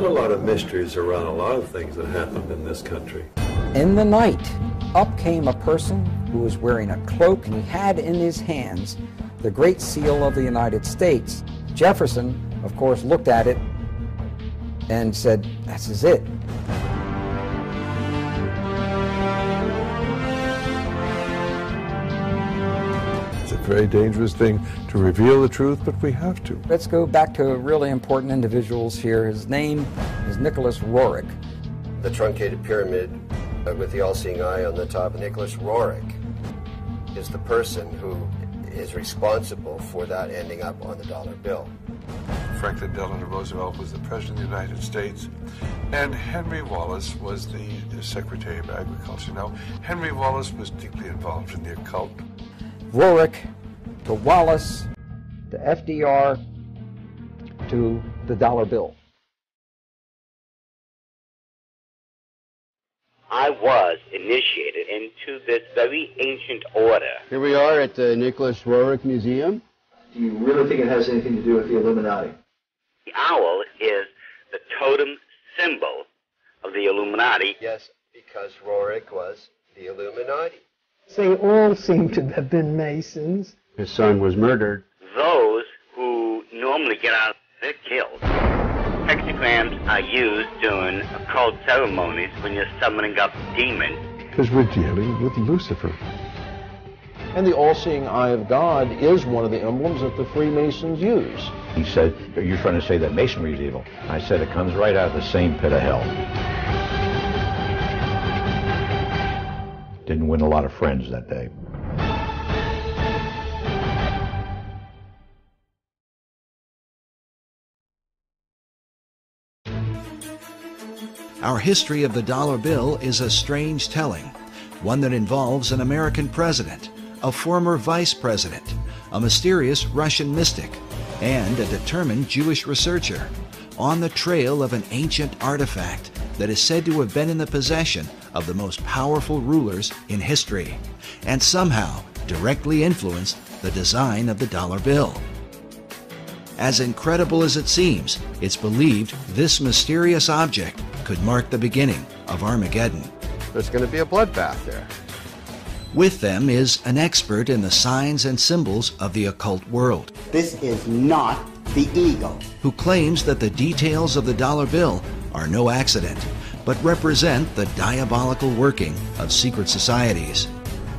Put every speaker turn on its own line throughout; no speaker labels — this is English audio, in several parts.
still a lot of mysteries around a lot of things that happened in this country.
In the night, up came a person who was wearing a cloak, and he had in his hands the Great Seal of the United States. Jefferson, of course, looked at it and said, "This is it."
It's a very dangerous thing to reveal the truth, but we have to.
Let's go back to really important individuals here. His name is Nicholas Roerich.
The truncated pyramid with the all-seeing eye on the top. Nicholas Roerich is the person who is responsible for that ending up on the dollar bill.
Franklin Delano Roosevelt was the President of the United States, and Henry Wallace was the Secretary of Agriculture. Now, Henry Wallace was deeply involved in the occult.
Roerich to Wallace to FDR to the dollar bill.
I was initiated into this very ancient order.
Here we are at the Nicholas Roerich Museum.
Do you really think it has anything to do with the Illuminati?
The owl is the totem symbol of the Illuminati.
Yes, because Roerich was the Illuminati.
They all seem to have been Masons.
His son was murdered.
Those who normally get out, they're killed. Hexagrams are used during occult ceremonies when you're summoning up demons.
Because we're dealing with Lucifer.
And the all-seeing eye of God is one of the emblems that the Freemasons use.
He said, "You're trying to say that Masonry is evil." I said, "It comes right out of the same pit of hell." Didn't win a lot of friends that day.
Our history of the dollar bill is a strange telling, one that involves an American president, a former vice president, a mysterious Russian mystic, and a determined Jewish researcher, on the trail of an ancient artifact that is said to have been in the possession of the most powerful rulers in history, and somehow directly influenced the design of the dollar bill. As incredible as it seems, it's believed this mysterious object could mark the beginning of Armageddon.
There's going to be a bloodbath there.
With them is an expert in the signs and symbols of the occult world.
This is not the eagle.
Who claims that the details of the dollar bill are no accident, but represent the diabolical working of secret societies.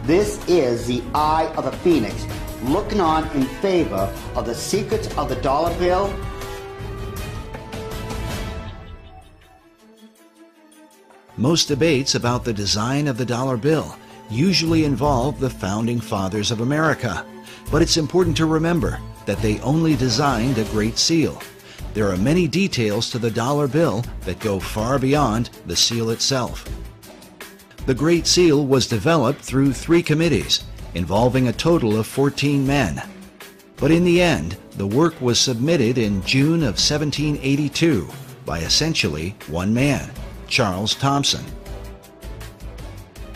This is the eye of a phoenix, looking on in favor of the secrets of the dollar bill.
Most debates about the design of the dollar bill usually involve the founding fathers of America, but it's important to remember that they only designed a Great Seal. There are many details to the dollar bill that go far beyond the seal itself. The Great Seal was developed through 3 committees involving a total of 14 men. But in the end, the work was submitted in June of 1782 by essentially one man, Charles Thomson.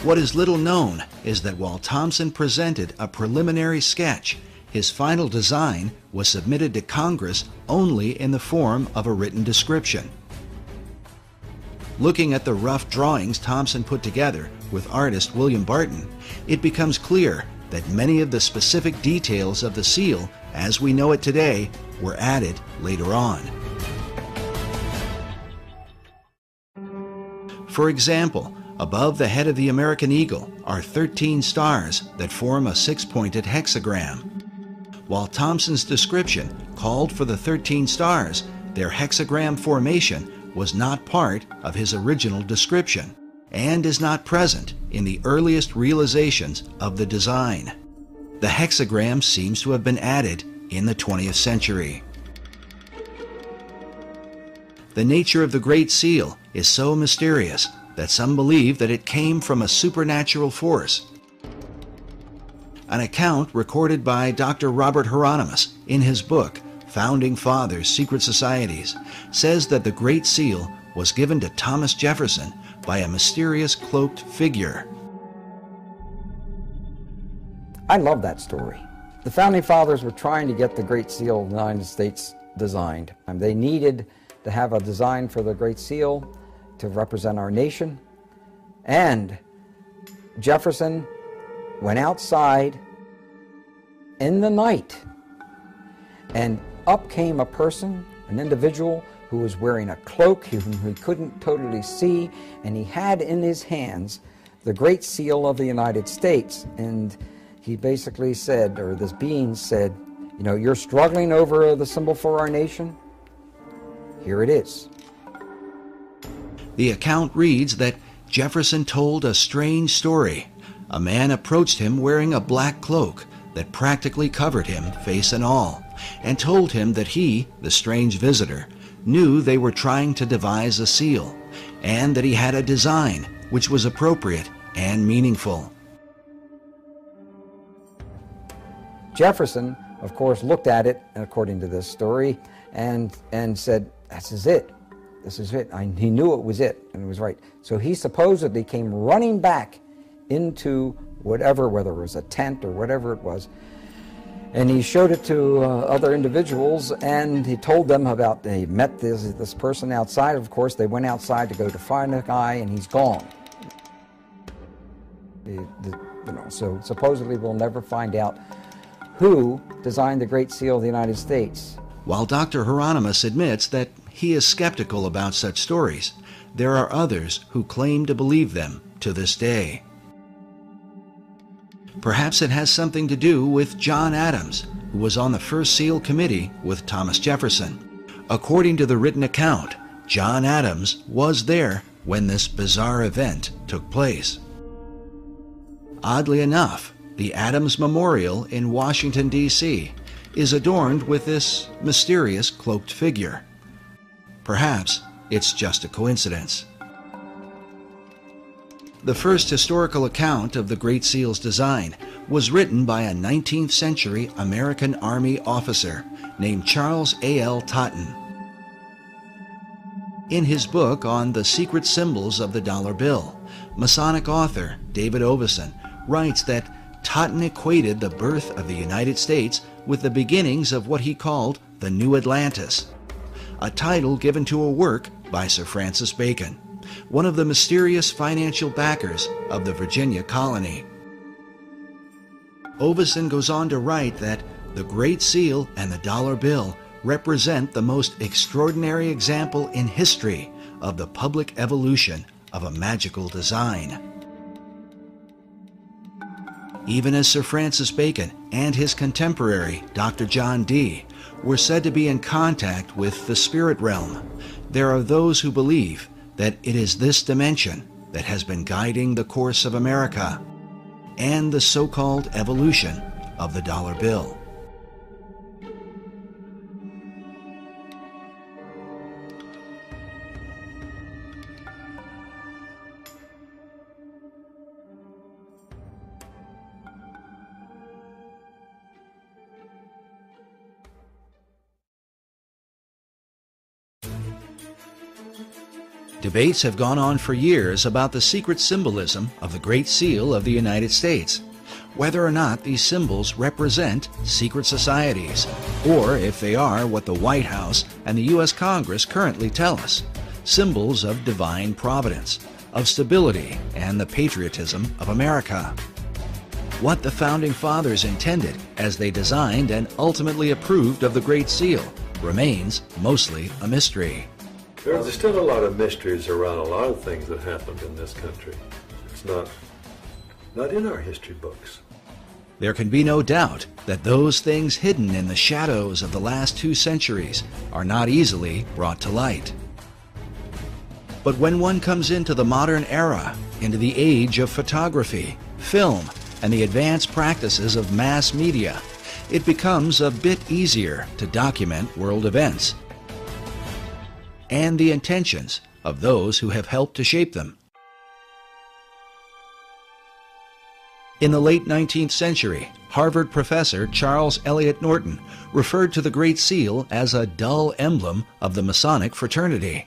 What is little known is that while Thomson presented a preliminary sketch, his final design was submitted to Congress only in the form of a written description. Looking at the rough drawings Thomson put together with artist William Barton, it becomes clear that many of the specific details of the seal, as we know it today, were added later on. For example, above the head of the American eagle are 13 stars that form a 6-pointed hexagram. While Thomson's description called for the 13 stars, their hexagram formation was not part of his original description and is not present in the earliest realizations of the design. The hexagram seems to have been added in the 20th century. The nature of the Great Seal is so mysterious that some believe that it came from a supernatural force. An account recorded by Dr. Robert Hieronymus in his book, Founding Fathers, Secret Societies, says that the Great Seal was given to Thomas Jefferson by a mysterious cloaked figure.
I love that story. The Founding Fathers were trying to get the Great Seal of the United States designed. They needed to have a design for the Great Seal to represent our nation. And Jefferson went outside in the night, and up came a person, an individual who was wearing a cloak whom he couldn't totally see, and he had in his hands the Great Seal of the United States. And he basically said, or this being said, you know, you're struggling over the symbol for our nation? Here it is.
The account reads that Jefferson told a strange story. A man approached him wearing a black cloak that practically covered him, face and all, and told him that he, the strange visitor, knew they were trying to devise a seal, and that he had a design which was appropriate and meaningful.
Jefferson, of course, looked at it, according to this story, and said, this is it. This is it. He knew it was it, and it was right. So he supposedly came running back into whatever, whether it was a tent or whatever it was, and he showed it to other individuals, and he told them about, he met this person outside. Of course, they went outside to go to find the guy, and he's gone. So supposedly we'll never find out who designed the Great Seal of the United States.
While Dr. Hieronymus admits that he is skeptical about such stories, there are others who claim to believe them to this day. Perhaps it has something to do with John Adams, who was on the first seal committee with Thomas Jefferson. According to the written account, John Adams was there when this bizarre event took place. Oddly enough, the Adams Memorial in Washington, D.C. is adorned with this mysterious cloaked figure. Perhaps it's just a coincidence. The first historical account of the Great Seal's design was written by a 19th century American Army officer named Charles A.L. Totten. In his book on the secret symbols of the dollar bill, Masonic author David Oveson writes that Totten equated the birth of the United States with the beginnings of what he called the New Atlantis, a title given to a work by Sir Francis Bacon, one of the mysterious financial backers of the Virginia colony. Oveson goes on to write that the Great Seal and the dollar bill represent the most extraordinary example in history of the public evolution of a magical design. Even as Sir Francis Bacon and his contemporary, Dr. John Dee, were said to be in contact with the spirit realm, there are those who believe that it is this dimension that has been guiding the course of America and the so-called evolution of the dollar bill. Debates have gone on for years about the secret symbolism of the Great Seal of the United States, whether or not these symbols represent secret societies, or if they are what the White House and the U.S. Congress currently tell us, symbols of divine providence, of stability, and the patriotism of America. What the Founding Fathers intended as they designed and ultimately approved of the Great Seal remains mostly a mystery.
There's still a lot of mysteries around a lot of things that happened in this country. It's not in our history books.
There can be no doubt that those things hidden in the shadows of the last 2 centuries are not easily brought to light. But when one comes into the modern era, into the age of photography, film, and the advanced practices of mass media, it becomes a bit easier to document world events and the intentions of those who have helped to shape them. In the late 19th century, Harvard professor Charles Eliot Norton referred to the Great Seal as a dull emblem of the Masonic fraternity.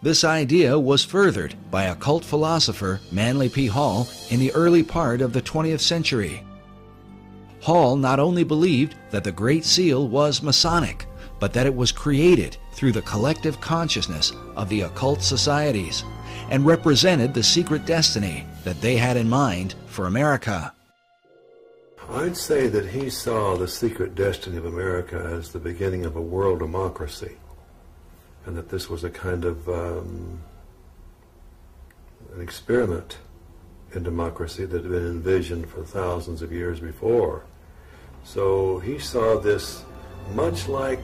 This idea was furthered by occult philosopher Manly P. Hall in the early part of the 20th century. Hall not only believed that the Great Seal was Masonic, but that it was created through the collective consciousness of the occult societies and represented the secret destiny that they had in mind for America.
I'd say that he saw the secret destiny of America as the beginning of a world democracy, and that this was a kind of an experiment in democracy that had been envisioned for thousands of years before. So he saw this much like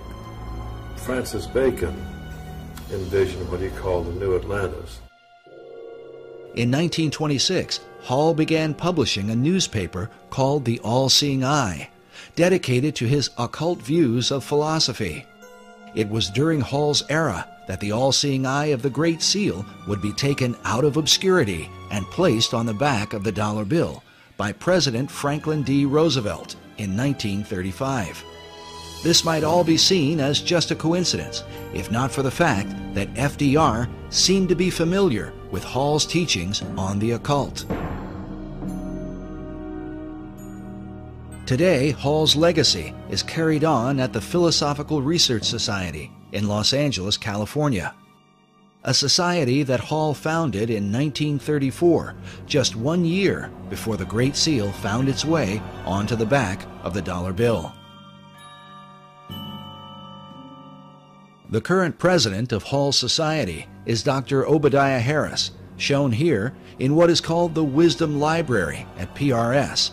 Francis Bacon envisioned what he called the New Atlantis.
In 1926, Hall began publishing a newspaper called The All-Seeing Eye, dedicated to his occult views of philosophy. It was during Hall's era that the All-Seeing Eye of the Great Seal would be taken out of obscurity and placed on the back of the dollar bill by President Franklin D. Roosevelt in 1935. This might all be seen as just a coincidence, if not for the fact that FDR seemed to be familiar with Hall's teachings on the occult. Today, Hall's legacy is carried on at the Philosophical Research Society in Los Angeles, California, a society that Hall founded in 1934, just 1 year before the Great Seal found its way onto the back of the dollar bill. The current president of Hall Society is Dr. Obadiah Harris, shown here in what is called the Wisdom Library at PRS.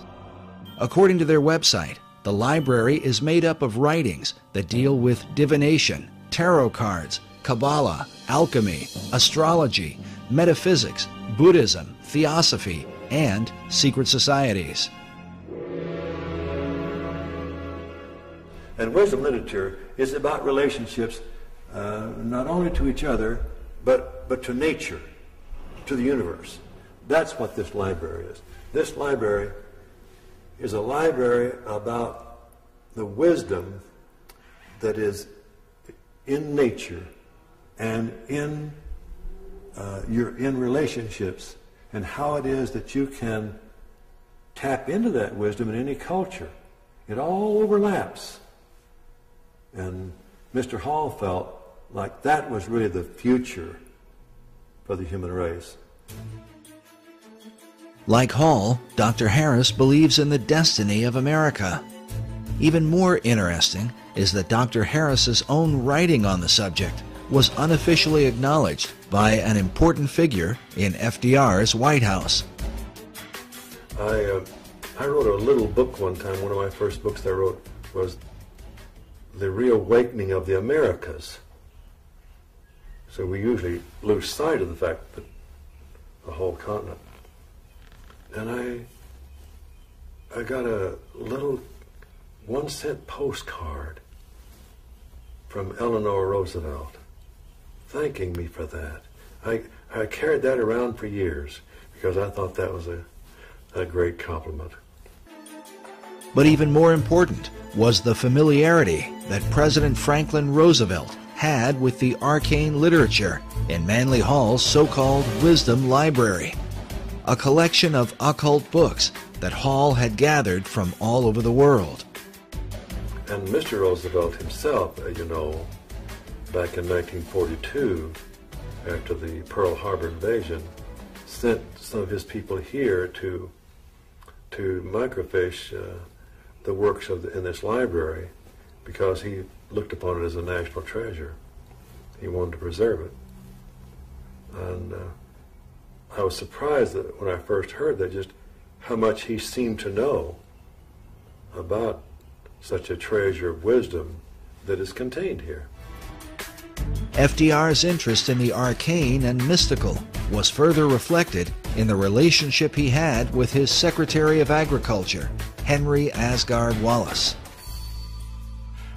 According to their website, the library is made up of writings that deal with divination, tarot cards, Kabbalah, alchemy, astrology, metaphysics, Buddhism, theosophy, and secret societies.
And wisdom literature is about relationships not only to each other, but to nature, to the universe. That's what this library is. This library is a library about the wisdom that is in nature and in relationships, and how it is that you can tap into that wisdom in any culture. It all overlaps. And Mr. Hall felt like that was really the future for the human race.
Like Hall, Dr. Harris believes in the destiny of America. Even more interesting is that Dr. Harris's own writing on the subject was unofficially acknowledged by an important figure in FDR's White House.
I wrote a little book one time. One of my first books I wrote was The Reawakening of the Americas. So we usually lose sight of the fact that the whole continent. And I got a little 1-cent postcard from Eleanor Roosevelt thanking me for that. I carried that around for years because I thought that was a great compliment.
But even more important was the familiarity that President Franklin Roosevelt had with the arcane literature in Manly Hall's so-called Wisdom Library, a collection of occult books that Hall had gathered from all over the world.
And Mr. Roosevelt himself, you know, back in 1942, after the Pearl Harbor invasion, sent some of his people here to microfiche the works in this library because he looked upon it as a national treasure. He wanted to preserve it. And I was surprised that when I first heard that, just how much he seemed to know about such a treasure of wisdom that is contained here.
FDR's interest in the arcane and mystical was further reflected in the relationship he had with his Secretary of Agriculture, Henry Asgard Wallace.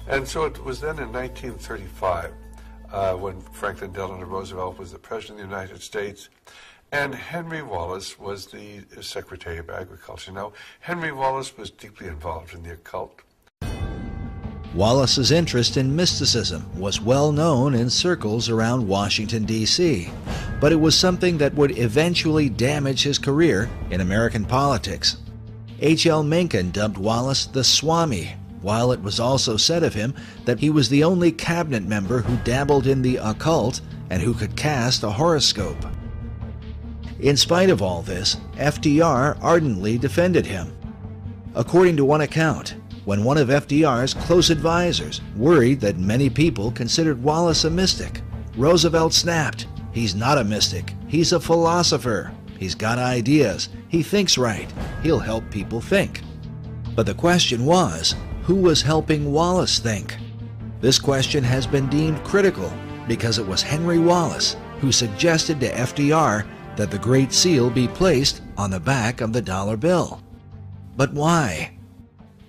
And so it was then in 1935 when Franklin Delano Roosevelt was the President of the United States, and Henry Wallace was the Secretary of Agriculture. Now, Henry Wallace was deeply involved in the occult.
Wallace's interest in mysticism was well known in circles around Washington, D.C., but it was something that would eventually damage his career in American politics. H.L. Mencken dubbed Wallace the Swami, while it was also said of him that he was the only cabinet member who dabbled in the occult and who could cast a horoscope. In spite of all this, FDR ardently defended him. According to one account, when one of FDR's close advisors worried that many people considered Wallace a mystic, Roosevelt snapped, "He's not a mystic, he's a philosopher. He's got ideas, he thinks right, he'll help people think." But the question was, who was helping Wallace think? This question has been deemed critical because it was Henry Wallace who suggested to FDR that the Great Seal be placed on the back of the dollar bill. But why?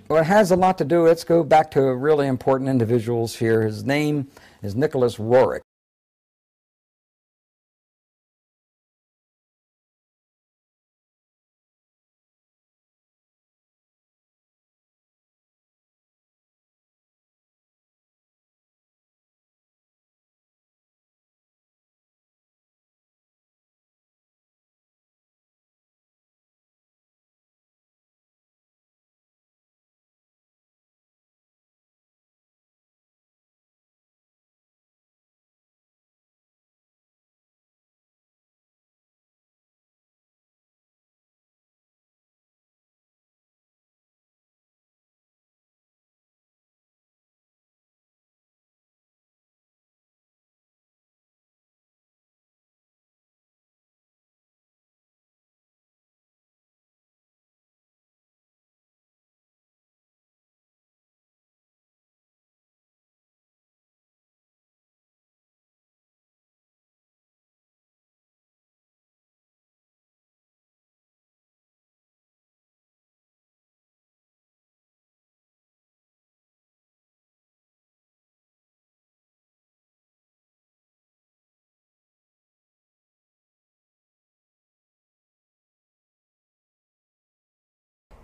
Well, it has a lot to do. Let's go back to really important individuals here. His name is Nicholas Roerich.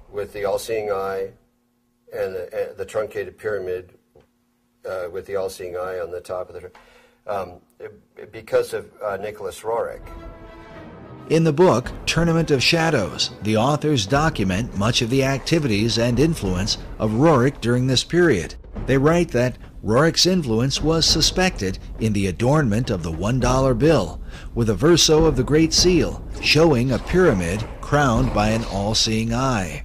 With the all-seeing eye and the truncated pyramid with the all-seeing eye on the top of the because of Nicholas Roerich.
In the book, Tournament of Shadows, the authors document much of the activities and influence of Roerich during this period. They write that Roerich's influence was suspected in the adornment of the $1 bill, with a verso of the Great Seal showing a pyramid crowned by an all-seeing eye.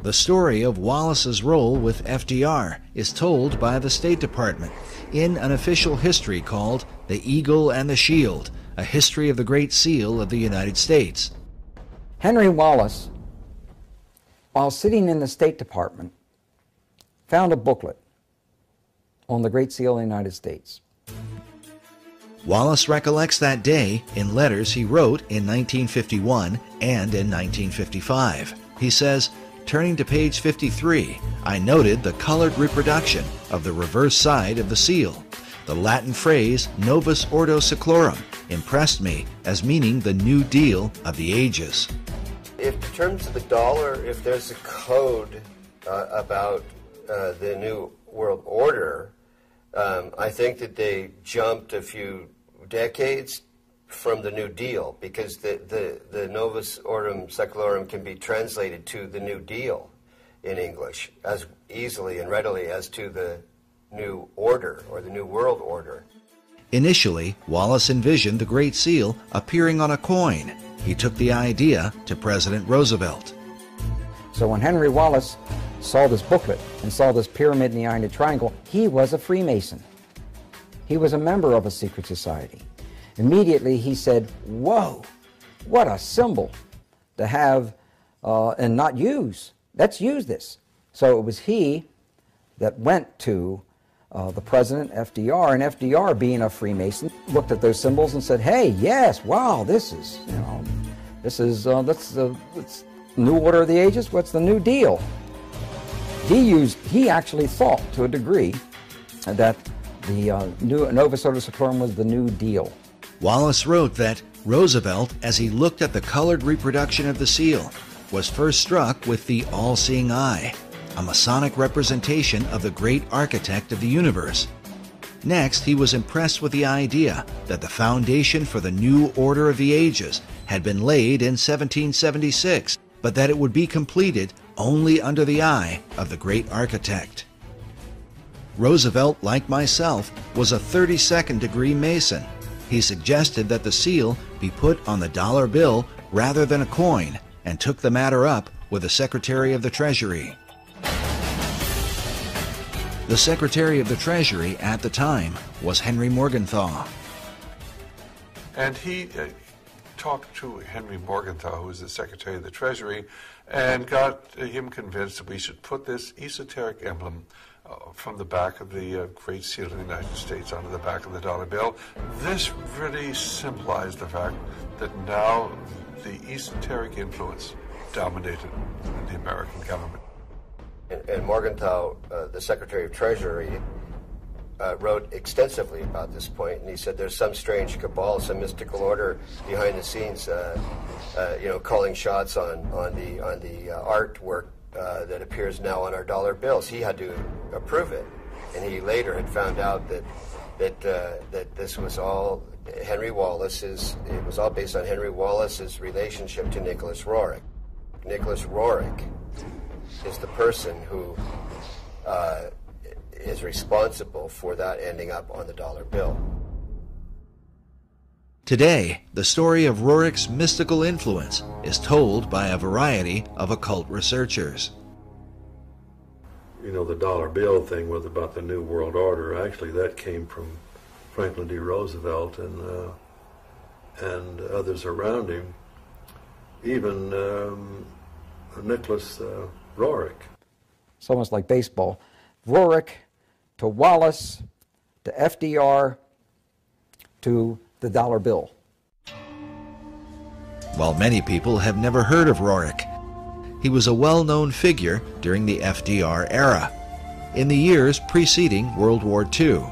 The story of Wallace's role with FDR is told by the State Department in an official history called The Eagle and the Shield, a history of the Great Seal of the United States.
Henry Wallace, while sitting in the State Department, found a booklet on the Great Seal of the United States.
Wallace recollects that day in letters he wrote in 1951 and in 1955. He says, "Turning to page 53, I noted the colored reproduction of the reverse side of the seal. The Latin phrase Novus Ordo Seclorum impressed me as meaning the New Deal of the ages."
In terms of the dollar, if there's a code about the New World Order, I think that they jumped a few decades from the New Deal, because the Novus Ordo Seclorum can be translated to the New Deal in English as easily and readily as to the New Order or the New World Order.
Initially, Wallace envisioned the Great Seal appearing on a coin. He took the idea to President Roosevelt.
So when Henry Wallace saw this booklet and saw this pyramid in the eye and the triangle, he was a Freemason. He was a member of a secret society. Immediately he said, "Whoa, what a symbol to have and not use. Let's use this." So it was he that went to the President, FDR, and FDR, being a Freemason, looked at those symbols and said, "Hey, yes, wow, this is, that's the New Order of the Ages. What's the New Deal?" He actually thought to a degree that the Novus Ordo Seclorum was the New Deal.
Wallace wrote that Roosevelt, as he looked at the colored reproduction of the seal, was first struck with the all-seeing eye, a Masonic representation of the great architect of the universe. Next, he was impressed with the idea that the foundation for the New Order of the Ages had been laid in 1776, but that it would be completed only under the eye of the great architect. Roosevelt, like myself, was a 32nd degree Mason. He suggested that the seal be put on the dollar bill rather than a coin, and took the matter up with the Secretary of the Treasury. The Secretary of the Treasury at the time was Henry Morgenthau.
And he talked to Henry Morgenthau, who was the Secretary of the Treasury, and got him convinced that we should put this esoteric emblem from the back of the Great Seal of the United States onto the back of the dollar bill. This really symbolized the fact that now the esoteric influence dominated the American government.
And Morgenthau, the Secretary of Treasury, wrote extensively about this point, and he said there's some strange cabal, some mystical order behind the scenes, calling shots on the artwork that appears now on our dollar bills. He had to approve it, and he later had found out that this was all Henry Wallace's. It was all based on Henry Wallace's relationship to Nicholas Roerich. Nicholas Roerich is the person who is responsible for that ending up on the dollar bill.
Today, the story of Roerich's mystical influence is told by a variety of occult researchers.
You know, the dollar bill thing was about the New World Order. Actually, that came from Franklin D. Roosevelt and others around him, even Nicholas Roerich.
It's almost like baseball. Roerich to Wallace to FDR to the dollar bill.
While many people have never heard of Roerich, he was a well-known figure during the FDR era, in the years preceding World War II.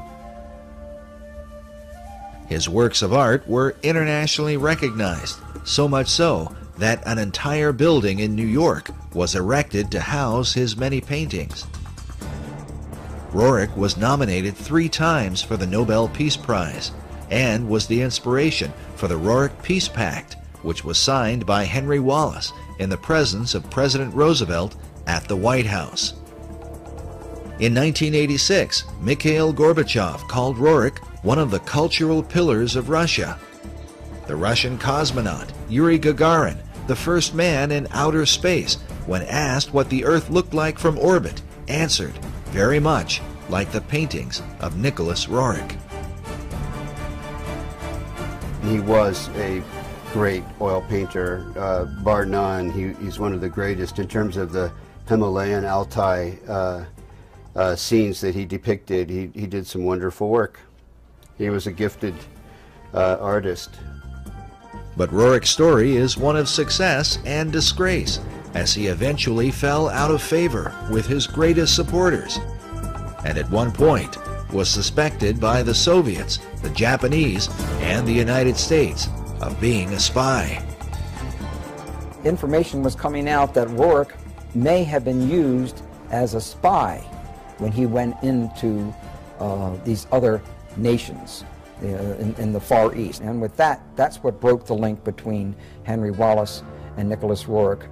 His works of art were internationally recognized, so much so that an entire building in New York was erected to house his many paintings. Roerich was nominated 3 times for the Nobel Peace Prize and was the inspiration for the Roerich Peace Pact, which was signed by Henry Wallace in the presence of President Roosevelt at the White House. In 1986, Mikhail Gorbachev called Roerich one of the cultural pillars of Russia. The Russian cosmonaut Yuri Gagarin, the first man in outer space, when asked what the Earth looked like from orbit, answered, very much like the paintings of Nicholas Roerich.
He was a great oil painter, bar none. He's one of the greatest in terms of the Himalayan Altai scenes that he depicted. He did some wonderful work. He was a gifted artist.
But Roerich's story is one of success and disgrace, as he eventually fell out of favor with his greatest supporters, and at one point was suspected by the Soviets, the Japanese, and the United States of being a spy.
Information was coming out that Roerich may have been used as a spy when he went into these other nations in the Far East. And with that, that's what broke the link between Henry Wallace and Nicholas Roerich.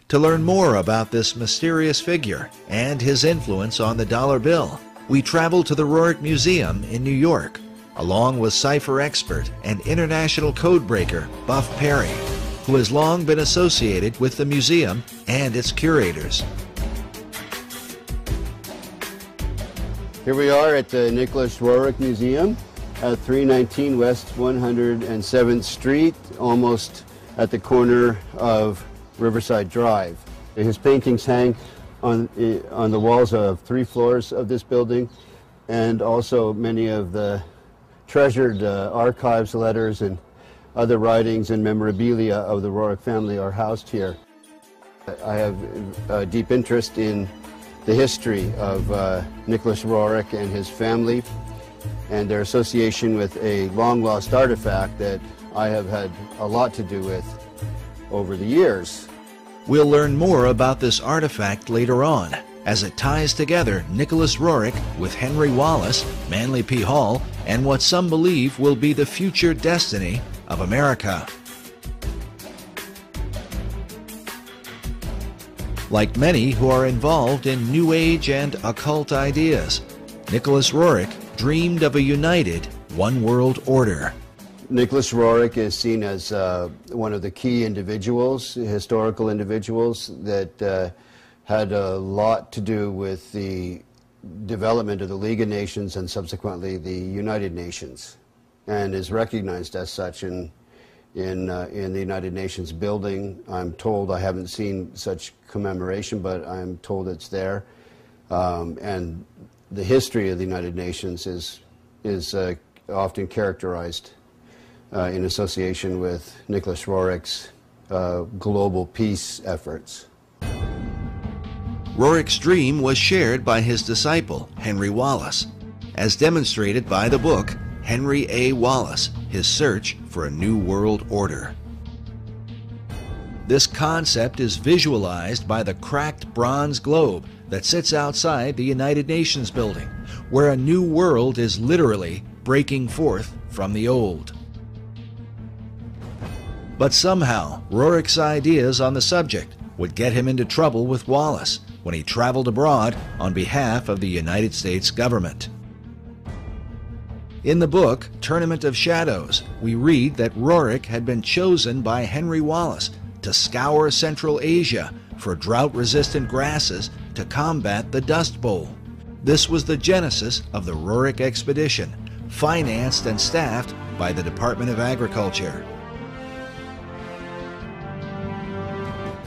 To learn more about this mysterious figure and his influence on the dollar bill, we traveled to the Roerich Museum in New York, along with cipher expert and international codebreaker Buff Perry, who has long been associated with the museum and its curators.
Here we are at the Nicholas Roerich Museum at 319 West 107th Street, almost at the corner of Riverside Drive. His paintings hang on the walls of 3 floors of this building, and also many of the treasured archives, letters, and other writings and memorabilia of the Roerich family are housed here. I have a deep interest in the history of Nicholas Roerich and his family and their association with a long-lost artifact that I have had a lot to do with over the years.
We'll learn more about this artifact later on, as it ties together Nicholas Roerich with Henry Wallace, Manly P. Hall, and what some believe will be the future destiny of America. Like many who are involved in New Age and occult ideas, Nicholas Roerich dreamed of a united one world order.
Nicholas Roerich is seen as one of the key individuals, historical individuals, that had a lot to do with the development of the League of Nations and subsequently the United Nations, and is recognized as such in the United Nations building. I'm told, I haven't seen such commemoration, but I'm told it's there. And the history of the United Nations is often characterized in association with Nicholas Roerich's global peace efforts.
Roerich's dream was shared by his disciple, Henry Wallace, as demonstrated by the book Henry A. Wallace, His Search for a New World Order. This concept is visualized by the cracked bronze globe that sits outside the United Nations building, where a new world is literally breaking forth from the old. But somehow, Roerich's ideas on the subject would get him into trouble with Wallace when he traveled abroad on behalf of the United States government. In the book, Tournament of Shadows, we read that Roerich had been chosen by Henry Wallace to scour Central Asia for drought-resistant grasses to combat the Dust Bowl. This was the genesis of the Roerich expedition, financed and staffed by the Department of Agriculture.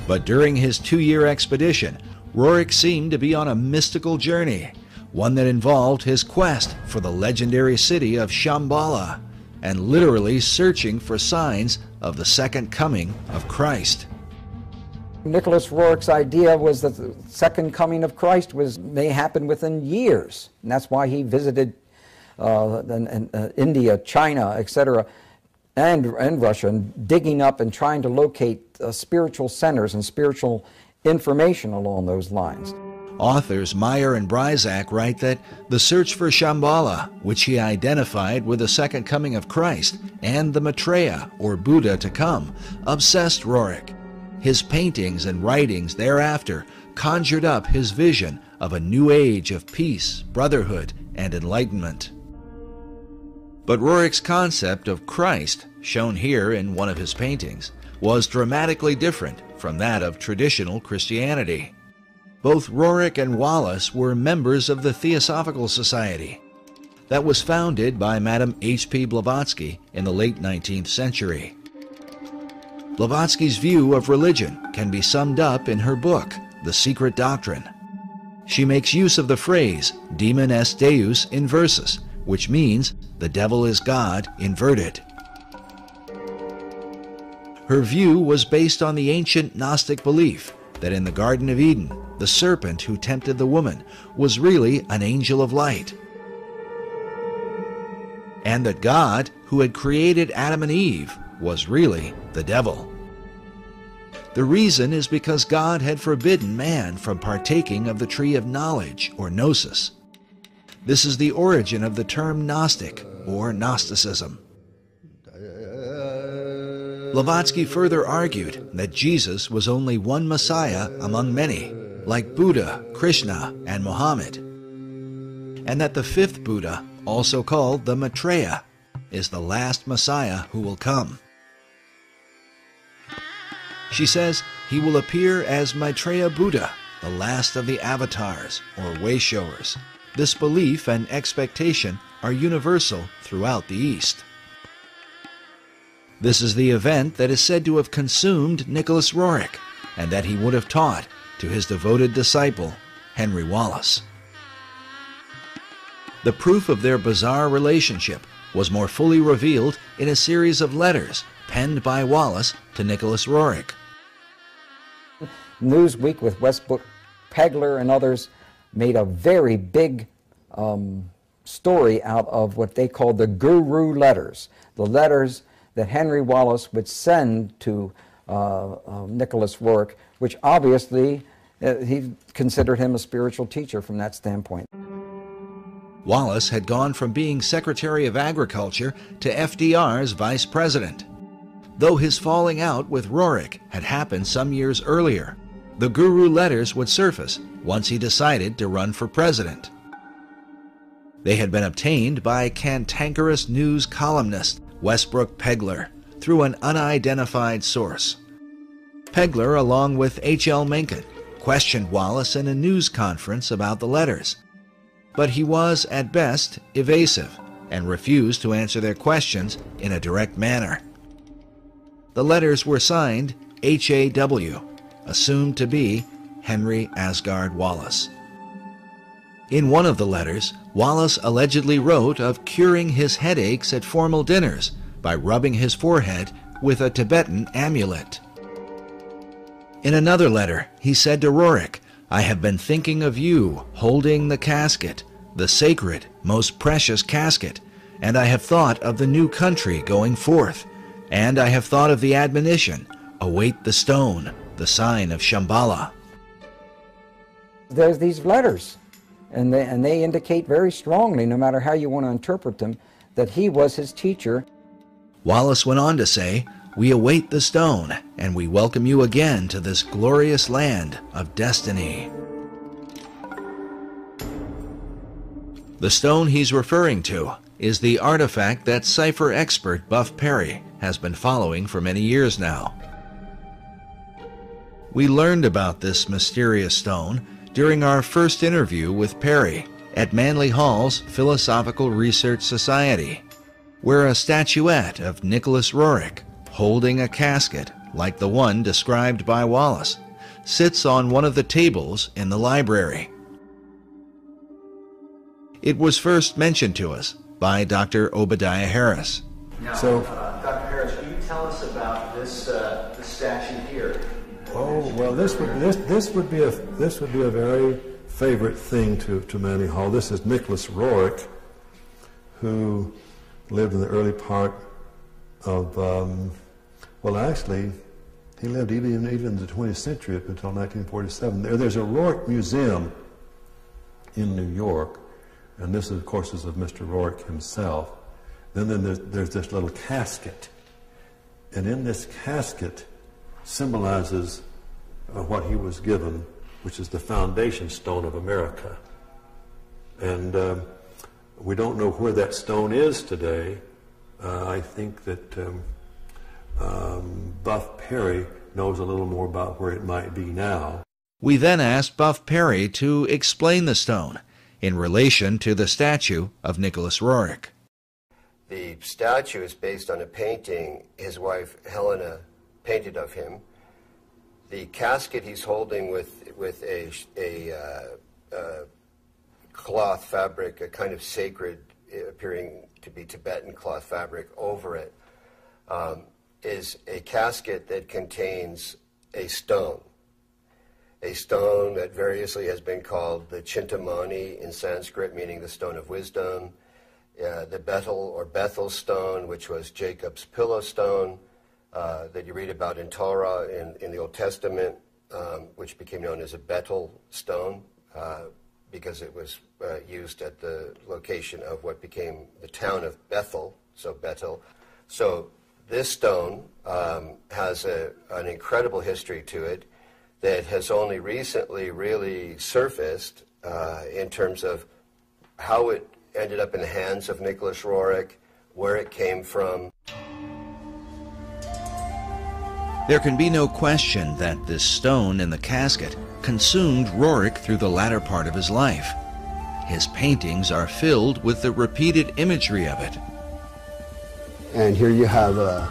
But during his 2-year expedition, Roerich seemed to be on a mystical journey, one that involved his quest for the legendary city of Shambhala, and literally searching for signs of the second coming of Christ.
Nicholas Roerich's idea was that the second coming of Christ may happen within years, and that's why he visited India, China, etc., and Russia, and digging up and trying to locate spiritual centers and spiritual information along those lines.
Authors Meyer and Bryzak write that the search for Shambhala, which he identified with the second coming of Christ, and the Maitreya, or Buddha to come, obsessed Roerich. His paintings and writings thereafter conjured up his vision of a new age of peace, brotherhood, and enlightenment. But Roerich's concept of Christ, shown here in one of his paintings, was dramatically different from that of traditional Christianity. Both Roerich and Wallace were members of the Theosophical Society that was founded by Madame H.P. Blavatsky in the late 19th century. Blavatsky's view of religion can be summed up in her book, The Secret Doctrine. She makes use of the phrase, Demon est Deus inversus, which means the devil is God inverted. Her view was based on the ancient Gnostic belief that in the Garden of Eden, the serpent who tempted the woman was really an angel of light, and that God, who had created Adam and Eve, was really the devil. The reason is because God had forbidden man from partaking of the tree of knowledge, or gnosis. This is the origin of the term Gnostic, or Gnosticism. Blavatsky further argued that Jesus was only one Messiah among many, like Buddha, Krishna, and Muhammad, and that the fifth Buddha, also called the Maitreya, is the last Messiah who will come. She says he will appear as Maitreya Buddha, the last of the avatars, or way-showers. This belief and expectation are universal throughout the East. This is the event that is said to have consumed Nicholas Roerich, and that he would have taught to his devoted disciple, Henry Wallace. The proof of their bizarre relationship was more fully revealed in a series of letters penned by Wallace to Nicholas Roerich.
Newsweek with Westbrook Pegler and others made a very big story out of what they called the Guru letters, the letters that Henry Wallace would send to Nicholas Roerich, which obviously he considered him a spiritual teacher from that standpoint.
Wallace had gone from being Secretary of Agriculture to FDR's Vice President. Though his falling out with Roerich had happened some years earlier, The Guru letters would surface once he decided to run for president. They had been obtained by cantankerous news columnist Westbrook Pegler through an unidentified source. Pegler, along with H.L. Mencken, questioned Wallace in a news conference about the letters, but he was, at best, evasive and refused to answer their questions in a direct manner. The letters were signed H.A.W., assumed to be Henry Asgard Wallace. In one of the letters, Wallace allegedly wrote of curing his headaches at formal dinners by rubbing his forehead with a Tibetan amulet. In another letter, he said to Roerich, "I have been thinking of you holding the casket, the sacred, most precious casket, and I have thought of the new country going forth, and I have thought of the admonition, await the stone, the sign of Shambhala."
There's these letters, and they indicate very strongly, no matter how you want to interpret them, that he was his teacher.
Wallace went on to say, "We await the stone, and we welcome you again to this glorious land of destiny." The stone he's referring to is the artifact that cipher expert Buff Perry has been following for many years now. We learned about this mysterious stone during our first interview with Perry at Manly Hall's Philosophical Research Society, where a statuette of Nicholas Roerich, holding a casket like the one described by Wallace, sits on one of the tables in the library. It was first mentioned to us by Dr. Obadiah Harris.
Now, Dr. Harris, can you tell us about this statue here?
Oh well, this would be a very favorite thing to Manly Hall. This is Nicholas Roerich, who lived in the early part of well, actually, he lived even in the 20th century up until 1947. There's a Roerich Museum in New York, and this, of course, is of Mr. Roerich himself. Then there's this little casket, and in this casket symbolizes what he was given, which is the foundation stone of America. And we don't know where that stone is today. I think that Buff Perry knows a little more about where it might be now.
We then asked Buff Perry to explain the stone in relation to the statue of Nicholas Roerich.
The statue is based on a painting his wife Helena painted of him. The casket he's holding with a cloth fabric, a kind of sacred, appearing to be Tibetan cloth fabric over it, is a casket that contains a stone that variously has been called the Chintamani in Sanskrit, meaning the stone of wisdom, the Bethel stone, which was Jacob's pillow stone, that you read about in Torah in the Old Testament, which became known as a Bethel stone because it was used at the location of what became the town of Bethel, so Bethel. So this stone has an incredible history to it that has only recently really surfaced in terms of how it ended up in the hands of Nicholas Roerich, where it came from.
There can be no question that this stone in the casket consumed Roerich through the latter part of his life. His paintings are filled with the repeated imagery of it.
And here you have a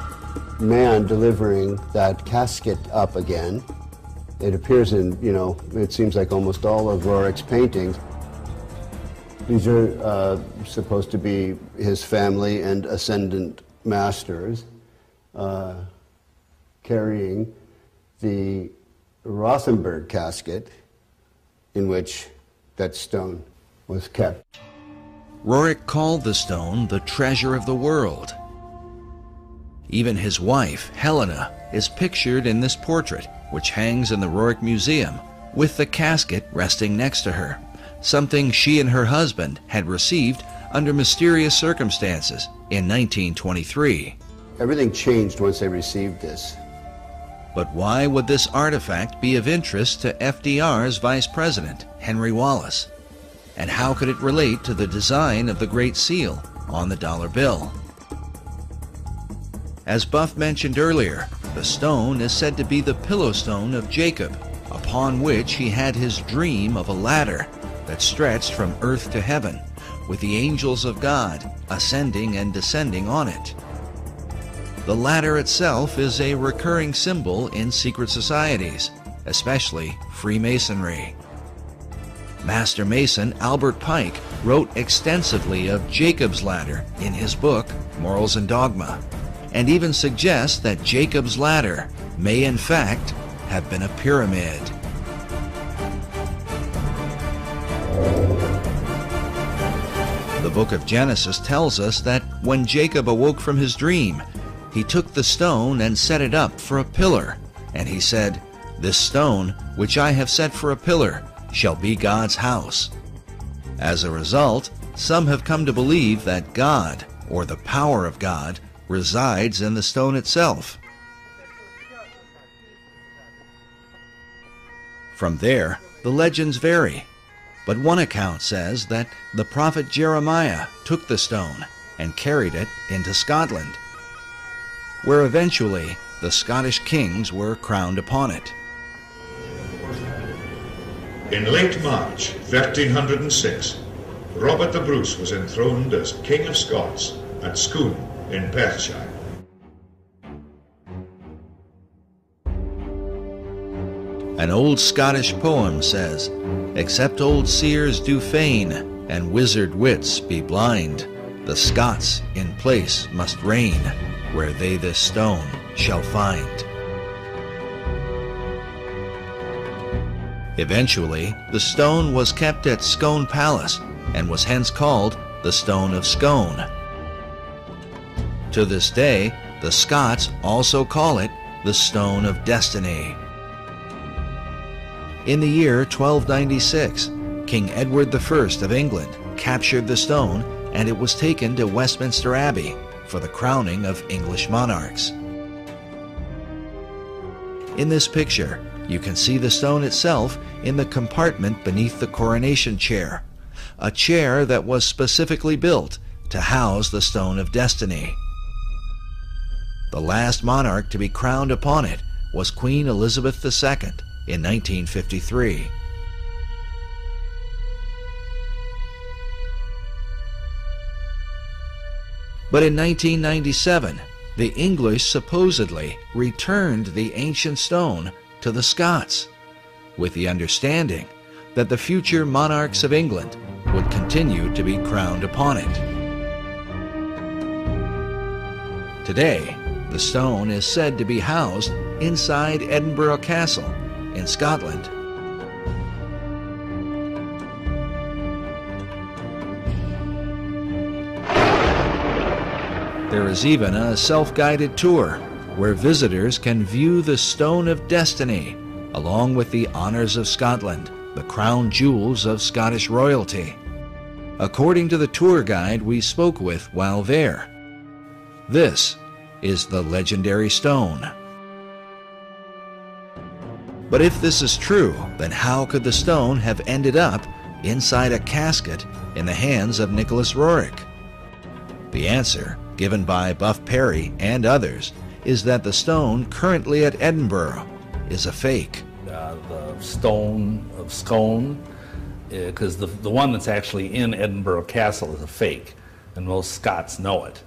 man delivering that casket up again. It appears in, it seems like almost all of Roerich's paintings. These are supposed to be his family and ascendant masters carrying the Rothenberg casket in which that stone was kept.
Roerich called the stone the treasure of the world. Even his wife, Helena, is pictured in this portrait, which hangs in the Roerich Museum, with the casket resting next to her, something she and her husband had received under mysterious circumstances in 1923.
Everything changed once they received this.
But why would this artifact be of interest to FDR's Vice President, Henry Wallace? And how could it relate to the design of the Great Seal on the dollar bill? As Buff mentioned earlier, the stone is said to be the pillow stone of Jacob, upon which he had his dream of a ladder that stretched from earth to heaven, with the angels of God ascending and descending on it. The ladder itself is a recurring symbol in secret societies, especially Freemasonry. Master Mason Albert Pike wrote extensively of Jacob's Ladder in his book, Morals and Dogma, and even suggests that Jacob's Ladder may in fact have been a pyramid. The book of Genesis tells us that when Jacob awoke from his dream, he took the stone and set it up for a pillar, and he said, "This stone, which I have set for a pillar, shall be God's house." As a result, some have come to believe that God, or the power of God, resides in the stone itself. From there, the legends vary, but one account says that the prophet Jeremiah took the stone and carried it into Scotland, where eventually the Scottish kings were crowned upon it.
In late March 1306, Robert the Bruce was enthroned as King of Scots at Scone in Perthshire.
An old Scottish poem says, "Except old seers do feign, and wizard wits be blind, the Scots in place must reign, where they this stone shall find." Eventually, the stone was kept at Scone Palace and was hence called the Stone of Scone. To this day, the Scots also call it the Stone of Destiny. In the year 1296, King Edward I of England captured the stone, and it was taken to Westminster Abbey for the crowning of English monarchs. In this picture, you can see the stone itself in the compartment beneath the coronation chair, a chair that was specifically built to house the Stone of Destiny. The last monarch to be crowned upon it was Queen Elizabeth II in 1953. But in 1997, the English supposedly returned the ancient stone to the Scots, with the understanding that the future monarchs of England would continue to be crowned upon it. Today, the stone is said to be housed inside Edinburgh Castle in Scotland. There is even a self-guided tour where visitors can view the Stone of Destiny, along with the honors of Scotland, the crown jewels of Scottish royalty. According to the tour guide we spoke with while there, this is the legendary stone. But if this is true, then how could the stone have ended up inside a casket in the hands of Nicholas Roerich? The answer, given by Buff Perry and others, is that the stone currently at Edinburgh is a fake.
The Stone of Scone, because the one that's actually in Edinburgh Castle is a fake, and most Scots know it.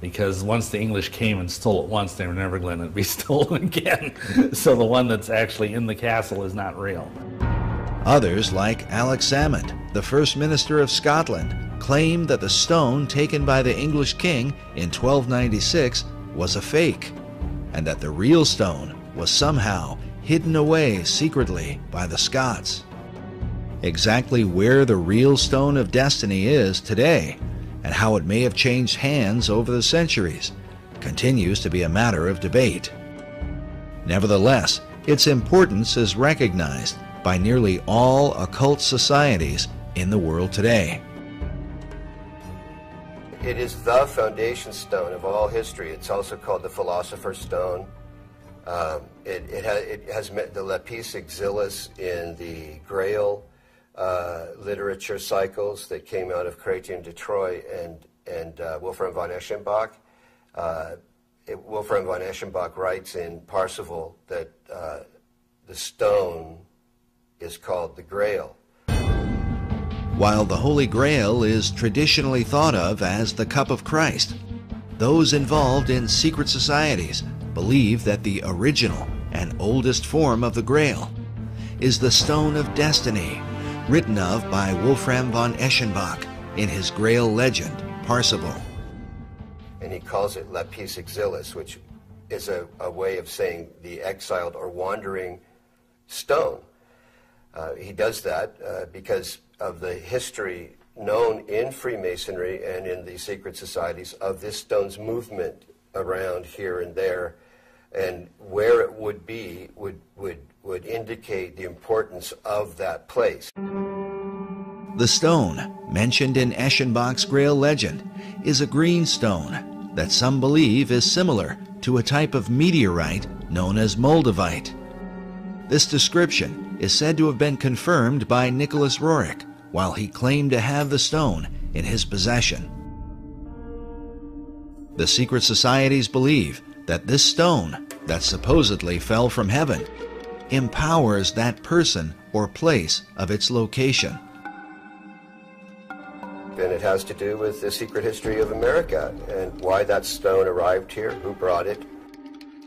Because once the English came and stole it once, they were never going to be stolen again. So the one that's actually in the castle is not real.
Others, like Alex Salmond, the First Minister of Scotland, claim that the stone taken by the English king in 1296 was a fake, and that the real stone was somehow hidden away secretly by the Scots. Exactly where the real Stone of Destiny is today, and how it may have changed hands over the centuries, continues to be a matter of debate. Nevertheless, its importance is recognized by nearly all occult societies in the world today.
It is the foundation stone of all history. It's also called the Philosopher's Stone. It has the lapis exilis in the Grail literature cycles that came out of Chrétien de Troyes and Wolfram von Eschenbach. Wolfram von Eschenbach writes in Parsifal that the stone is called the Grail.
While the Holy Grail is traditionally thought of as the cup of Christ, those involved in secret societies believe that the original and oldest form of the Grail is the Stone of Destiny, written of by Wolfram von Eschenbach in his Grail legend, Parsifal.
And he calls it lapis exilis, which is a way of saying the exiled or wandering stone. He does that because of the history known in Freemasonry and in the secret societies of this stone's movement around here and there, and where it would be would indicate the importance of that place.
The stone, mentioned in Eschenbach's Grail legend, is a green stone that some believe is similar to a type of meteorite known as moldavite. This description is said to have been confirmed by Nicholas Roerich while he claimed to have the stone in his possession. The secret societies believe that this stone, that supposedly fell from heaven, empowers that person or place of its location.
And it has to do with the secret history of America and why that stone arrived here, who brought it.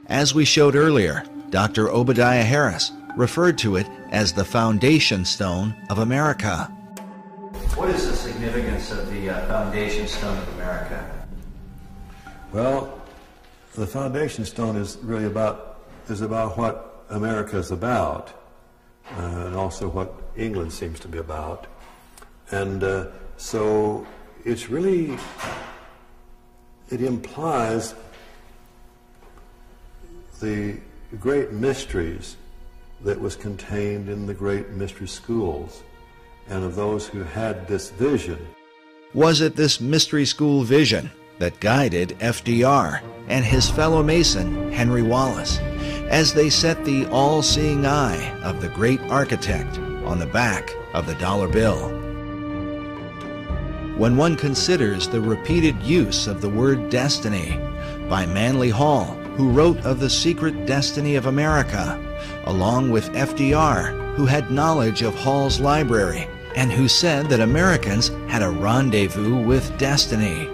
As we showed earlier, Dr. Obadiah Harris referred to it as the foundation stone of America.
What is the significance of the foundation stone of America?
Well, the foundation stone is really about what America is about, and also what England seems to be about. And so it's really, it implies the great mysteries that was contained in the great mystery schools and of those who had this vision.
Was it this mystery school vision that guided FDR and his fellow Mason, Henry Wallace, as they set the all-seeing eye of the great architect on the back of the dollar bill? When one considers the repeated use of the word destiny by Manly Hall, who wrote of the secret destiny of America, along with FDR, who had knowledge of Hall's library and who said that Americans had a rendezvous with destiny.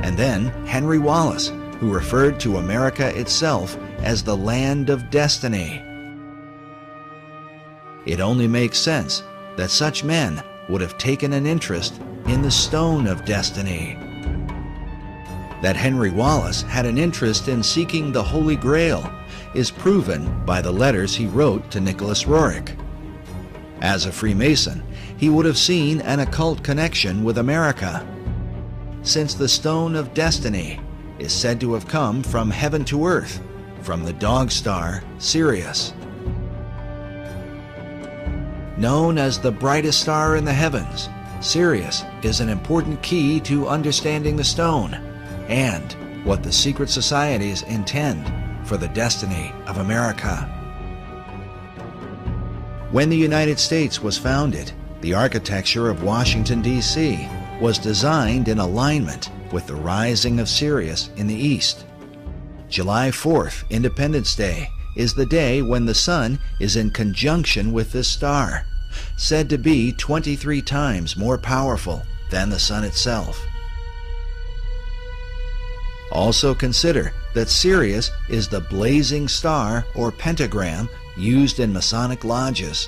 And then Henry Wallace, who referred to America itself as the land of destiny. It only makes sense that such men would have taken an interest in the Stone of Destiny. That Henry Wallace had an interest in seeking the Holy Grail is proven by the letters he wrote to Nicholas Roerich. As a Freemason, he would have seen an occult connection with America, since the Stone of Destiny is said to have come from heaven to earth, from the dog star Sirius. Known as the brightest star in the heavens, Sirius is an important key to understanding the stone and what the secret societies intend for the destiny of America. When the United States was founded, the architecture of Washington, D.C. was designed in alignment with the rising of Sirius in the east. July 4th, Independence Day, is the day when the sun is in conjunction with this star, said to be 23 times more powerful than the sun itself. Also consider that Sirius is the blazing star or pentagram used in Masonic lodges.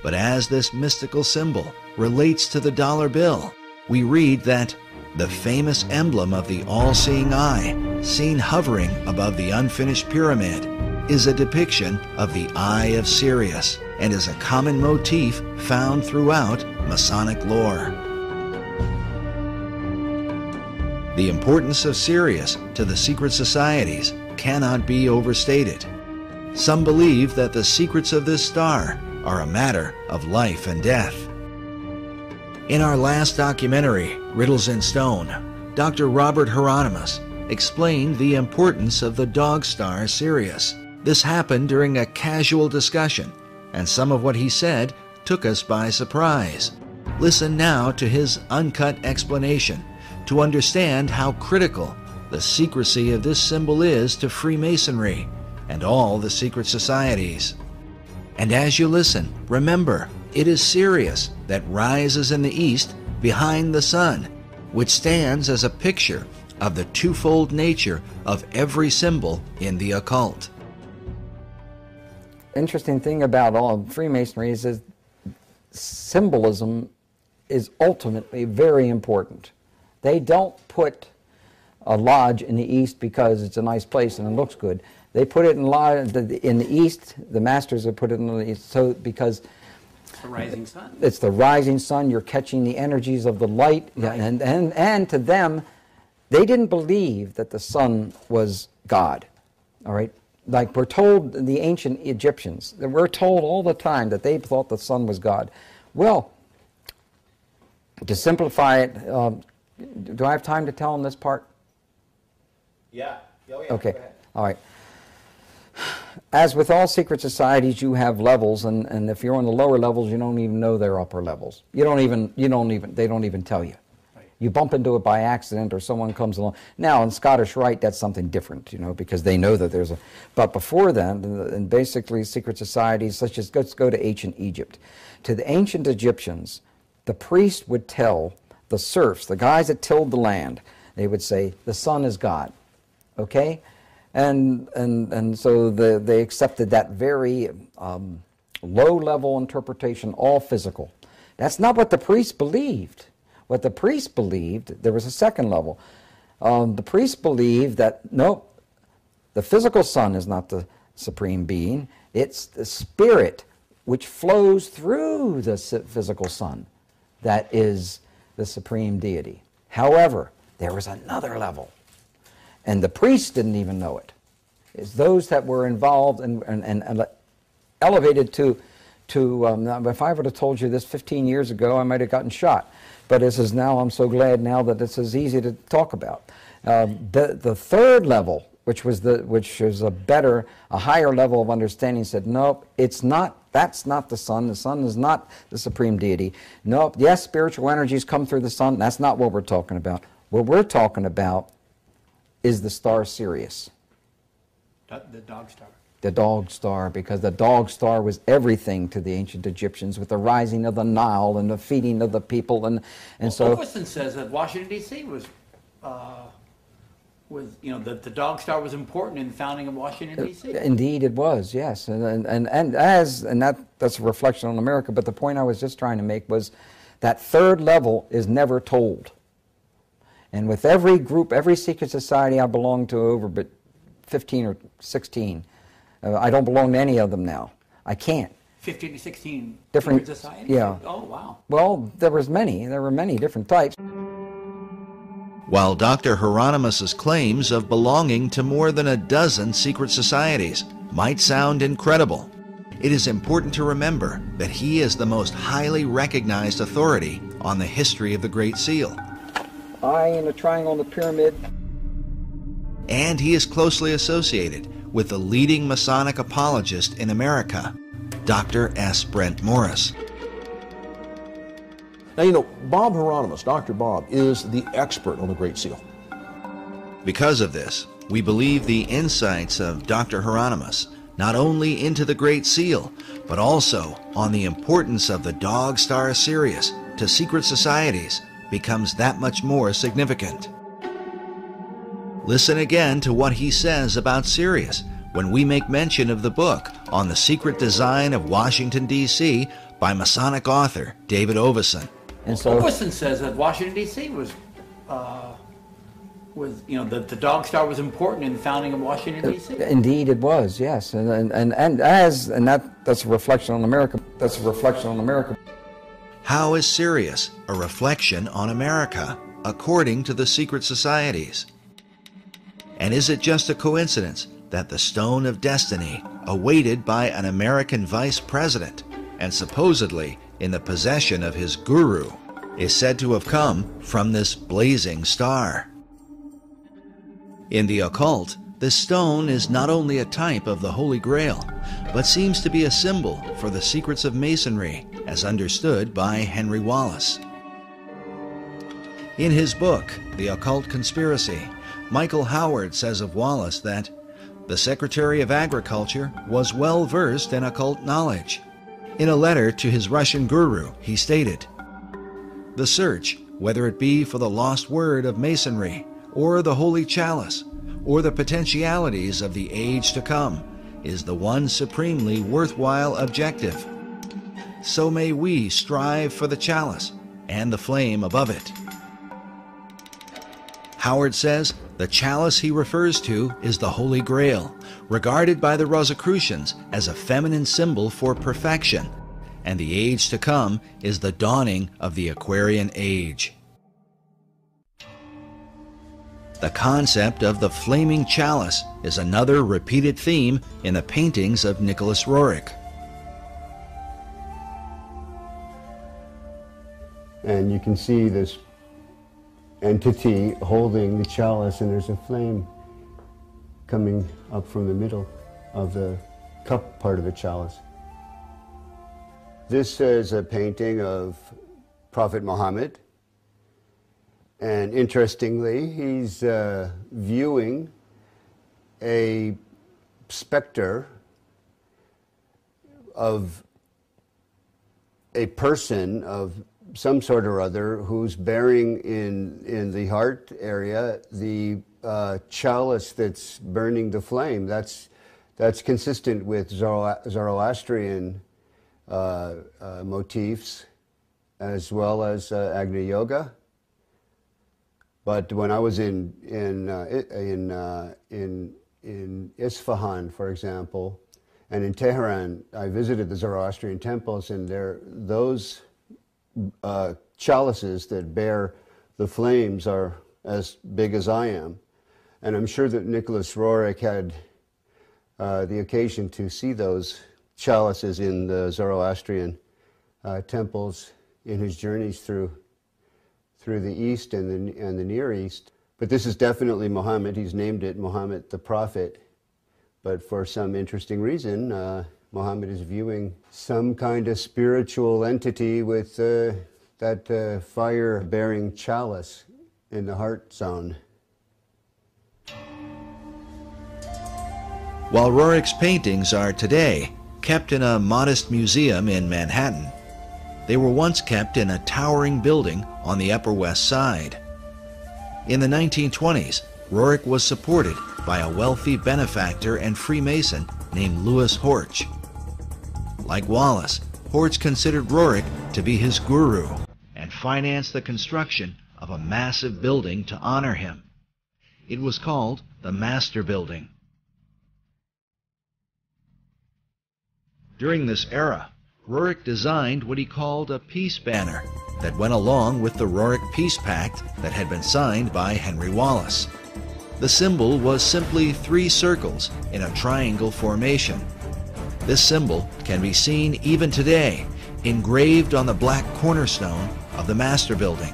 But as this mystical symbol relates to the dollar bill, we read that the famous emblem of the all-seeing eye, seen hovering above the unfinished pyramid, is a depiction of the Eye of Sirius and is a common motif found throughout Masonic lore. The importance of Sirius to the secret societies cannot be overstated. Some believe that the secrets of this star are a matter of life and death. In our last documentary, Riddles in Stone, Dr. Robert Hieronymus explained the importance of the dog star Sirius. This happened during a casual discussion, and some of what he said took us by surprise. Listen now to his uncut explanation to understand how critical the secrecy of this symbol is to Freemasonry and all the secret societies. And as you listen, remember, it is Sirius that rises in the east behind the sun, which stands as a picture of the twofold nature of every symbol in the occult.
Interesting thing about all of Freemasonry is that symbolism is ultimately very important. They don't put a lodge in the east because it's a nice place and it looks good. They put it in the east. The masters have put it in the east, so because
the rising sun.
It's the rising sun. You're catching the energies of the light, right. and to them, they didn't believe that the sun was God. All right, like we're told the ancient Egyptians, we're told all the time that they thought the sun was God. Well, to simplify it, do I have time to tell them this part?
Yeah. Oh, yeah.
Okay. All right. As with all secret societies, you have levels, and if you're on the lower levels, you don't even know they're upper levels. They don't even tell you. Right. You bump into it by accident, or someone comes along. Now, in Scottish Rite, that's something different, because they know that there's a. But before then, and basically, secret societies, such as let's go to ancient Egypt. To the ancient Egyptians, the priest would tell the serfs, the guys that tilled the land, they would say, "The sun is God." Okay. And so they accepted that very low-level interpretation, all physical. That's not what the priests believed. What the priests believed, there was a second level. The priests believed that, nope, the physical sun is not the supreme being. It's the spirit which flows through the physical sun that is the supreme deity. However, there was another level. And the priests didn't even know it. It's those that were involved and elevated to if I would have told you this 15 years ago, I might have gotten shot. But this is now, I'm so glad now that this is easy to talk about. The third level, which is a higher level of understanding, said, nope, it's not. That's not the sun. The sun is not the supreme deity. Nope, yes, spiritual energies come through the sun. That's not what we're talking about. What we're talking about is the star Sirius.
The dog star.
The dog star, because the dog star was everything to the ancient Egyptians, with the rising of the Nile and the feeding of the people, and so.
Overson says that Washington D.C. was the dog star was important in the founding of Washington D.C.
Indeed, it was, yes, and that's a reflection on America. But the point I was just trying to make was that third level is never told. And with every group, every secret society I belong to, over but 15 or 16, I don't belong to any of them now. I can't.
15 to 16
different
societies?
Yeah.
Oh, wow.
Well, there were many different types.
While Dr. Hieronymus's claims of belonging to more than a dozen secret societies might sound incredible, it is important to remember that he is the most highly recognized authority on the history of the Great Seal.
Eye in a triangle in the pyramid.
And he is closely associated with the leading Masonic apologist in America, Dr. S. Brent Morris.
Now, Bob Hieronymus, Dr. Bob, is the expert on the Great Seal.
Because of this, we believe the insights of Dr. Hieronymus not only into the Great Seal, but also on the importance of the dog star Sirius to secret societies becomes that much more significant. Listen again to what he says about Sirius when we make mention of the book on the secret design of Washington, D.C. by Masonic author David Overson.
And so
Overson says that Washington, D.C. was the dog star was important in the founding of Washington, D.C.
Indeed, it was, yes, that's a reflection on America. That's a reflection on America.
How is Sirius a reflection on America, according to the secret societies? And is it just a coincidence that the Stone of Destiny, awaited by an American vice president and supposedly in the possession of his guru, is said to have come from this blazing star? In the occult, this stone is not only a type of the Holy Grail, but seems to be a symbol for the secrets of Masonry as understood by Henry Wallace. In his book, The Occult Conspiracy, Michael Howard says of Wallace that the Secretary of Agriculture was well versed in occult knowledge. In a letter to his Russian guru, he stated, "The search, whether it be for the lost word of Masonry, or the Holy Chalice, or the potentialities of the age to come, is the one supremely worthwhile objective. So may we strive for the chalice and the flame above it." Howard says the chalice he refers to is the Holy Grail, regarded by the Rosicrucians as a feminine symbol for perfection, and the age to come is the dawning of the Aquarian Age. The concept of the flaming chalice is another repeated theme in the paintings of Nicholas Roerich.
And you can see this entity holding the chalice, and there's a flame coming up from the middle of the cup part of the chalice. This is a painting of Prophet Muhammad, and interestingly, he's viewing a specter of a person of some sort or other who's bearing in the heart area the chalice that's burning the flame. That's consistent with Zoroastrian motifs as well as Agni Yoga. But when I was in Isfahan, for example, and in Tehran, I visited the Zoroastrian temples, and those chalices that bear the flames are as big as I am. And I'm sure that Nicholas Roerich had the occasion to see those chalices in the Zoroastrian temples in his journeys through the East and the Near East. But this is definitely Muhammad. He's named it Muhammad the Prophet. But for some interesting reason, Muhammad is viewing some kind of spiritual entity with that fire-bearing chalice in the heart zone.
While Roerich's paintings are today kept in a modest museum in Manhattan, they were once kept in a towering building on the Upper West Side. In the 1920s, Roerich was supported by a wealthy benefactor and Freemason named Louis Horch. Like Wallace, Horch considered Roerich to be his guru and financed the construction of a massive building to honor him. It was called the Master Building. During this era, Roerich designed what he called a peace banner that went along with the Roerich Peace Pact that had been signed by Henry Wallace. The symbol was simply 3 circles in a triangle formation. This symbol can be seen even today, engraved on the black cornerstone of the Master Building.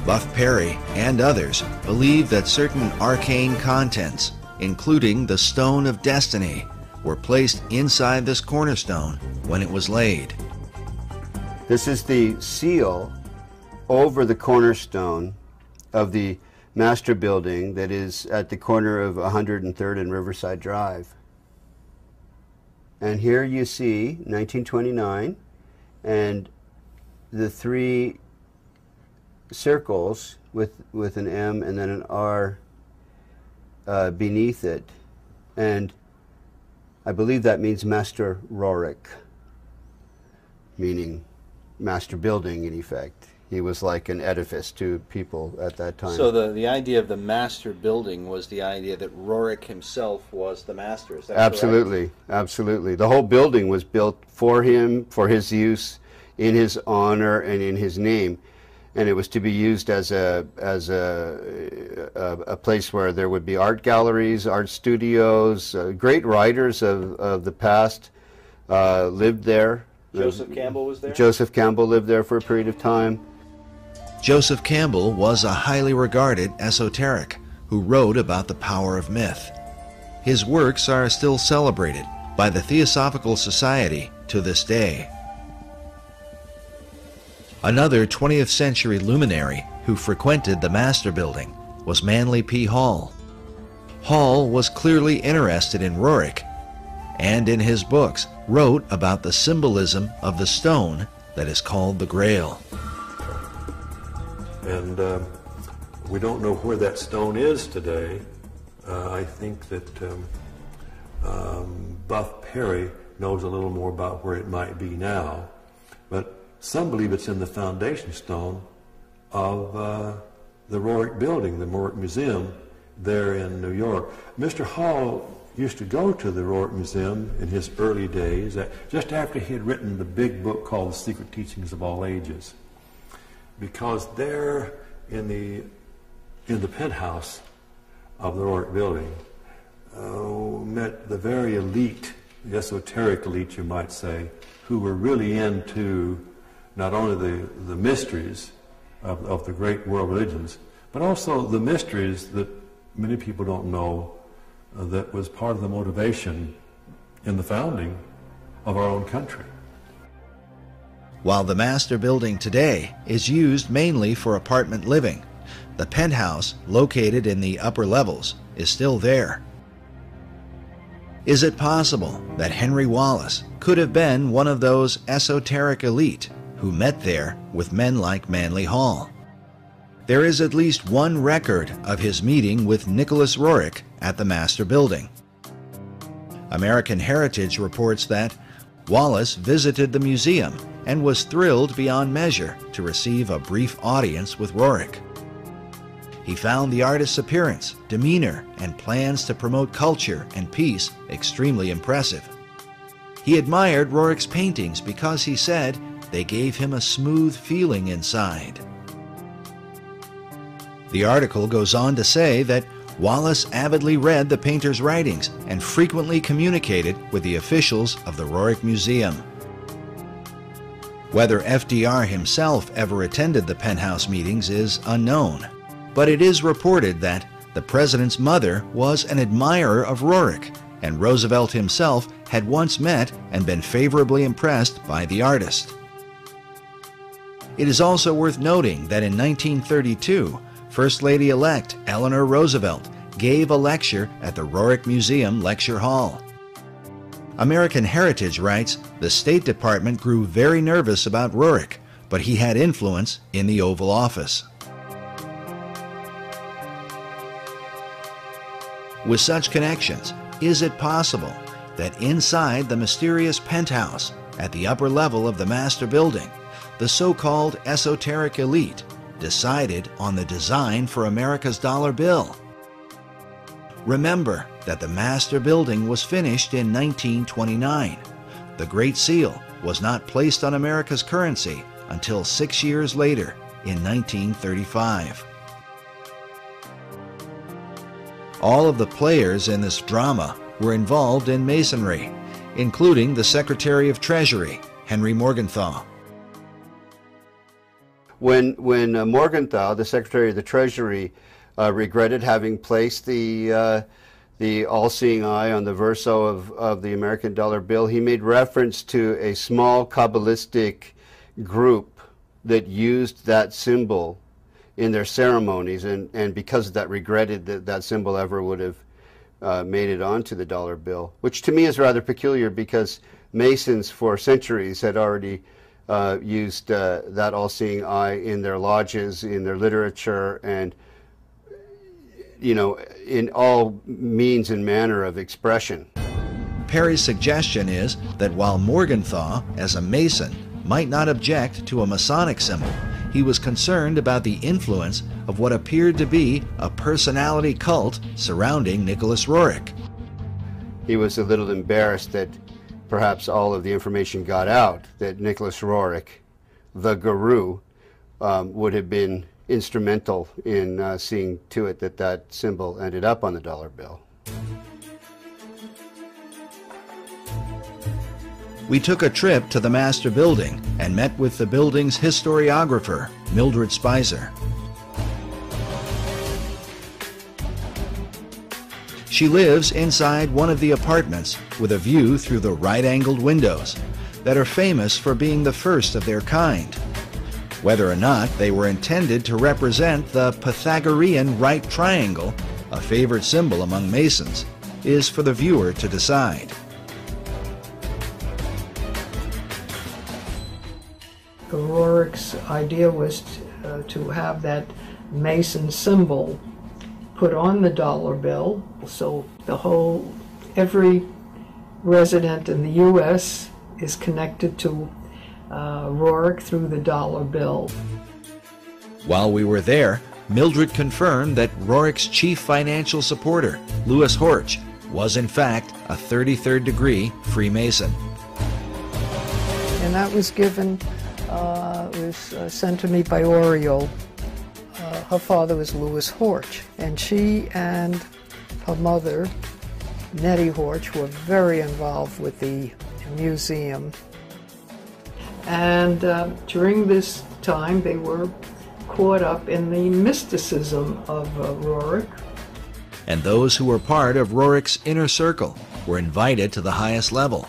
Buff Perry and others believe that certain arcane contents, including the Stone of Destiny, were placed inside this cornerstone when it was laid.
This is the seal over the cornerstone of the Master Building that is at the corner of 103rd and Riverside Drive. And here you see 1929 and the 3 circles with an M and then an R beneath it. And I believe that means Master Roerich, meaning master building in effect. He was like an edifice to people at that time.
So the idea of the Master Building was the idea that Roerich himself was the master, is that
Absolutely,
correct?
Absolutely. The whole building was built for him, for his use, in his honor and in his name. And it was to be used as a place where there would be art galleries, art studios. Great writers of the past lived there.
Joseph Campbell was there?
Joseph Campbell lived there for a period of time.
Joseph Campbell was a highly regarded esoteric who who wrote about the power of myth. His works are still celebrated by the Theosophical Society to this day. Another 20th century luminary who frequented the Master Building was Manly P. Hall. Hall was clearly interested in Roerich, and in his books wrote about the symbolism of the stone that is called the Grail.
And we don't know where that stone is today. I think that Buff Perry knows a little more about where it might be now, but some believe it's in the foundation stone of the Roerich Building, the Roerich Museum, there in New York. Mr. Hall used to go to the Roerich Museum in his early days, just after he had written the big book called The Secret Teachings of All Ages, because there in the penthouse of the Roerich Building met the very elite, the esoteric elite, you might say, who were really into not only the mysteries of the great world religions, but also the mysteries that many people don't know that was part of the motivation in the founding of our own country.
While the Master Building today is used mainly for apartment living, the penthouse, located in the upper levels, is still there. Is it possible that Henry Wallace could have been one of those esoteric elite who met there with men like Manly Hall? There is at least one record of his meeting with Nicholas Roerich at the Master Building. American Heritage reports that Wallace visited the museum and was thrilled beyond measure to receive a brief audience with Roerich. He found the artist's appearance, demeanor, and plans to promote culture and peace extremely impressive. He admired Roerich's paintings because he said they gave him a smooth feeling inside. The article goes on to say that Wallace avidly read the painter's writings and frequently communicated with the officials of the Roerich Museum. Whether FDR himself ever attended the penthouse meetings is unknown, but it is reported that the president's mother was an admirer of Roerich, and Roosevelt himself had once met and been favorably impressed by the artist. It is also worth noting that in 1932, First Lady-elect Eleanor Roosevelt gave a lecture at the Roerich Museum Lecture Hall. American Heritage writes, the State Department grew very nervous about Roerich, but he had influence in the Oval Office. With such connections, is it possible that inside the mysterious penthouse at the upper level of the Master Building, the so-called esoteric elite decided on the design for America's dollar bill? Remember that the Master Building was finished in 1929. The Great Seal was not placed on America's currency until 6 years later, in 1935. All of the players in this drama were involved in Masonry, including the Secretary of Treasury, Henry Morgenthau.
When Morgenthau, the Secretary of the Treasury, regretted having placed the all-seeing eye on the verso of the American dollar bill, he made reference to a small Kabbalistic group that used that symbol in their ceremonies, and because of that regretted that that symbol ever would have made it onto the dollar bill, which to me is rather peculiar because Masons for centuries had already used that all-seeing eye in their lodges, in their literature, and in all means and manner of expression.
Perry's suggestion is that while Morgenthau, as a Mason, might not object to a Masonic symbol, he was concerned about the influence of what appeared to be a personality cult surrounding Nicholas Roerich.
He was a little embarrassed that perhaps all of the information got out that Nicholas Roerich, the guru, would have been instrumental in seeing to it that that symbol ended up on the dollar bill.
We took a trip to the Master Building and met with the building's historiographer, Mildred Spicer. She lives inside one of the apartments with a view through the right-angled windows that are famous for being the first of their kind. Whether or not they were intended to represent the Pythagorean right triangle, a favorite symbol among Masons, is for the viewer to decide.
Rorick's idea was to have that Mason symbol put on the dollar bill, so every resident in the U.S. is connected to Rorick through the dollar bill.
While we were there, Mildred confirmed that Rorick's chief financial supporter, Louis Horch, was in fact a 33rd degree Freemason.
And that was given, sent to me by Oriole. Her father was Louis Horch, and she and her mother, Nettie Horch, were very involved with the museum. And during this time, they were caught up in the mysticism of Rorick.
And those who were part of Rorick's inner circle were invited to the highest level.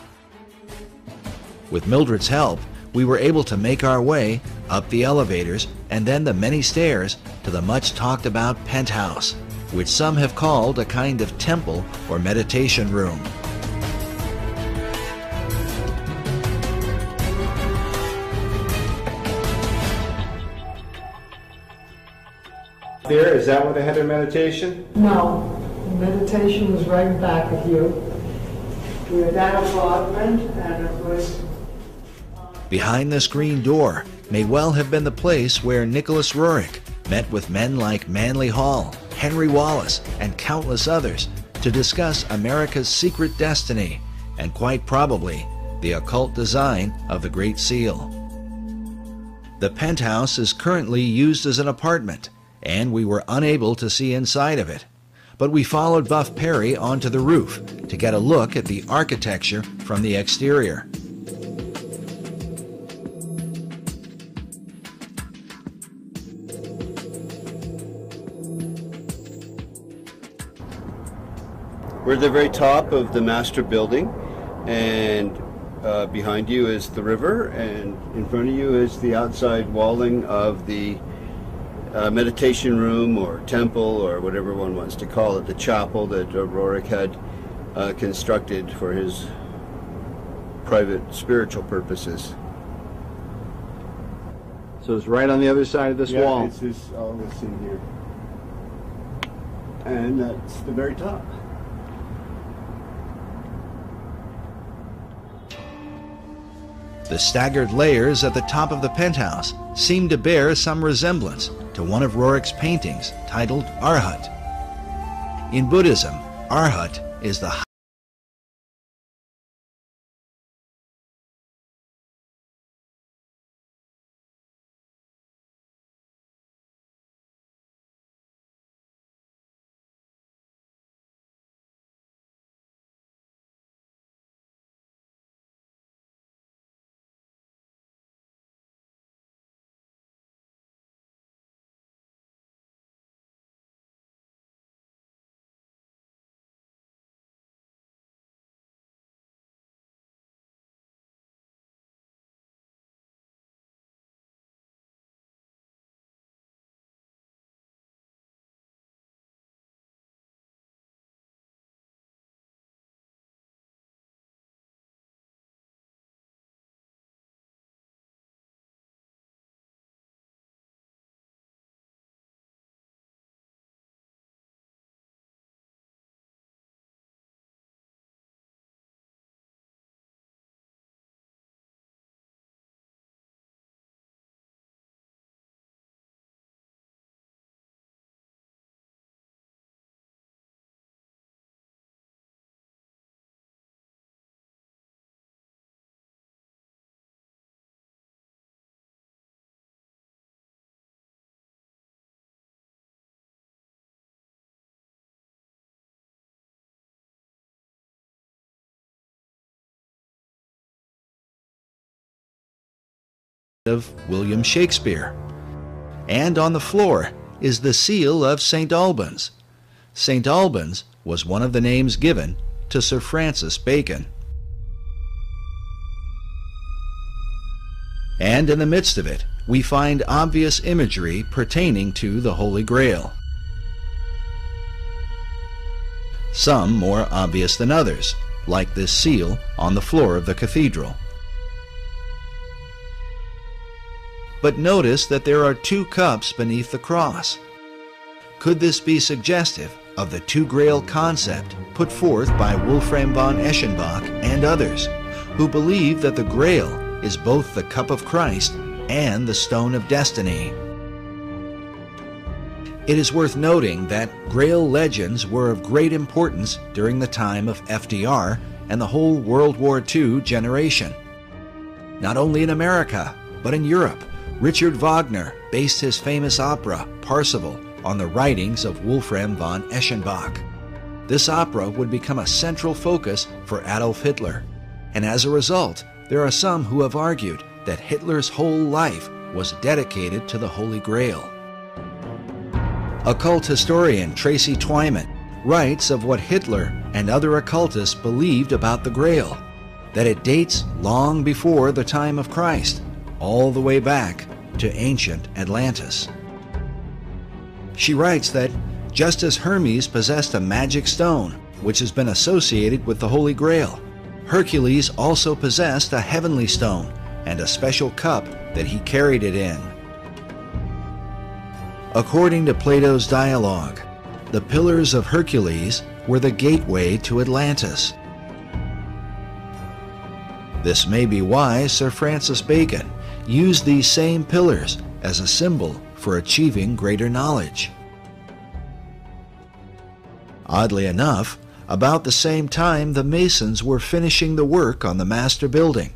With Mildred's help, we were able to make our way up the elevators and then the many stairs to the much talked about penthouse, which some have called a kind of temple or meditation room.
There, is that where they had their meditation?
No, the meditation was right back of you. We had that apartment, and it was...
Behind this green door may well have been the place where Nicholas Roerich met with men like Manly Hall, Henry Wallace, and countless others to discuss America's secret destiny and quite probably the occult design of the Great Seal. The penthouse is currently used as an apartment, and we were unable to see inside of it. But we followed Buff Perry onto the roof to get a look at the architecture from the exterior.
We're at the very top of the master building, and behind you is the river, and in front of you is the outside walling of the meditation room or temple or whatever one wants to call it, the chapel that Roerich had constructed for his private spiritual purposes.
So it's right on the other side of this wall.
Yeah, it's this, all this in here. And that's the very top.
The staggered layers at the top of the penthouse seem to bear some resemblance to one of Roerich's paintings titled Arhat. In Buddhism, Arhat is the of William Shakespeare. And on the floor is the seal of St. Albans. St. Albans was one of the names given to Sir Francis Bacon. And in the midst of it, we find obvious imagery pertaining to the Holy Grail. Some more obvious than others, like this seal on the floor of the cathedral. But notice that there are two cups beneath the cross. Could this be suggestive of the two grail concept put forth by Wolfram von Eschenbach and others, who believe that the grail is both the cup of Christ and the stone of destiny? It is worth noting that grail legends were of great importance during the time of FDR and the whole World War II generation. Not only in America, but in Europe, Richard Wagner based his famous opera, Parsifal, on the writings of Wolfram von Eschenbach. This opera would become a central focus for Adolf Hitler, and as a result, there are some who have argued that Hitler's whole life was dedicated to the Holy Grail. Occult historian Tracy Twyman writes of what Hitler and other occultists believed about the Grail, that it dates long before the time of Christ, all the way back to ancient Atlantis. She writes that just as Hermes possessed a magic stone, which has been associated with the Holy Grail, Hercules also possessed a heavenly stone and a special cup that he carried it in. According to Plato's dialogue, the Pillars of Hercules were the gateway to Atlantis. This may be why Sir Francis Bacon used these same pillars as a symbol for achieving greater knowledge. Oddly enough, about the same time the Masons were finishing the work on the master building,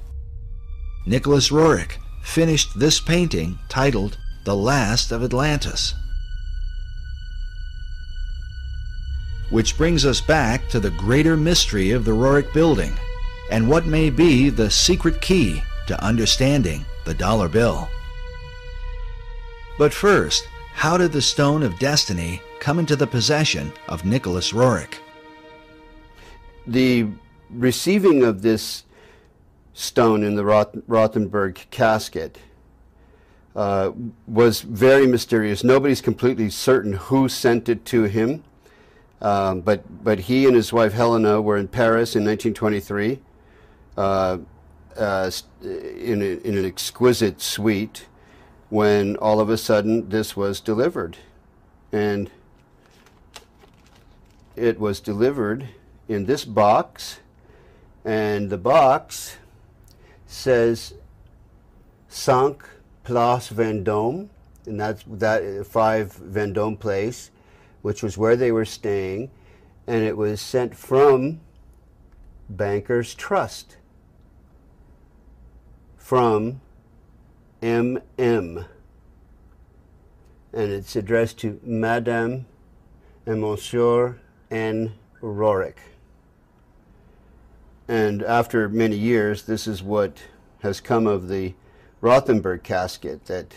Nicholas Roerich finished this painting titled The Last of Atlantis. Which brings us back to the greater mystery of the Roerich building and what may be the secret key to understanding the dollar bill. But first, how did the Stone of Destiny come into the possession of Nicholas Roerich?
The receiving of this stone in the Rothenburg casket was very mysterious. Nobody's completely certain who sent it to him, but he and his wife Helena were in Paris in 1923 in an exquisite suite when all of a sudden this was delivered. And it was delivered in this box, and the box says 5 Place Vendôme, and that's 5 Vendôme Place, which was where they were staying, and it was sent from Bankers Trust, from M.M., and it's addressed to Madame and Monsieur N. Roerich. And after many years, this is what has come of the Rothenburg casket that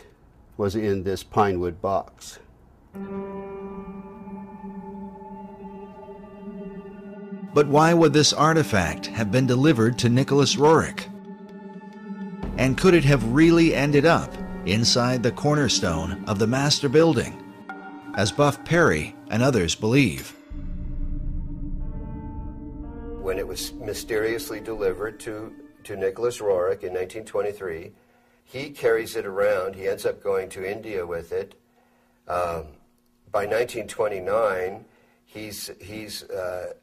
was in this pinewood box.
But why would this artifact have been delivered to Nicholas Roerich? And could it have really ended up inside the cornerstone of the master building, as Buff Perry and others believe?
When it was mysteriously delivered to Nicholas Roerich in 1923, he carries it around. He ends up going to India with it. By 1929, he's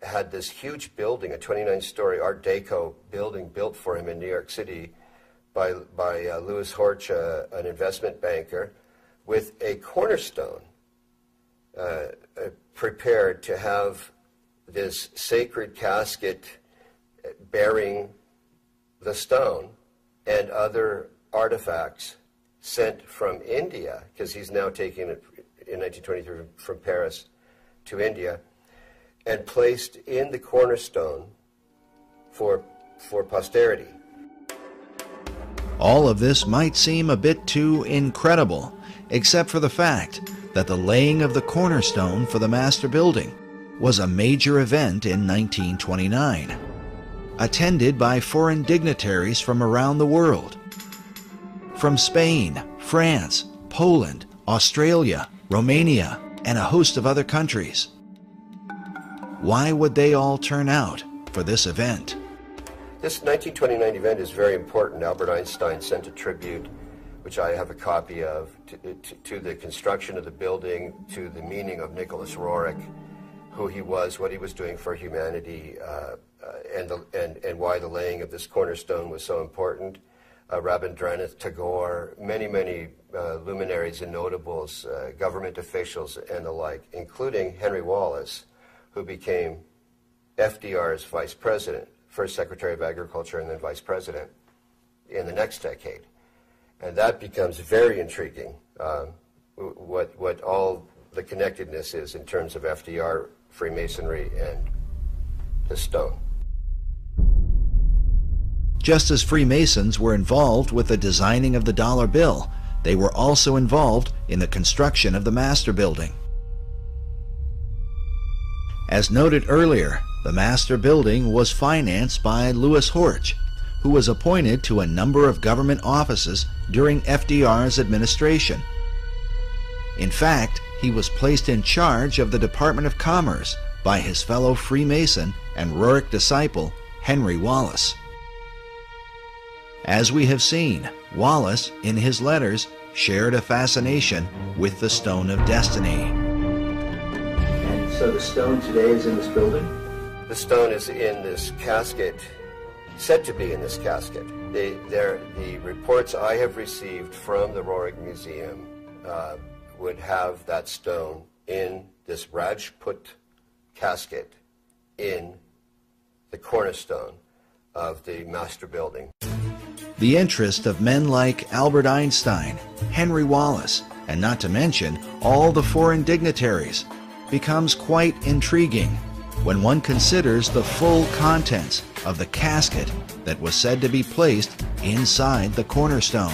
had this huge building, a 29-story Art Deco building built for him in New York City by Louis Horch, an investment banker, with a cornerstone prepared to have this sacred casket bearing the stone and other artifacts sent from India, because he's now taking it in 1923 from Paris to India, and placed in the cornerstone for posterity.
All of this might seem a bit too incredible, except for the fact that the laying of the cornerstone for the master building was a major event in 1929, attended by foreign dignitaries from around the world. From Spain, France, Poland, Australia, Romania, and a host of other countries. Why would they all turn out for this event?
This 1929 event is very important. Albert Einstein sent a tribute, which I have a copy of, to the construction of the building, to the meaning of Nicholas Roerich, who he was, what he was doing for humanity, and why the laying of this cornerstone was so important. Rabindranath Tagore, many luminaries and notables, government officials and the like, including Henry Wallace, who became FDR's vice president, first Secretary of Agriculture and then vice president in the next decade. And that becomes very intriguing, what all the connectedness is in terms of FDR, Freemasonry, and the stone.
Just as Freemasons were involved with the designing of the dollar bill, they were also involved in the construction of the Master Building. As noted earlier, the Master Building was financed by Louis Horch, who was appointed to a number of government offices during FDR's administration. In fact, he was placed in charge of the Department of Commerce by his fellow Freemason and Roerich disciple, Henry Wallace. As we have seen, Wallace, in his letters, shared a fascination with the Stone of Destiny.
And so the stone today is in this building?
The stone is in this casket, said to be in this casket. The reports I have received from the Roerich Museum would have that stone in this Rajput casket in the cornerstone of the Master Building.
The interest of men like Albert Einstein, Henry Wallace, and not to mention all the foreign dignitaries, becomes quite intriguing when one considers the full contents of the casket that was said to be placed inside the cornerstone.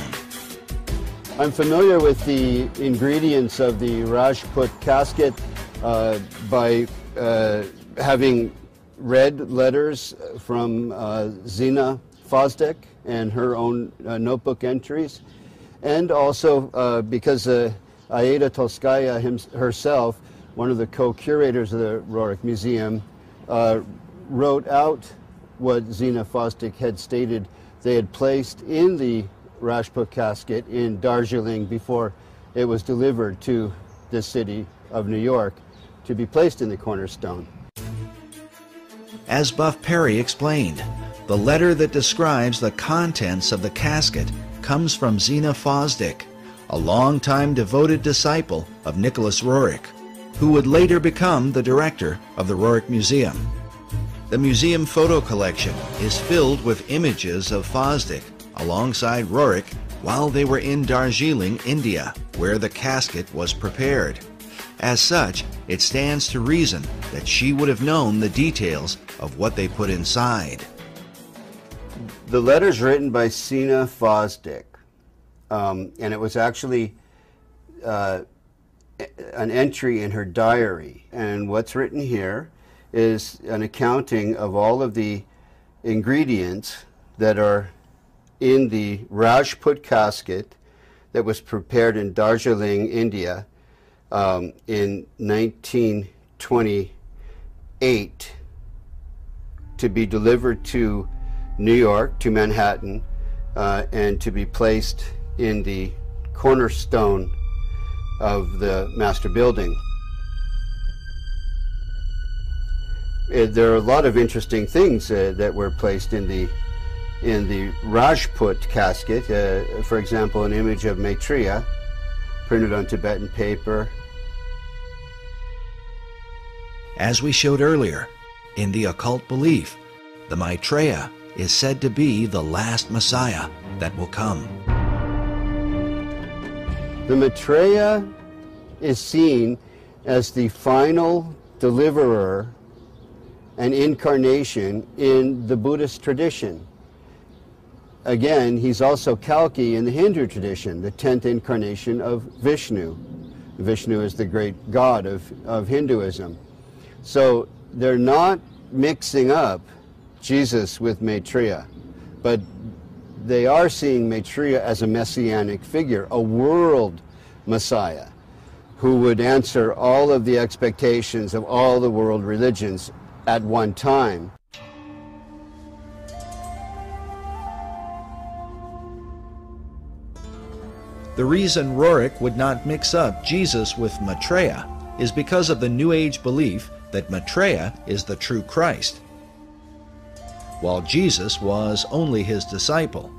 I'm familiar with the ingredients of the Rajput casket by having read letters from Zina Fosdick and her own notebook entries, and also because Aida Tolskaya herself, one of the co-curators of the Roerich Museum, wrote out what Zina Fosdick had stated they had placed in the Rajput casket in Darjeeling before it was delivered to the city of New York to be placed in the cornerstone.
As Buff Perry explained, the letter that describes the contents of the casket comes from Zina Fosdick, a longtime devoted disciple of Nicholas Roerich, who would later become the director of the Roerich Museum. The museum photo collection is filled with images of Fosdick alongside Roerich while they were in Darjeeling, India, where the casket was prepared. As such, it stands to reason that she would have known the details of what they put inside.
The letter's written by Zina Fosdick, and it was actually an entry in her diary. And what's written here is an accounting of all of the ingredients that are in the Rajput casket that was prepared in Darjeeling, India, in 1928 to be delivered to New York, to Manhattan, and to be placed in the cornerstone of the Master Building. There are a lot of interesting things that were placed in the Rajput casket. For example, an image of Maitreya printed on Tibetan paper.
As we showed earlier, in the occult belief, the Maitreya is said to be the last Messiah that will come.
The Maitreya is seen as the final deliverer and incarnation in the Buddhist tradition. Again, he's also Kalki in the Hindu tradition, the 10th incarnation of Vishnu. Vishnu is the great god of Hinduism. So they're not mixing up Jesus with Maitreya, but they are seeing Maitreya as a messianic figure, a world Messiah who would answer all of the expectations of all the world religions at one time.
The reason Roerich would not mix up Jesus with Maitreya is because of the New Age belief that Maitreya is the true Christ, while Jesus was only his disciple.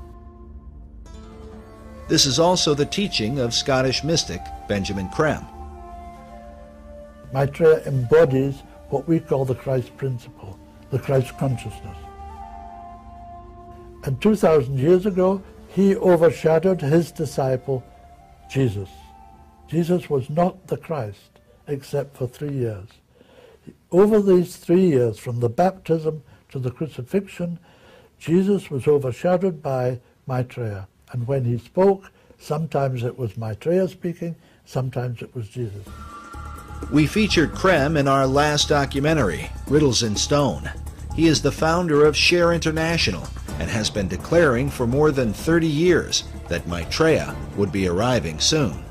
This is also the teaching of Scottish mystic Benjamin Creme.
Maitreya embodies what we call the Christ principle, the Christ consciousness. And 2,000 years ago, he overshadowed his disciple, Jesus. Jesus was not the Christ, except for 3 years. Over these 3 years, from the baptism to the crucifixion, Jesus was overshadowed by Maitreya. And when he spoke, sometimes it was Maitreya speaking, sometimes it was Jesus.
We featured Creme in our last documentary, Riddles in Stone. He is the founder of Share International and has been declaring for more than 30 years that Maitreya would be arriving soon.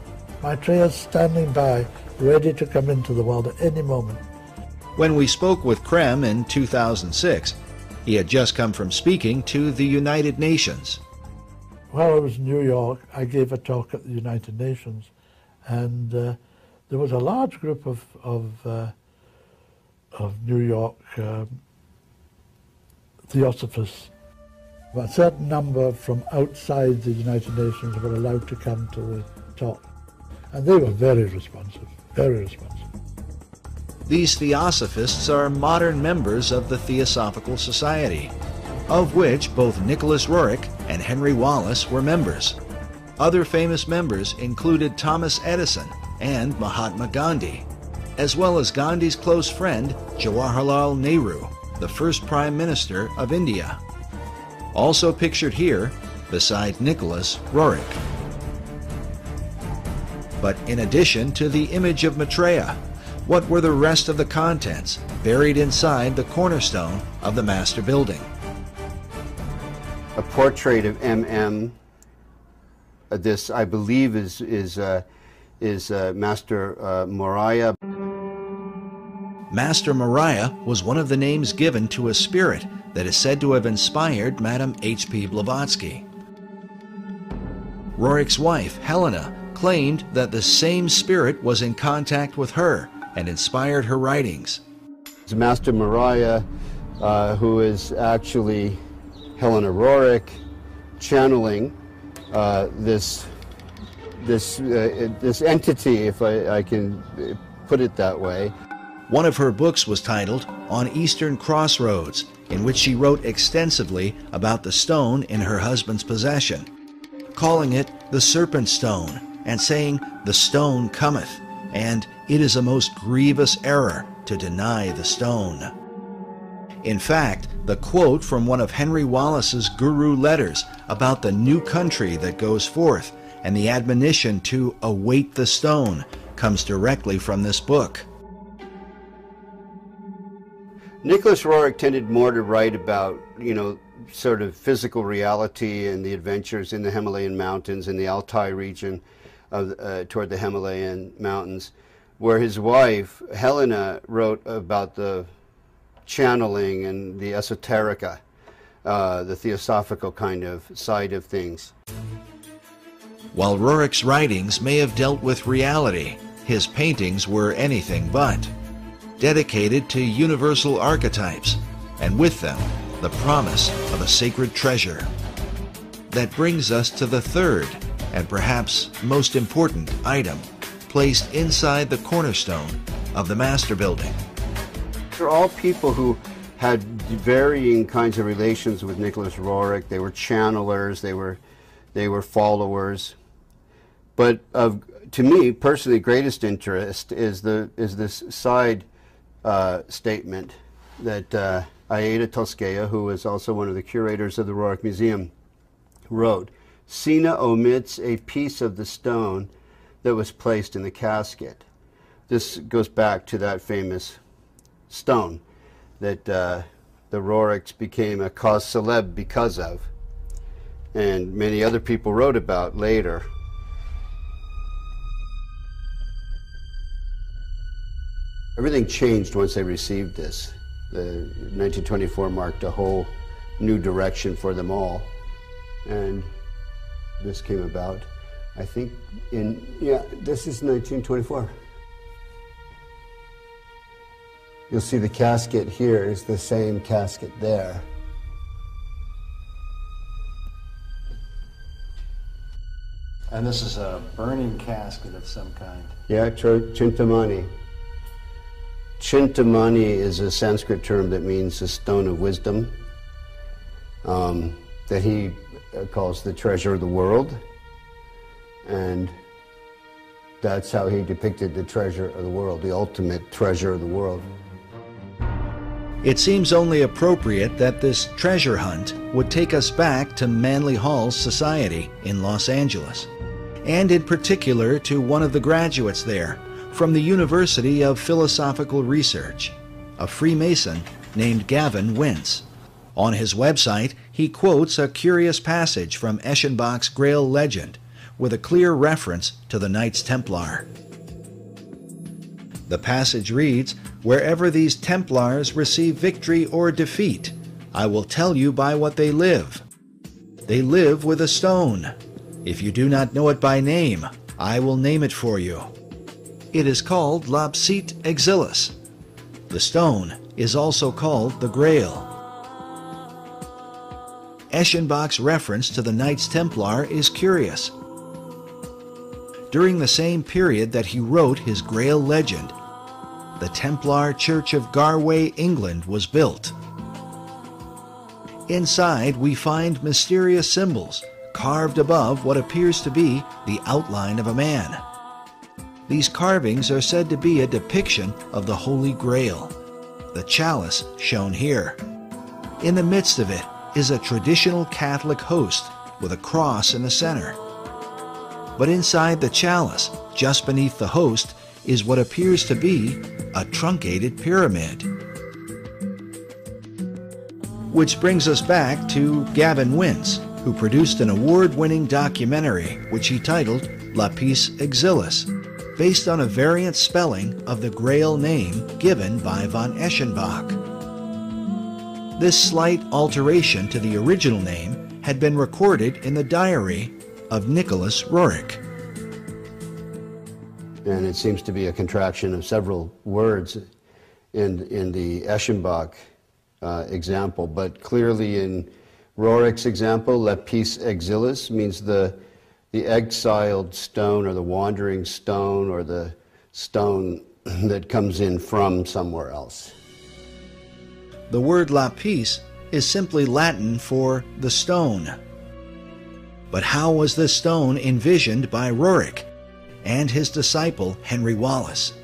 Maitreya is standing by, ready to come into the world at any moment.
When we spoke with Creme in 2006, he had just come from speaking to the United Nations.
While I was in New York, I gave a talk at the United Nations, and there was a large group of New York theosophists. A certain number from outside the United Nations were allowed to come to the talk, and they were very responsive, very responsive.
These theosophists are modern members of the Theosophical Society, of which both Nicholas Roerich and Henry Wallace were members. Other famous members included Thomas Edison and Mahatma Gandhi, as well as Gandhi's close friend Jawaharlal Nehru, the first Prime Minister of India. Also pictured here, beside Nicholas Roerich. But in addition to the image of Maitreya, what were the rest of the contents buried inside the cornerstone of the master building?
A portrait of M.M. This, I believe, is Master Moriah.
Master Moriah was one of the names given to a spirit that is said to have inspired Madame H.P. Blavatsky. Roerich's wife, Helena, claimed that the same spirit was in contact with her and inspired her writings.
It's Master Moriah, who is actually Helena Roerich, channeling this entity, if I can put it that way.
One of her books was titled On Eastern Crossroads, in which she wrote extensively about the stone in her husband's possession, calling it the Serpent Stone, and saying, "The stone cometh," and "It is a most grievous error to deny the stone." In fact, the quote from one of Henry Wallace's Guru letters about the new country that goes forth and the admonition to await the stone comes directly from this book.
Nicholas Roerich tended more to write about, sort of physical reality and the adventures in the Himalayan mountains, in the Altai region toward the Himalayan mountains, where his wife, Helena, wrote about the channeling and the esoterica, the theosophical kind of side of things.
While Roerich's writings may have dealt with reality, his paintings were anything but. Dedicated to universal archetypes, and with them, the promise of a sacred treasure. That brings us to the third, and perhaps most important item, placed inside the cornerstone of the master building.
They're all people who had varying kinds of relations with Nicholas Roerich. They were channelers, they were followers. But to me, personally, greatest interest is this side statement that Aida Tosqueya, who is also one of the curators of the Roerich Museum, wrote. Sina omits a piece of the stone that was placed in the casket. This goes back to that famous stone that the Roriks became a cause célèbre because of, and many other people wrote about later. Everything changed once they received this. The 1924 marked a whole new direction for them all, and this came about, I think, this is 1924. You'll see the casket here is the same casket there.
And this is a burning casket of some kind.
Yeah, Chintamani. Chintamani is a Sanskrit term that means the stone of wisdom, that he calls the treasure of the world. And that's how he depicted the treasure of the world, the ultimate treasure of the world.
It seems only appropriate that this treasure hunt would take us back to Manly Hall's society in Los Angeles, and in particular to one of the graduates there from the University of Philosophical Research, a Freemason named Gavin Wentz. On his website, he quotes a curious passage from Eschenbach's Grail legend with a clear reference to the Knights Templar. The passage reads, "Wherever these Templars receive victory or defeat, I will tell you by what they live. They live with a stone. If you do not know it by name, I will name it for you. It is called Lapsit Exilis. The stone is also called the Grail." Eschenbach's reference to the Knights Templar is curious. During the same period that he wrote his Grail legend, the Templar Church of Garway, England was built. Inside, we find mysterious symbols carved above what appears to be the outline of a man. These carvings are said to be a depiction of the Holy Grail, the chalice shown here. In the midst of it is a traditional Catholic host with a cross in the center. But inside the chalice, just beneath the host, is what appears to be a truncated pyramid. Which brings us back to Gavin Wentz, who produced an award-winning documentary which he titled Lapis Exilis, based on a variant spelling of the Grail name given by von Eschenbach. This slight alteration to the original name had been recorded in the diary of Nicholas Roerich.
And it seems to be a contraction of several words in the Eschenbach example, but clearly in Roerich's example, Lapis Exilis means the exiled stone or the wandering stone or the stone that comes in from somewhere else.
The word lapis is simply Latin for the stone. But how was this stone envisioned by Roerich and his disciple Henry Wallace?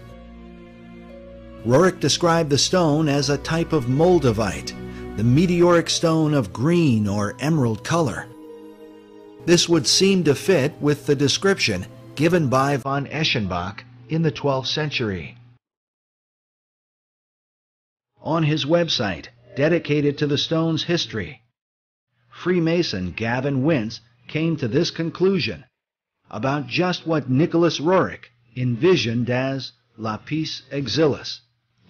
Roerich described the stone as a type of moldavite, the meteoric stone of green or emerald color. This would seem to fit with the description given by von Eschenbach in the 12th century. On his website, dedicated to the stone's history, Freemason Gavin Wentz came to this conclusion about just what Nicholas Roerich envisioned as Lapis Exilis,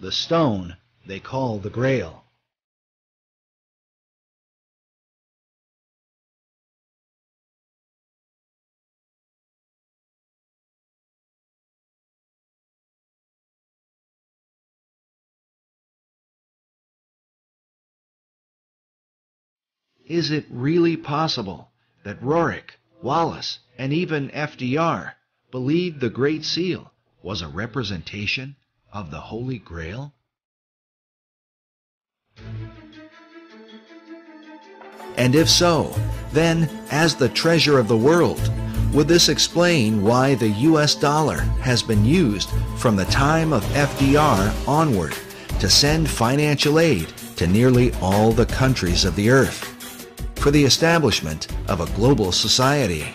the stone they call the Grail. Is it really possible that Roerich, Wallace, and even FDR believed the Great Seal was a representation of the Holy Grail? And if so, then, as the treasure of the world, would this explain why the US dollar has been used from the time of FDR onward to send financial aid to nearly all the countries of the earth for the establishment of a global society?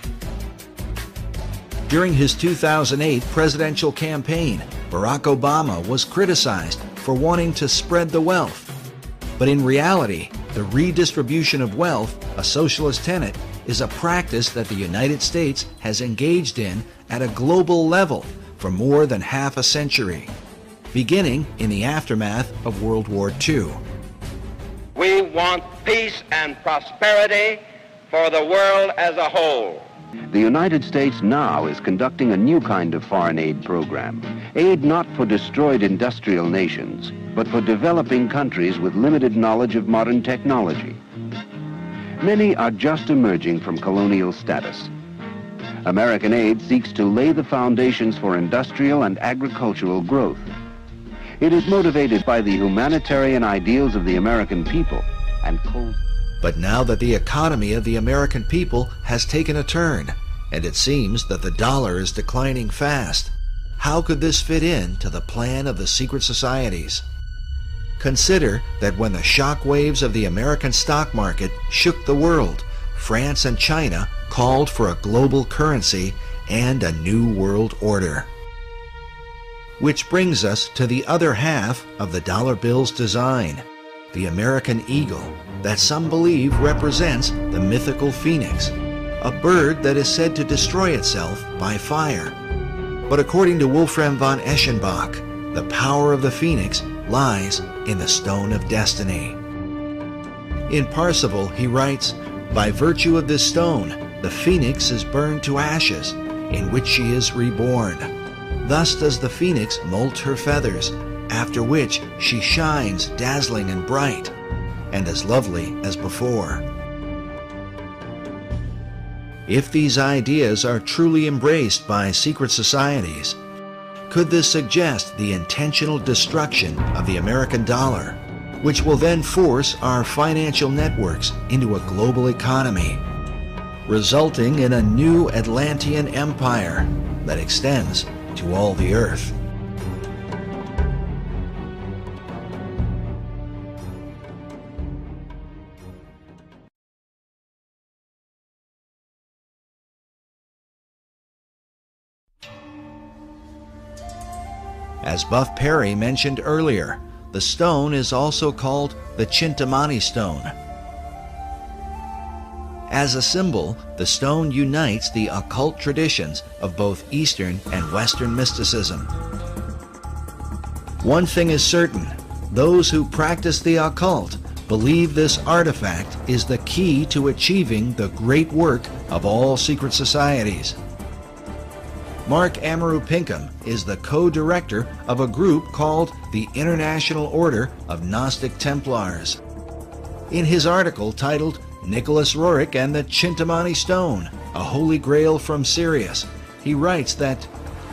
During his 2008 presidential campaign, Barack Obama was criticized for wanting to spread the wealth. But in reality, the redistribution of wealth, a socialist tenet, is a practice that the United States has engaged in at a global level for more than half a century, beginning in the aftermath of World War II.
We want peace and prosperity for the world as a whole.
The United States now is conducting a new kind of foreign aid program. Aid not for destroyed industrial nations, but for developing countries with limited knowledge of modern technology. Many are just emerging from colonial status. American aid seeks to lay the foundations for industrial and agricultural growth. It is motivated by the humanitarian ideals of the American people and
But now that the economy of the American people has taken a turn, and it seems that the dollar is declining fast, how could this fit in to the plan of the secret societies? Consider that when the shock waves of the American stock market shook the world, France and China called for a global currency and a new world order. Which brings us to the other half of the dollar bill's design, the American eagle, that some believe represents the mythical phoenix, a bird that is said to destroy itself by fire. But according to Wolfram von Eschenbach, the power of the phoenix lies in the stone of destiny. In Parsifal, he writes, "By virtue of this stone, the phoenix is burned to ashes, in which she is reborn. Thus does the phoenix molt her feathers, after which she shines dazzling and bright, and as lovely as before." If these ideas are truly embraced by secret societies, could this suggest the intentional destruction of the American dollar, which will then force our financial networks into a global economy, resulting in a new Atlantean empire that extends to all the earth? As Buff Perry mentioned earlier, the stone is also called the Chintamani stone. As a symbol, the stone unites the occult traditions of both Eastern and Western mysticism. One thing is certain, those who practice the occult believe this artifact is the key to achieving the great work of all secret societies. Mark Amaru Pinkham is the co-director of a group called the International Order of Gnostic Templars. In his article titled Nicholas Roerich and the Chintamani Stone, a Holy Grail from Sirius, he writes that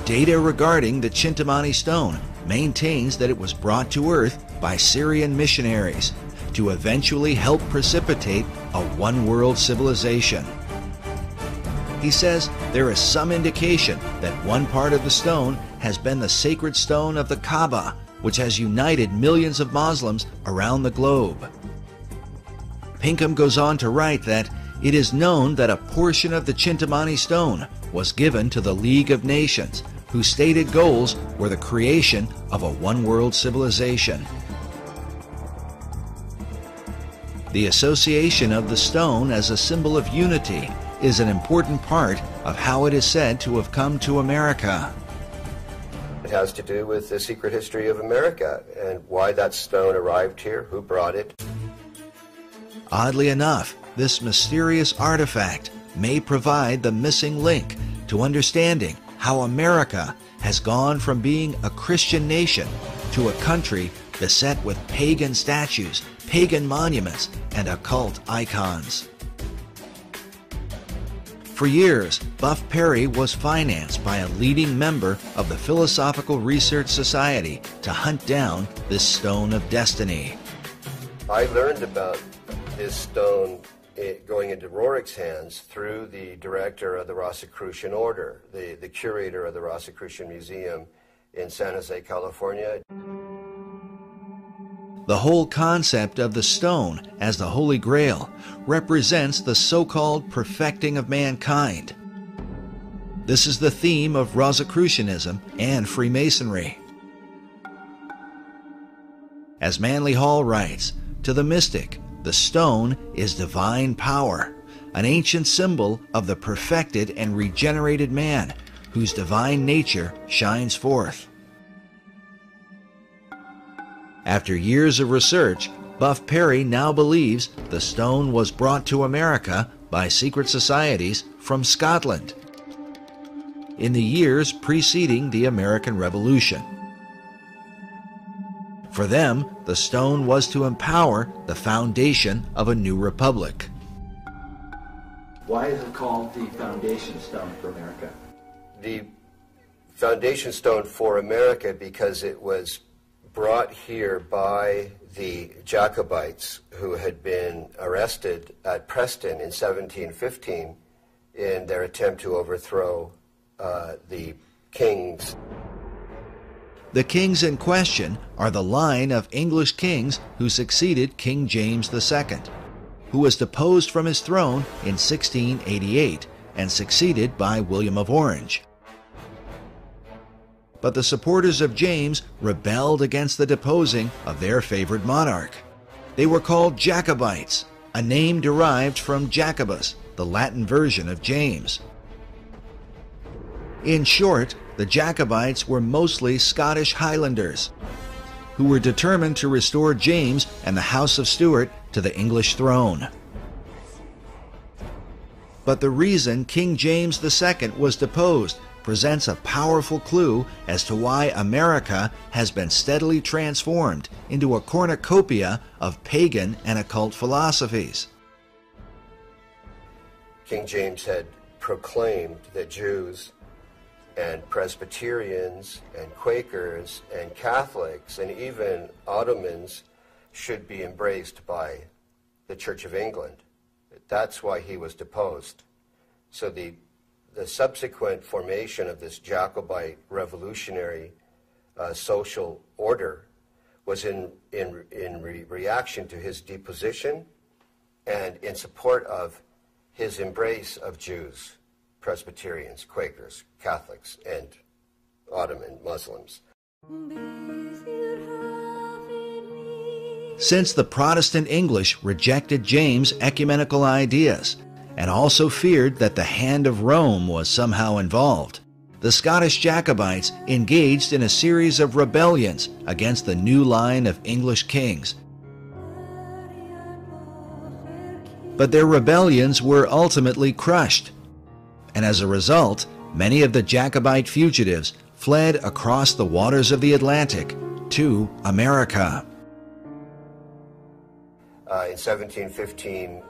data regarding the Chintamani Stone maintains that it was brought to Earth by Syrian missionaries to eventually help precipitate a one-world civilization. He says there is some indication that one part of the stone has been the sacred stone of the Kaaba, which has united millions of Muslims around the globe. Pinkham goes on to write that it is known that a portion of the Chintamani stone was given to the League of Nations, whose stated goals were the creation of a one-world civilization. The association of the stone as a symbol of unity is an important part of how it is said to have come to America.
It has to do with the secret history of America and why that stone arrived here, who brought it.
Oddly enough, this mysterious artifact may provide the missing link to understanding how America has gone from being a Christian nation to a country beset with pagan statues, pagan monuments, and occult icons. For years, Buff Perry was financed by a leading member of the Philosophical Research Society to hunt down this stone of destiny.
I learned about this stone going into Roerich's hands through the director of the Rosicrucian Order, the curator of the Rosicrucian Museum in San Jose, California.
The whole concept of the stone as the Holy Grail represents the so-called perfecting of mankind. This is the theme of Rosicrucianism and Freemasonry. As Manly Hall writes, to the mystic, the stone is divine power, an ancient symbol of the perfected and regenerated man, whose divine nature shines forth. After years of research, Buff Perry now believes the stone was brought to America by secret societies from Scotland in the years preceding the American Revolution. For them, the stone was to empower the foundation of a new republic.
Why is it called the foundation stone for America?
The foundation stone for America because it was brought here by the Jacobites who had been arrested at Preston in 1715 in their attempt to overthrow the kings.
The kings in question are the line of English kings who succeeded King James II, who was deposed from his throne in 1688 and succeeded by William of Orange. But the supporters of James rebelled against the deposing of their favorite monarch. They were called Jacobites, a name derived from Jacobus, the Latin version of James. In short, the Jacobites were mostly Scottish Highlanders who were determined to restore James and the House of Stuart to the English throne. But the reason King James II was deposed presents a powerful clue as to why America has been steadily transformed into a cornucopia of pagan and occult philosophies.
King James had proclaimed that Jews and Presbyterians and Quakers and Catholics and even Ottomans should be embraced by the Church of England. That's why he was deposed. So the subsequent formation of this Jacobite revolutionary social order was in reaction to his deposition and in support of his embrace of Jews, Presbyterians, Quakers, Catholics, and Ottoman Muslims.
Since the Protestant English rejected James' ecumenical ideas and also feared that the hand of Rome was somehow involved, the Scottish Jacobites engaged in a series of rebellions against the new line of English kings. But their rebellions were ultimately crushed, and as a result, many of the Jacobite fugitives fled across the waters of the Atlantic to America.
In 1715,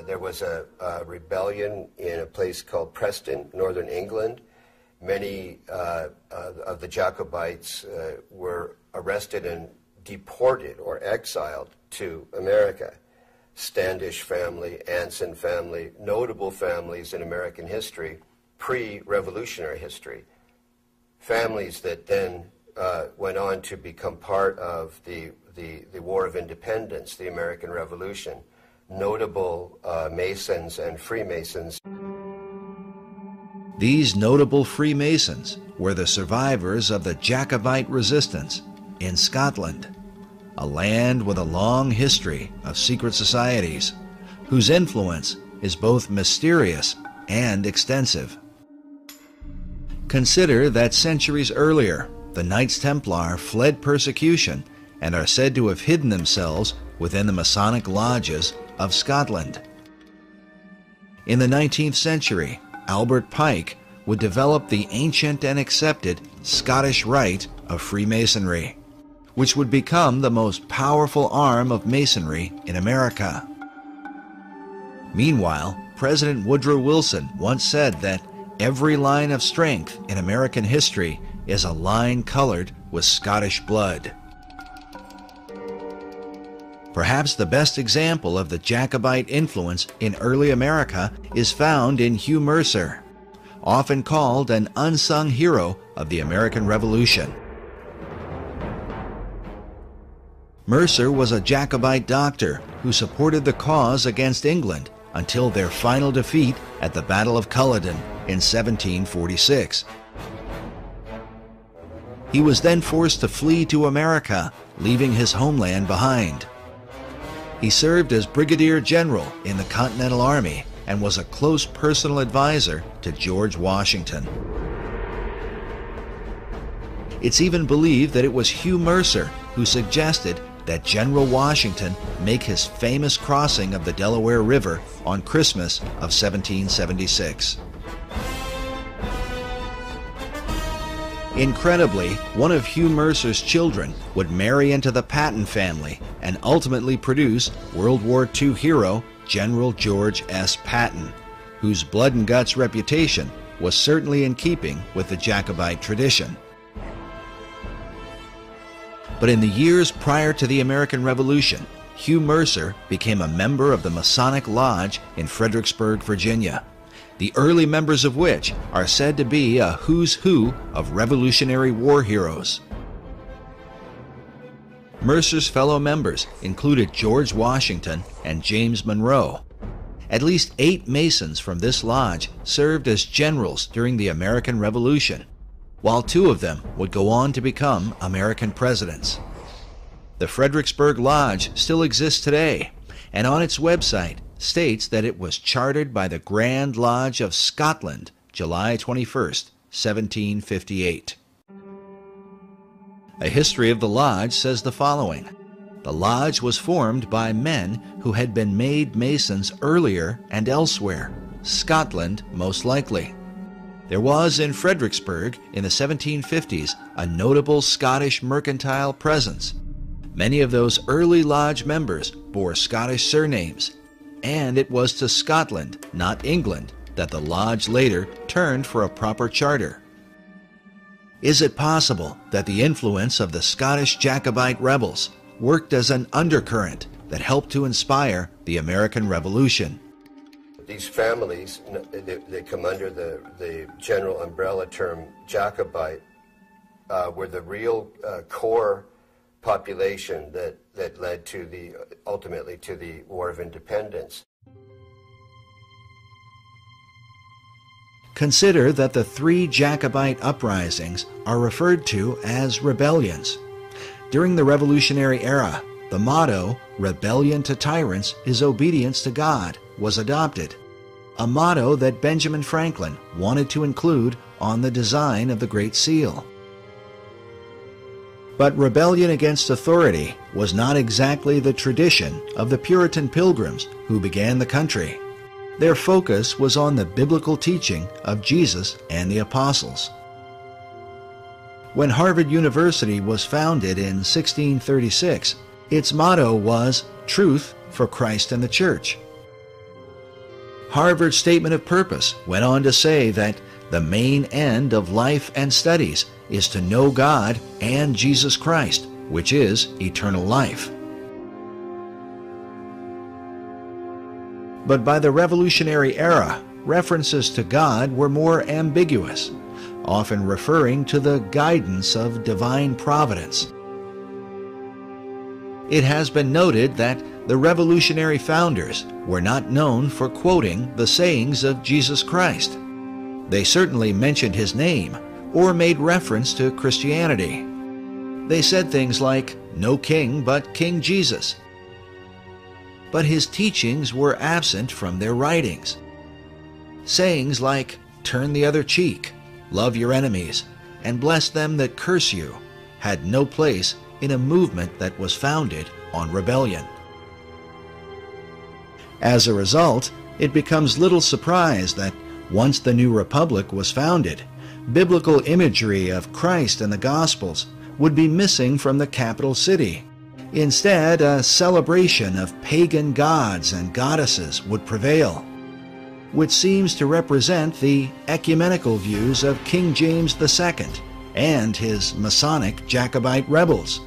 there was a rebellion in a place called Preston, northern England. Many of the Jacobites were arrested and deported or exiled to America. Standish family, Anson family, notable families in American history, pre-revolutionary history. Families that then went on to become part of the War of Independence, the American Revolution. Notable Masons and Freemasons.
These notable Freemasons were the survivors of the Jacobite resistance in Scotland, a land with a long history of secret societies, whose influence is both mysterious and extensive. Consider that centuries earlier, the Knights Templar fled persecution and are said to have hidden themselves within the Masonic lodges of Scotland. In the 19th century, Albert Pike would develop the ancient and accepted Scottish Rite of Freemasonry, which would become the most powerful arm of Masonry in America. Meanwhile, President Woodrow Wilson once said that every line of strength in American history is a line colored with Scottish blood. Perhaps the best example of the Jacobite influence in early America is found in Hugh Mercer, often called an unsung hero of the American Revolution. Mercer was a Jacobite doctor who supported the cause against England until their final defeat at the Battle of Culloden in 1746. He was then forced to flee to America, leaving his homeland behind. He served as Brigadier General in the Continental Army and was a close personal advisor to George Washington. It's even believed that it was Hugh Mercer who suggested that General Washington make his famous crossing of the Delaware River on Christmas of 1776. Incredibly, one of Hugh Mercer's children would marry into the Patton family and ultimately produce World War II hero General George S. Patton, whose blood and guts reputation was certainly in keeping with the Jacobite tradition. But in the years prior to the American Revolution, Hugh Mercer became a member of the Masonic Lodge in Fredericksburg, Virginia, the early members of which are said to be a who's who of Revolutionary War heroes. Mercer's fellow members included George Washington and James Monroe. At least 8 Masons from this lodge served as generals during the American Revolution, while 2 of them would go on to become American presidents. The Fredericksburg Lodge still exists today, and on its website states that it was chartered by the Grand Lodge of Scotland, July 21st, 1758. A history of the lodge says the following. The lodge was formed by men who had been made Masons earlier and elsewhere, Scotland most likely. There was in Fredericksburg in the 1750s a notable Scottish mercantile presence. Many of those early lodge members bore Scottish surnames, and it was to Scotland, not England, that the lodge later turned for a proper charter. Is it possible that the influence of the Scottish Jacobite rebels worked as an undercurrent that helped to inspire the American Revolution?
These families, they come under the general umbrella term Jacobite, were the real core population that led to ultimately to the War of Independence.
Consider that the 3 Jacobite uprisings are referred to as rebellions. During the Revolutionary era, the motto, "Rebellion to tyrants is obedience to God," was adopted, a motto that Benjamin Franklin wanted to include on the design of the Great Seal. But rebellion against authority was not exactly the tradition of the Puritan Pilgrims who began the country. Their focus was on the biblical teaching of Jesus and the apostles. When Harvard University was founded in 1636, its motto was "Truth for Christ and the Church." Harvard's statement of purpose went on to say that the main end of life and studies is to know God and Jesus Christ, which is eternal life. But by the Revolutionary era, references to God were more ambiguous, often referring to the guidance of divine providence. It has been noted that the revolutionary founders were not known for quoting the sayings of Jesus Christ. They certainly mentioned his name or made reference to Christianity. They said things like, "No king but King Jesus." But his teachings were absent from their writings. Sayings like, "Turn the other cheek," "Love your enemies," and "Bless them that curse you," had no place in a movement that was founded on rebellion. As a result, it becomes little surprise that once the new republic was founded, biblical imagery of Christ and the Gospels would be missing from the capital city. Instead, a celebration of pagan gods and goddesses would prevail, which seems to represent the ecumenical views of King James II and his Masonic Jacobite rebels.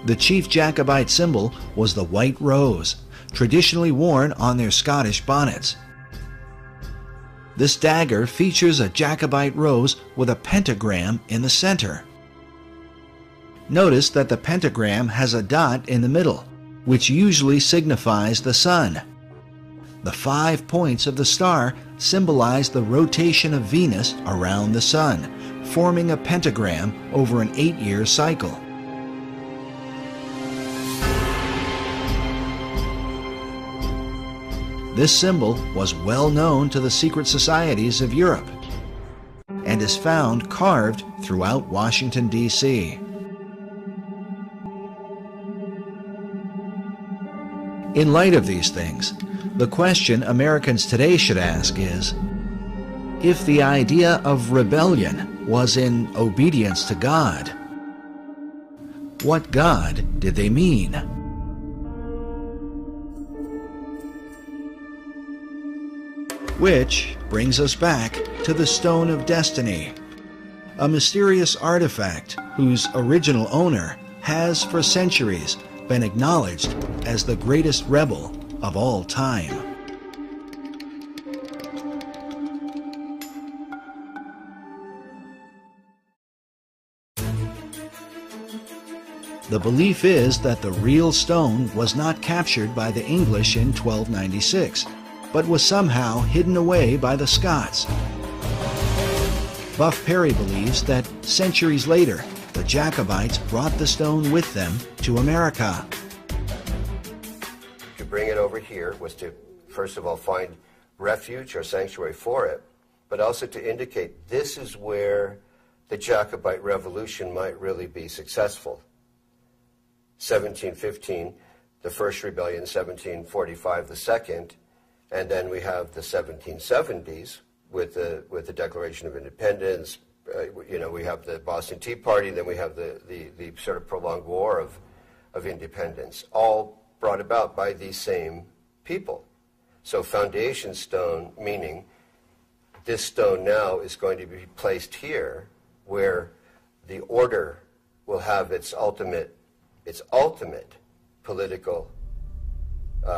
The chief Jacobite symbol was the white rose, traditionally worn on their Scottish bonnets. This dagger features a Jacobite rose with a pentagram in the center. Notice that the pentagram has a dot in the middle, which usually signifies the sun. The 5 points of the star symbolize the rotation of Venus around the sun, forming a pentagram over an 8-year cycle. This symbol was well known to the secret societies of Europe and is found carved throughout Washington, D.C. In light of these things, the question Americans today should ask is, if the idea of rebellion was in obedience to God, what God did they mean? Which brings us back to the Stone of Destiny, a mysterious artifact whose original owner has for centuries been acknowledged as the greatest rebel of all time. The belief is that the real stone was not captured by the English in 1296, but was somehow hidden away by the Scots. Buff Perry believes that centuries later, the Jacobites brought the stone with them to America.
To bring it over here was to, first of all, find refuge or sanctuary for it, but also to indicate this is where the Jacobite Revolution might really be successful. 1715, the first rebellion, 1745, the second, and then we have the 1770s with the Declaration of Independence. We have the Boston Tea Party, then we have the sort of prolonged war of independence, all brought about by these same people. So foundation stone, meaning this stone now is going to be placed here where the order will have its ultimate political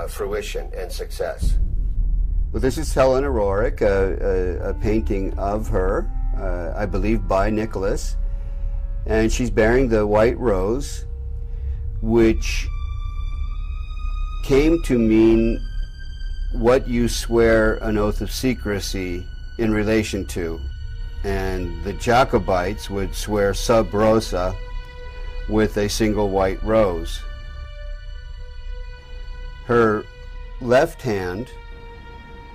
fruition and success.
Well, this is Helena Roerich, a painting of her, I believe by Nicholas, and she's bearing the white rose, which came to mean what you swear an oath of secrecy in relation to. And the Jacobites would swear sub rosa with a single white rose. Her left hand,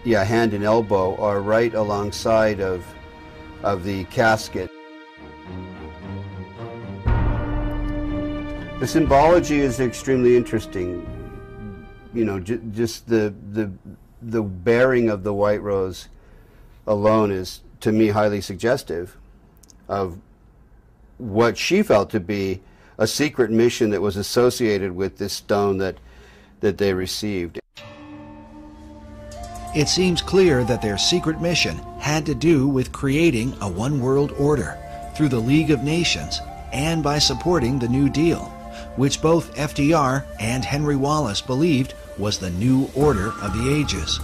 hand and elbow, are right alongside of the casket. The symbology is extremely interesting. Just the bearing of the white rose alone is, to me, highly suggestive of what she felt to be a secret mission that was associated with this stone that they received.
It seems clear that their secret mission had to do with creating a one-world order through the League of Nations and by supporting the New Deal, which both FDR and Henry Wallace believed was the new order of the ages.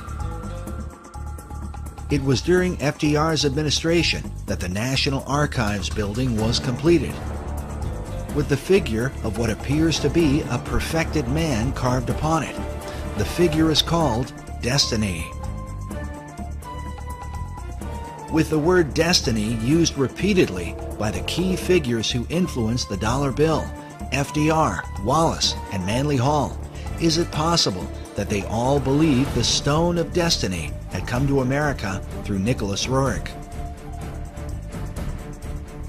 It was during FDR's administration that the National Archives building was completed, with the figure of what appears to be a perfected man carved upon it. The figure is called Destiny, with the word destiny used repeatedly by the key figures who influenced the dollar bill, FDR, Wallace, and Manly Hall. Is it possible that they all believed the Stone of Destiny had come to America through Nicholas Roerich?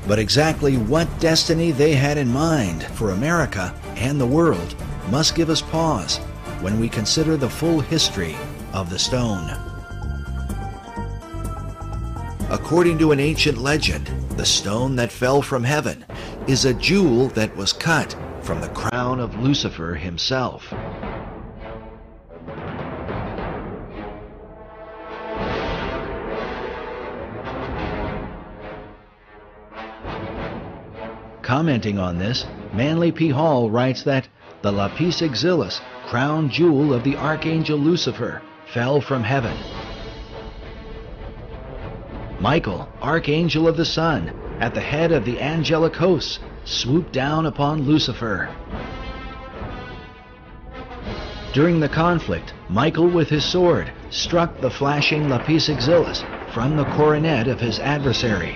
But exactly what destiny they had in mind for America and the world must give us pause when we consider the full history of the stone. According to an ancient legend, the stone that fell from heaven is a jewel that was cut from the crown of Lucifer himself. Commenting on this, Manly P. Hall writes that the lapis exilis, crown jewel of the archangel Lucifer, fell from heaven. Michael, archangel of the sun, at the head of the angelic hosts, swooped down upon Lucifer. During the conflict, Michael with his sword struck the flashing lapis exilis from the coronet of his adversary.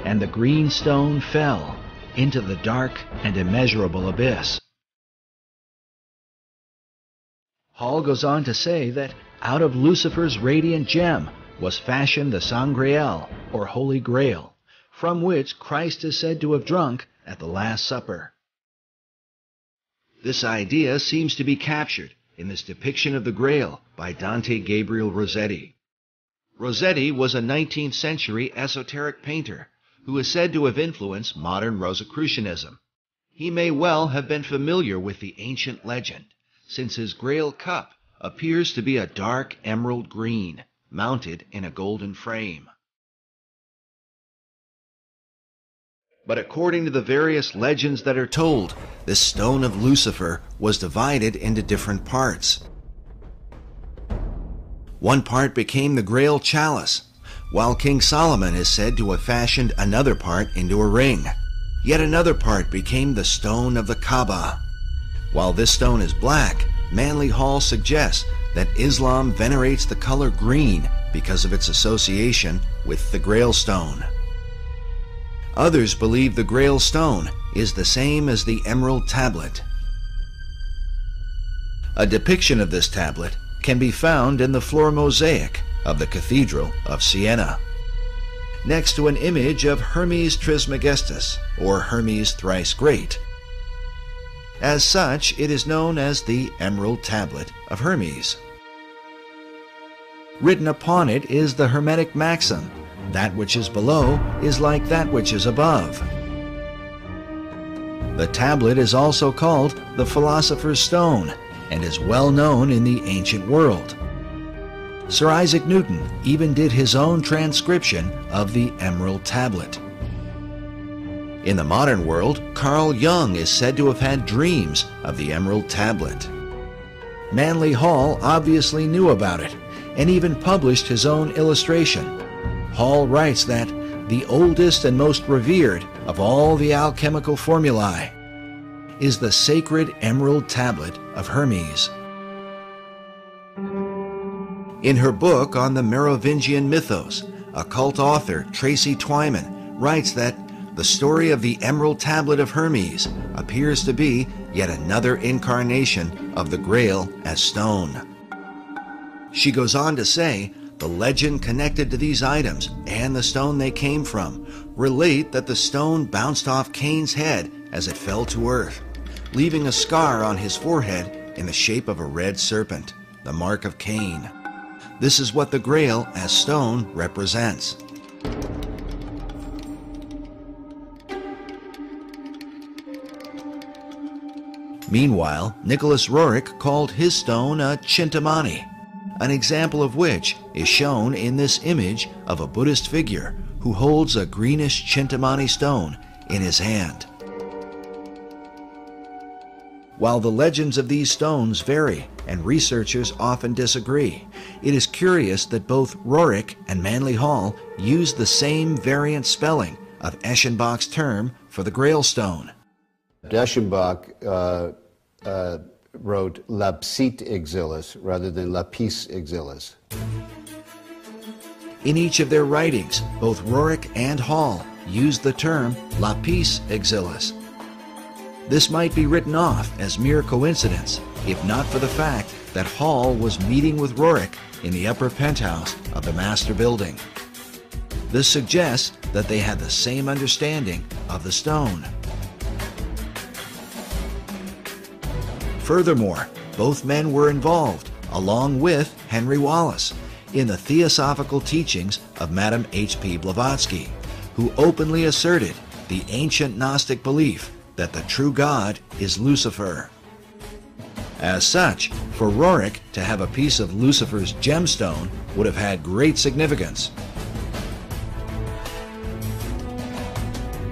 and the green stone fell into the dark and immeasurable abyss. Hall goes on to say that out of Lucifer's radiant gem was fashioned the Sangreal, or Holy Grail, from which Christ is said to have drunk at the Last Supper. This idea seems to be captured in this depiction of the Grail by Dante Gabriel Rossetti. Rossetti was a 19th century esoteric painter who is said to have influenced modern Rosicrucianism. He may well have been familiar with the ancient legend, since his Grail cup appears to be a dark emerald green, mounted in a golden frame. But according to the various legends that are told, this stone of Lucifer was divided into different parts. One part became the Grail chalice, while King Solomon is said to have fashioned another part into a ring. Yet another part became the stone of the Kaaba. While this stone is black, Manly Hall suggests that Islam venerates the color green because of its association with the Grail stone. Others believe the Grail stone is the same as the Emerald Tablet. A depiction of this tablet can be found in the floor mosaic of the Cathedral of Siena, next to an image of Hermes Trismegistus, or Hermes Thrice Great. As such, it is known as the Emerald Tablet of Hermes. Written upon it is the Hermetic maxim, "That which is below is like that which is above." The tablet is also called the Philosopher's Stone and is well known in the ancient world. Sir Isaac Newton even did his own transcription of the Emerald Tablet. In the modern world, Carl Jung is said to have had dreams of the Emerald Tablet. Manly Hall obviously knew about it and even published his own illustration. Hall writes that the oldest and most revered of all the alchemical formulae is the sacred Emerald Tablet of Hermes. In her book on the Merovingian mythos, occult author Tracy Twyman writes that the story of the Emerald Tablet of Hermes appears to be yet another incarnation of the Grail as stone. She goes on to say, the legend connected to these items and the stone they came from relate that the stone bounced off Cain's head as it fell to earth, leaving a scar on his forehead in the shape of a red serpent, the mark of Cain. This is what the Grail as stone represents. Meanwhile, Nicholas Roerich called his stone a Chintamani, an example of which is shown in this image of a Buddhist figure who holds a greenish Chintamani stone in his hand. While the legends of these stones vary and researchers often disagree, it is curious that both Roerich and Manly Hall used the same variant spelling of Eschenbach's term for the Grail stone.
Eschenbach wrote lapsit exilis rather than lapis exilis.
In each of their writings, both Roerich and Hall used the term lapis exilis. This might be written off as mere coincidence, if not for the fact that Hall was meeting with Roerich in the upper penthouse of the master building. This suggests that they had the same understanding of the stone. Furthermore, both men were involved, along with Henry Wallace, in the theosophical teachings of Madame H.P. Blavatsky, who openly asserted the ancient Gnostic belief that the true God is Lucifer. As such, for Roerich to have a piece of Lucifer's gemstone would have had great significance.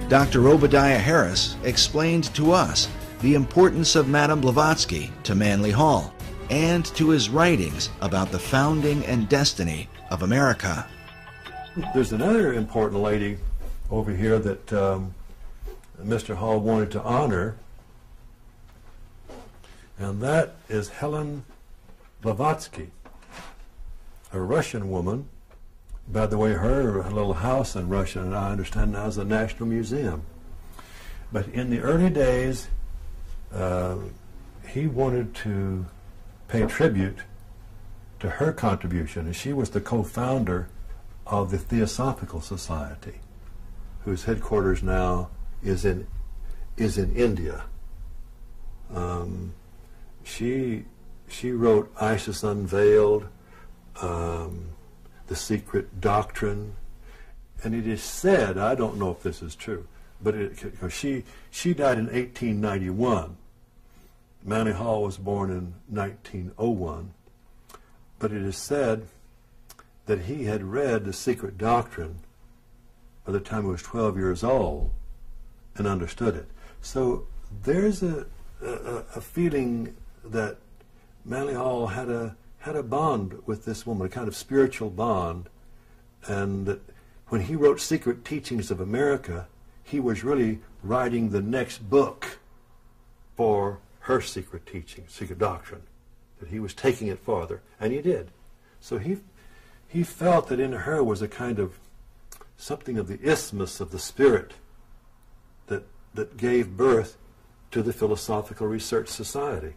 Dr. Obadiah Harris explained to us the importance of Madame Blavatsky to Manly Hall and to his writings about the founding and destiny of America.
There's another important lady over here that Mr. Hall wanted to honor, and that is Helen Blavatsky, a Russian woman By the way, her little house in Russia, and I understand now, is a national museum. But in the early days, he wanted to pay tribute to her contribution, and she was the co-founder of the Theosophical Society, whose headquarters now is in India. She wrote Isis Unveiled, The Secret Doctrine, and it is said, I don't know if this is true, but she died in 1891. Manly Hall was born in 1901, but it is said that he had read The Secret Doctrine by the time he was 12 years old and understood it. So there's a feeling that Manly Hall had a bond with this woman, a kind of spiritual bond, and that when he wrote Secret Teachings of America, he was really writing the next book for her secret teaching, secret doctrine, that he was taking it farther, and he did. So he felt that in her was a kind of something of the isthmus of the spirit that gave birth to the Philosophical Research Society.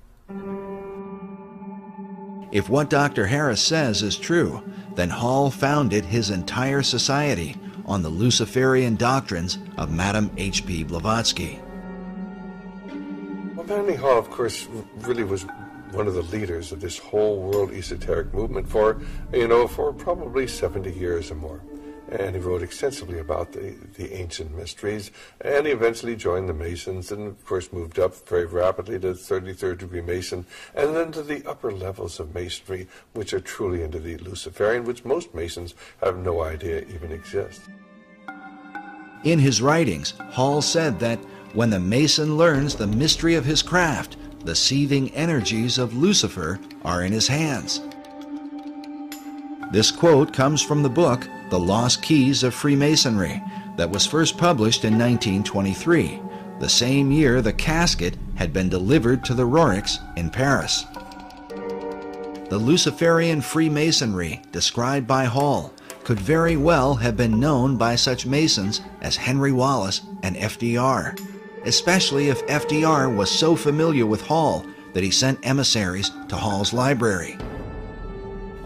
If what Dr. Harris says is true, then Hall founded his entire society on the Luciferian doctrines of Madame H.P. Blavatsky.
Well, Manly Hall, of course, really was one of the leaders of this whole world esoteric movement for probably 70 years or more. And he wrote extensively about the ancient mysteries, and he eventually joined the Masons, and of course moved up very rapidly to 33rd degree Mason, and then to the upper levels of Masonry, which are truly into the Luciferian, which most Masons have no idea even exists.
In his writings, Hall said that when the Mason learns the mystery of his craft, the seething energies of Lucifer are in his hands. This quote comes from the book The Lost Keys of Freemasonry that was first published in 1923, the same year the casket had been delivered to the Roriks in Paris. The Luciferian Freemasonry described by Hall could very well have been known by such Masons as Henry Wallace and FDR, especially if FDR was so familiar with Hall that he sent emissaries to Hall's library.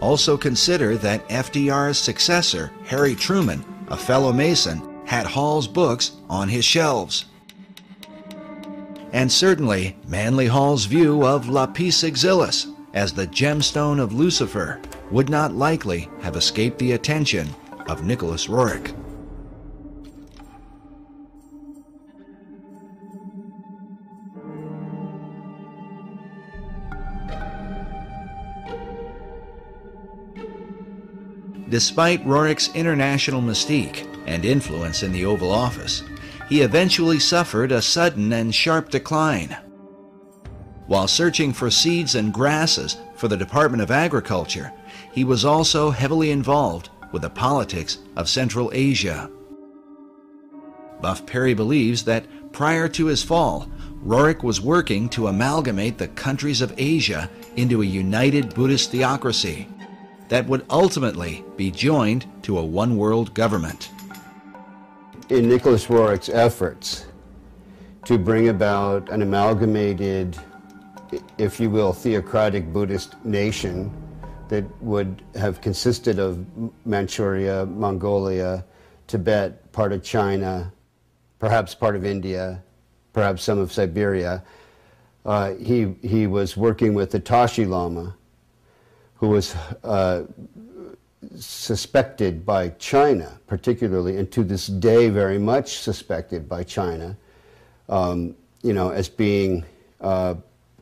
Also consider that FDR's successor, Harry Truman, a fellow Mason, had Hall's books on his shelves. And certainly, Manly Hall's view of Lapis Exilis as the gemstone of Lucifer would not likely have escaped the attention of Nicholas Roerich. Despite Roerich's international mystique and influence in the Oval Office, he eventually suffered a sudden and sharp decline. While searching for seeds and grasses for the Department of Agriculture, he was also heavily involved with the politics of Central Asia. Buff Perry believes that prior to his fall, Roerich was working to amalgamate the countries of Asia into a united Buddhist theocracy that would ultimately be joined to a one-world government.
In Nicholas Roerich's efforts to bring about an amalgamated, if you will, theocratic Buddhist nation that would have consisted of Manchuria, Mongolia, Tibet, part of China, perhaps part of India, perhaps some of Siberia, he was working with the Tashi Lama, who was suspected by China, particularly, and to this day very much suspected by China, as being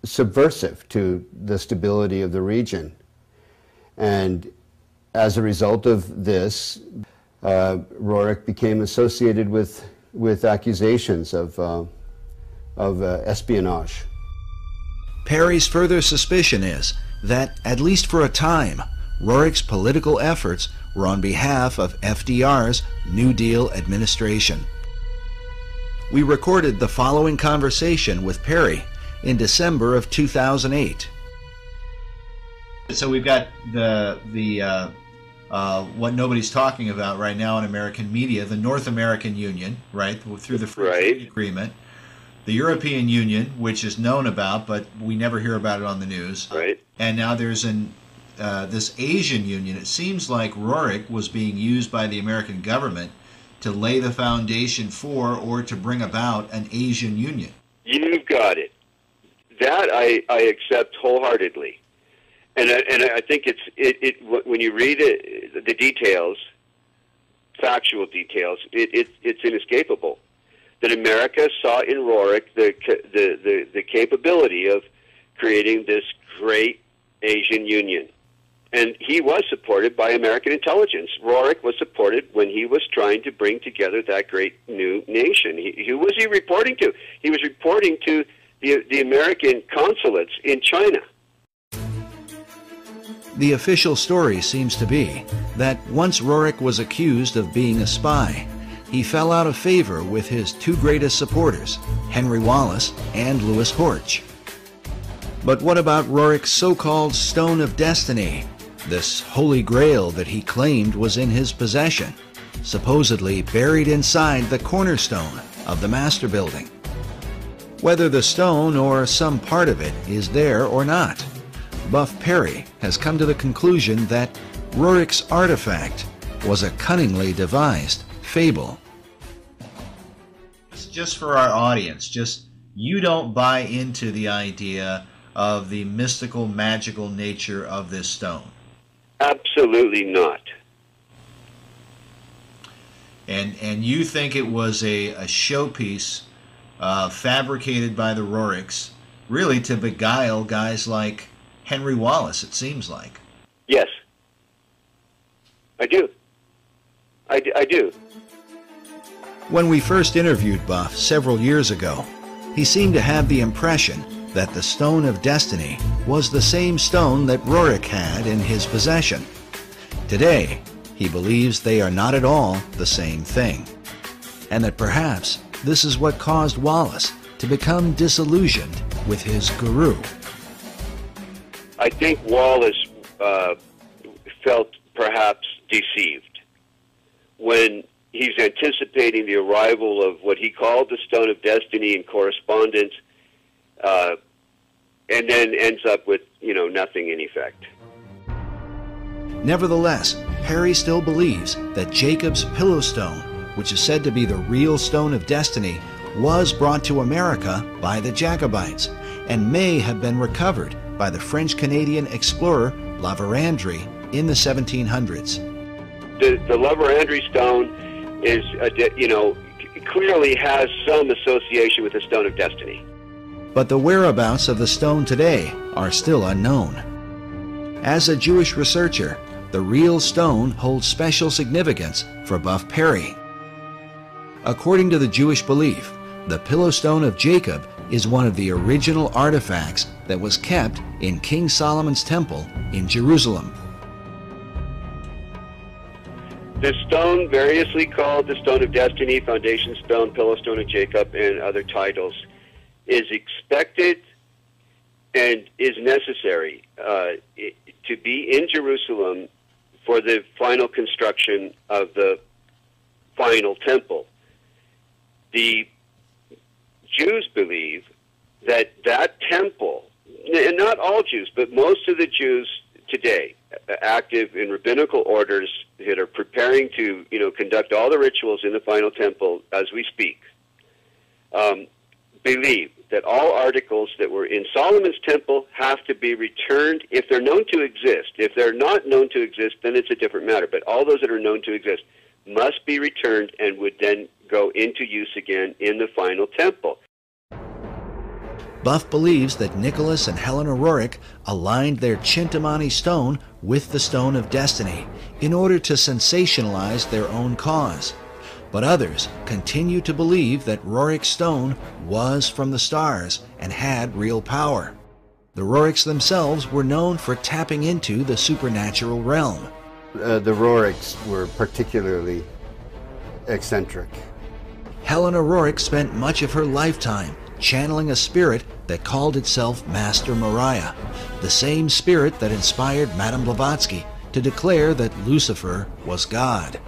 subversive to the stability of the region. And as a result of this, Roerich became associated with accusations of espionage.
Perry's further suspicion is that, at least for a time, Roerich's political efforts were on behalf of FDR's New Deal administration. We recorded the following conversation with Perry in December of 2008.
So we've got the
what nobody's talking about right now in American media, the North American Union, right, through the Free Trade Agreement, the European Union, which is known about, but we never hear about it on the news.
Right.
And now there's this Asian Union. It seems like Roerich was being used by the American government to lay the foundation for or to bring about an Asian Union.
You've got it. That I accept wholeheartedly. And I think it when you read it, the details, factual details, it's inescapable that America saw in Roerich the capability of creating this great Asian Union. And he was supported by American intelligence. Roerich was supported when he was trying to bring together that great new nation. Who was he reporting to? He was reporting to the American consulates in China.
The official story seems to be that once Roerich was accused of being a spy, he fell out of favor with his two greatest supporters, Henry Wallace and Louis Horch. But what about Roerich's so-called Stone of Destiny, this holy grail that he claimed was in his possession, supposedly buried inside the cornerstone of the Master Building? Whether the stone or some part of it is there or not, Buff Perry has come to the conclusion that Roerich's artifact was a cunningly devised fable.
Just for our audience, you don't buy into the idea of the mystical, magical nature of this stone.
Absolutely not.
And you think it was a showpiece fabricated by the Roerichs, really to beguile guys like Henry Wallace, it seems like.
Yes. I do. I do.
When we first interviewed Buff several years ago, he seemed to have the impression that the Stone of Destiny was the same stone that Roerich had in his possession. Today, he believes they are not at all the same thing, and that perhaps this is what caused Wallace to become disillusioned with his guru.
I think Wallace felt perhaps deceived when he's anticipating the arrival of what he called the Stone of Destiny in correspondence, and then ends up with, nothing in effect.
Nevertheless, Perry still believes that Jacob's Pillow Stone, which is said to be the real Stone of Destiny, was brought to America by the Jacobites and may have been recovered by the French-Canadian explorer La Vérendrye in the 1700s.
The La Vérendrye stone is, clearly has some association with the Stone of Destiny.
But the whereabouts of the stone today are still unknown. As a Jewish researcher, the real stone holds special significance for Buff Perry. According to the Jewish belief, the Pillow Stone of Jacob is one of the original artifacts that was kept in King Solomon's temple in Jerusalem.
The stone, variously called the Stone of Destiny, Foundation Stone, Pillow Stone of Jacob, and other titles, is expected and is necessary to be in Jerusalem for the final construction of the final temple. The Jews believe that that temple, and not all Jews, but most of the Jews today, active in rabbinical orders that are preparing to, conduct all the rituals in the final temple as we speak, believe that all articles that were in Solomon's temple have to be returned if they're known to exist. If they're not known to exist, then it's a different matter. But all those that are known to exist must be returned and would then go into use again in the final temple.
Buff believes that Nicholas and Helena Roerich aligned their Chintamani stone with the Stone of Destiny in order to sensationalize their own cause. But others continue to believe that Roerich's stone was from the stars and had real power. The Roerichs themselves were known for tapping into the supernatural realm.
The Roerichs were particularly eccentric.
Helena Roerich spent much of her lifetime channeling a spirit that called itself Master Mariah, the same spirit that inspired Madame Blavatsky to declare that Lucifer was God.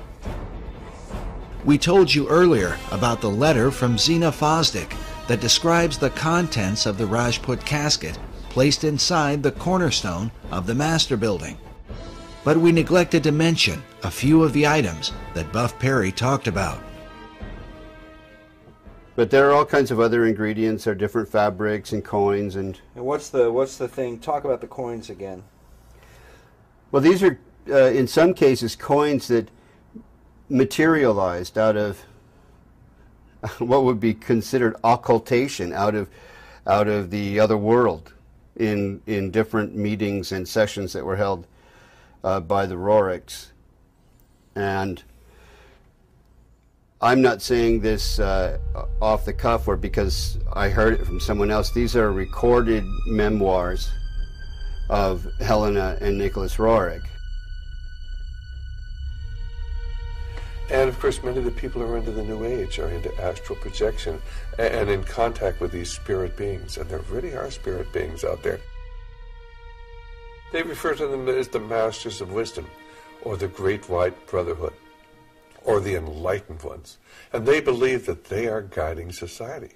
We told you earlier about the letter from Zena Fosdick that describes the contents of the Rajput casket placed inside the cornerstone of the Master Building. But we neglected to mention a few of the items that Buff Perry talked about.
But there are all kinds of other ingredients. There are different fabrics and coins and
what's the thing? Talk about the coins again.
Well, these are in some cases coins that materialized out of what would be considered occultation, out of the other world, in different meetings and sessions that were held by the Roriks. And I'm not saying this off the cuff or because I heard it from someone else. These are recorded memoirs of Helena and Nicholas Roerich.
And of course, many of the people who are into the New Age are into astral projection and in contact with these spirit beings. And there really are spirit beings out there. They refer to them as the Masters of Wisdom, or the Great White Brotherhood, or the Enlightened Ones. And they believe that they are guiding society.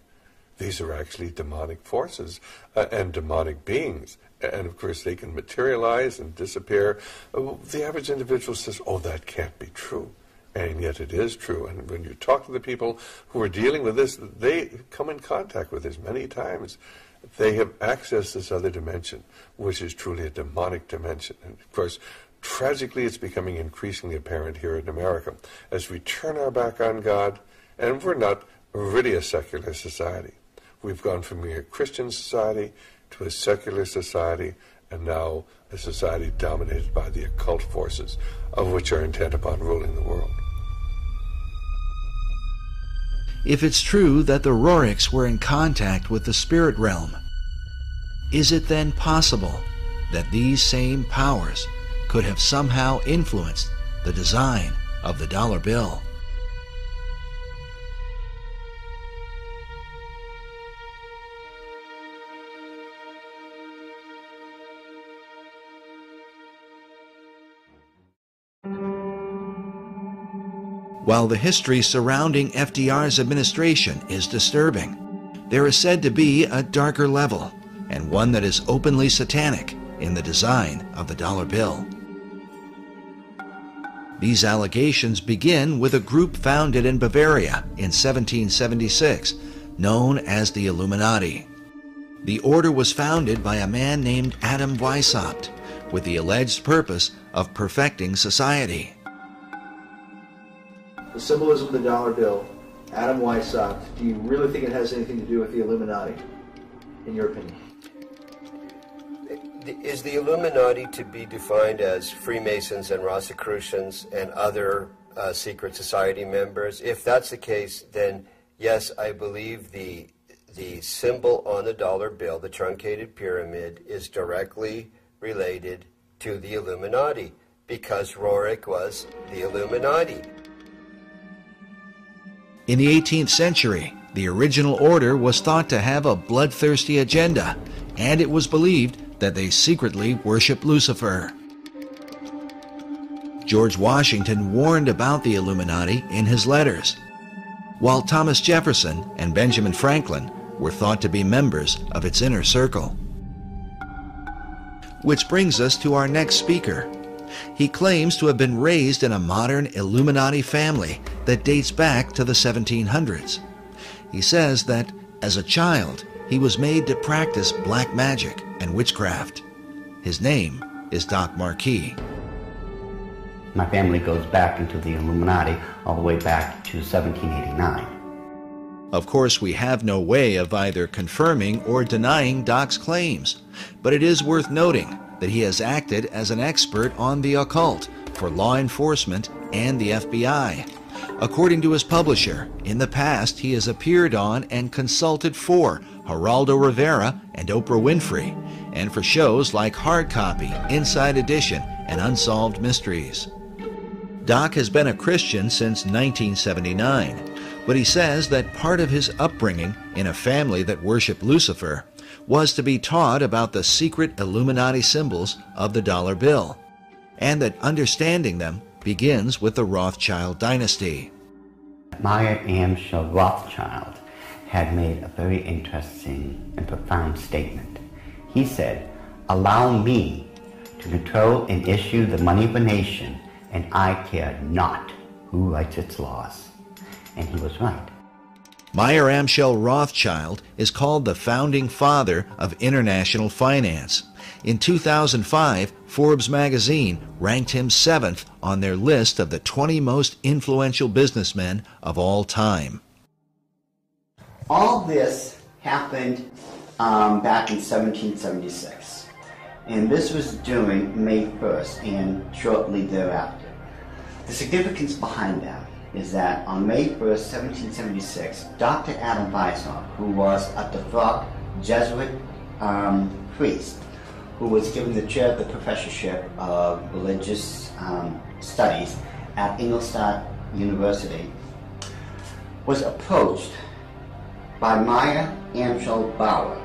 These are actually demonic forces and demonic beings. And of course, they can materialize and disappear. The average individual says, oh, that can't be true. And yet it is true. And when you talk to the people who are dealing with this, they come in contact with this many times. They have accessed this other dimension, which is truly a demonic dimension. And of course, tragically, it's becoming increasingly apparent here in America as we turn our back on God, and we're not really a secular society. We've gone from being a Christian society to a secular society, and now a society dominated by the occult forces, of which are intent upon ruling the world.
If it's true that the Roriks were in contact with the spirit realm, is it then possible that these same powers could have somehow influenced the design of the dollar bill? While the history surrounding FDR's administration is disturbing, there is said to be a darker level, and one that is openly satanic, in the design of the dollar bill. These allegations begin with a group founded in Bavaria in 1776, known as the Illuminati. The order was founded by a man named Adam Weishaupt, with the alleged purpose of perfecting society.
The symbolism of the dollar bill, Adam Weishaupt, do you really think it has anything to do with the Illuminati, in your opinion?
Is the Illuminati to be defined as Freemasons and Rosicrucians and other secret society members? If that's the case, then yes, I believe the symbol on the dollar bill, the truncated pyramid, is directly related to the Illuminati, because Roerich was the Illuminati.
In the 18th century, the original order was thought to have a bloodthirsty agenda, and it was believed that they secretly worshiped Lucifer. George Washington warned about the Illuminati in his letters, while Thomas Jefferson and Benjamin Franklin were thought to be members of its inner circle. Which brings us to our next speaker. He claims to have been raised in a modern Illuminati family that dates back to the 1700s. He says that, as a child, he was made to practice black magic and witchcraft. His name is Doc Marquis.
My family goes back into the Illuminati all the way back to 1789.
Of course, we have no way of either confirming or denying Doc's claims, but it is worth noting that he has acted as an expert on the occult for law enforcement and the FBI. According to his publisher, in the past he has appeared on and consulted for Geraldo Rivera and Oprah Winfrey, and for shows like Hard Copy, Inside Edition, and Unsolved Mysteries. Doc has been a Christian since 1979, but he says that part of his upbringing in a family that worshiped Lucifer was to be taught about the secret Illuminati symbols of the dollar bill. and that understanding them begins with the Rothschild dynasty.
Mayer Amschel Rothschild had made a very interesting and profound statement. He said, "Allow me to control and issue the money of a nation, and I care not who writes its laws." And he was right.
Mayer Amschel Rothschild is called the founding father of international finance. In 2005, Forbes magazine ranked him 7th on their list of the 20 most influential businessmen of all time.
All this happened back in 1776, and this was during May 1st and shortly thereafter. The significance behind that is that on May 1st, 1776, Dr. Adam Weishaupt, who was a devout Jesuit priest, who was given the chair of the professorship of religious studies at Ingolstadt University, was approached by Mayer Amschel Bauer,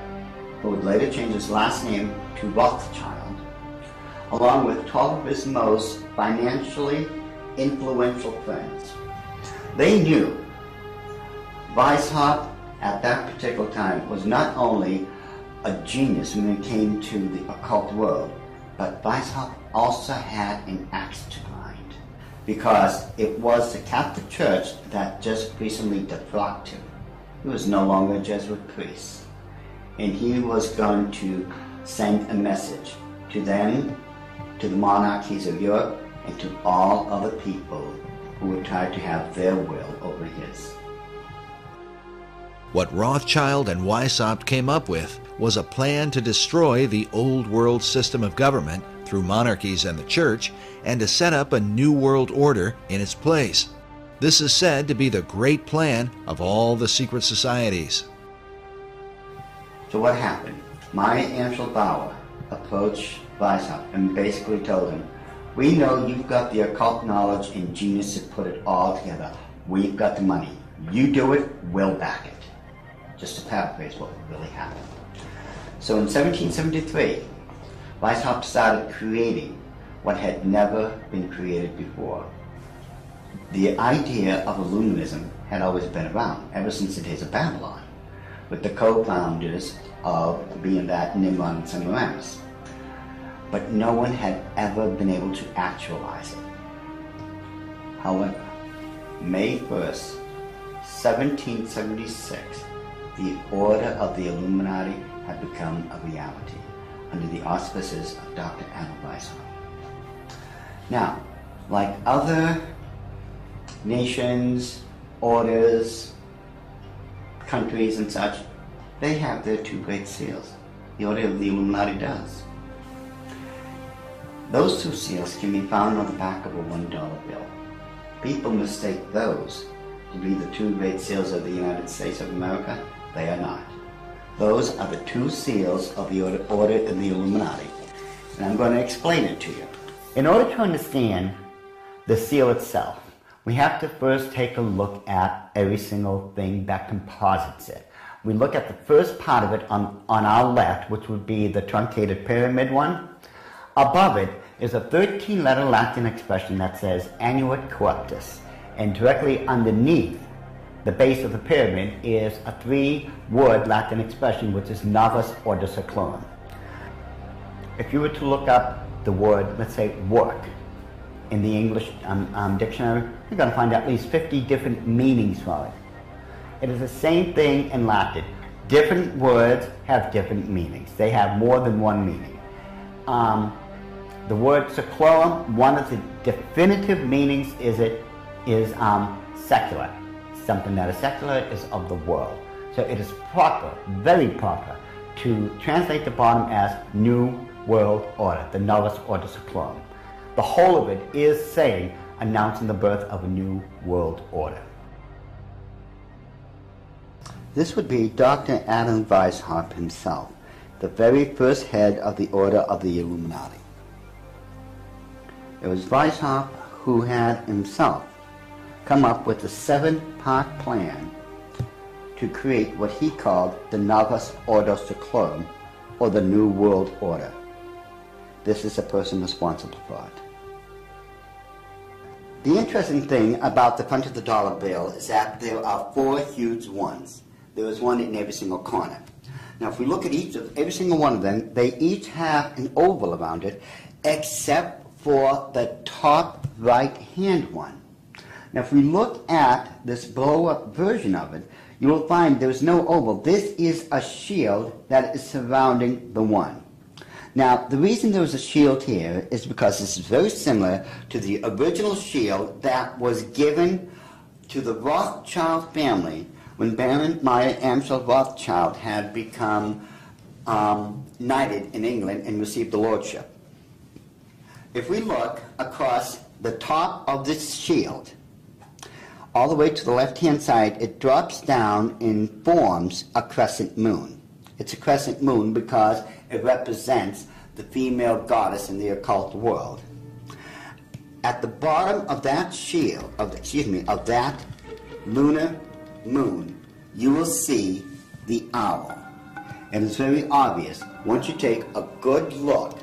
who would later change his last name to Rothschild, along with 12 of his most financially influential friends. They knew Weishaupt at that particular time was not only a genius when it came to the occult world, but Weishaupt also had an axe to grind, because it was the Catholic Church that just recently defrocked him. He was no longer a Jesuit priest, and he was going to send a message to them, to the monarchies of Europe, and to all other people who would try to have their will over his.
What Rothschild and Weishaupt came up with was a plan to destroy the old world system of government through monarchies and the church, and to set up a new world order in its place. This is said to be the great plan of all the secret societies.
So what happened? Mayer Amschel Bauer approached Weishaupt and basically told him, "We know you've got the occult knowledge and genius to put it all together. We've got the money. You do it, we'll back it." Just to paraphrase what really happened. So in 1773, Weishaupt started creating what had never been created before. The idea of Illuminism had always been around, ever since the days of Babylon, with the co-founders of being that Nimrod and Semiramis. But no one had ever been able to actualize it. However, May 1st, 1776, the Order of the Illuminati had become a reality under the auspices of Dr. Adam Weishaupt. Now, like other nations, orders, countries and such, they have their two great seals. The Order of the Illuminati does. Those two seals can be found on the back of a $1 bill. People mistake those to be the two great seals of the United States of America. They are not. Those are the two seals of the Order of the Illuminati. And I'm going to explain it to you. In order to understand the seal itself, we have to first take a look at every single thing that composites it. We look at the first part of it on our left, which would be the truncated pyramid one. Above it is a 13-letter Latin expression that says Annuit Corruptus, and directly underneath the base of the pyramid is a 3-word Latin expression which is Novus Ordo Seclorum. If you were to look up the word, let's say, work, in the English dictionary, you're going to find at least 50 different meanings for it. It is the same thing in Latin. Different words have different meanings. They have more than one meaning. The word seclorum, one of the definitive meanings is secular. Something that is secular is of the world. So it is proper, very proper, to translate the bottom as New World Order, the Novus Ordo Seclorum. The whole of it is saying, announcing the birth of a new world order. This would be Dr. Adam Weishaupt himself, the very first head of the Order of the Illuminati. It was Weishaupt who had himself come up with a 7-part plan to create what he called the Novus Ordo Seclorum, or the New World Order. This is the person responsible for it. The interesting thing about the front of the dollar bill is that there are 4 huge ones. There is one in every single corner. Now, if we look at every single one of them, they each have an oval around it, except for the top right-hand one. Now, if we look at this blow-up version of it, you will find there's no oval. This is a shield that is surrounding the one. Now, the reason there was a shield here is because this is very similar to the original shield that was given to the Rothschild family when Baron Meyer Amschel Rothschild had become knighted in England and received the lordship. If we look across the top of this shield, all the way to the left-hand side, it drops down and forms a crescent moon. It's a crescent moon because it represents the female goddess in the occult world. At the bottom of that shield, of that lunar moon, you will see the owl. And it's very obvious once you take a good look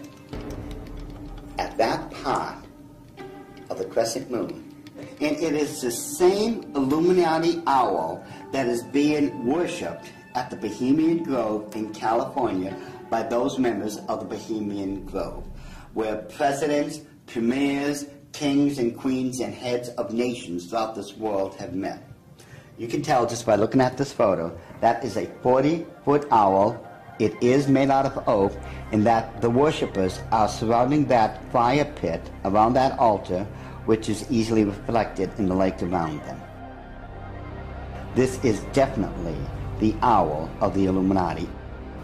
at that part of the crescent moon. And it is the same Illuminati owl that is being worshipped at the Bohemian Grove in California by those members of the Bohemian Grove, where presidents, premiers, kings and queens and heads of nations throughout this world have met. You can tell just by looking at this photo, that is a 40-foot owl. It is made out of oak, and that the worshippers are surrounding that fire pit around that altar, which is easily reflected in the lake around them. This is definitely the owl of the Illuminati.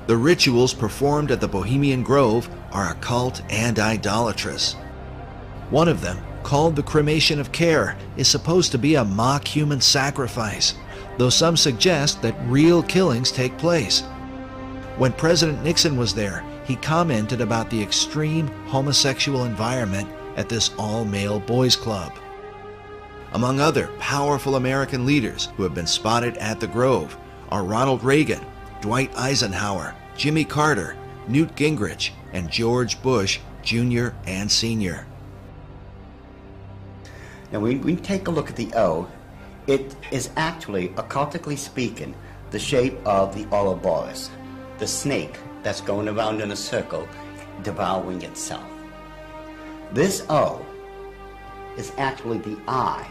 The rituals performed at the Bohemian Grove are occult and idolatrous. One of them, called the cremation of care, is supposed to be a mock human sacrifice, though some suggest that real killings take place. When President Nixon was there, he commented about the extreme homosexual environment at this all-male boys' club. Among other powerful American leaders who have been spotted at the Grove are Ronald Reagan, Dwight Eisenhower, Jimmy Carter, Newt Gingrich, and George Bush Jr. and Sr.
Now, when we take a look at the O, it is actually, occultically speaking, the shape of the Ouroboros, the snake that's going around in a circle, devouring itself. This O is actually the eye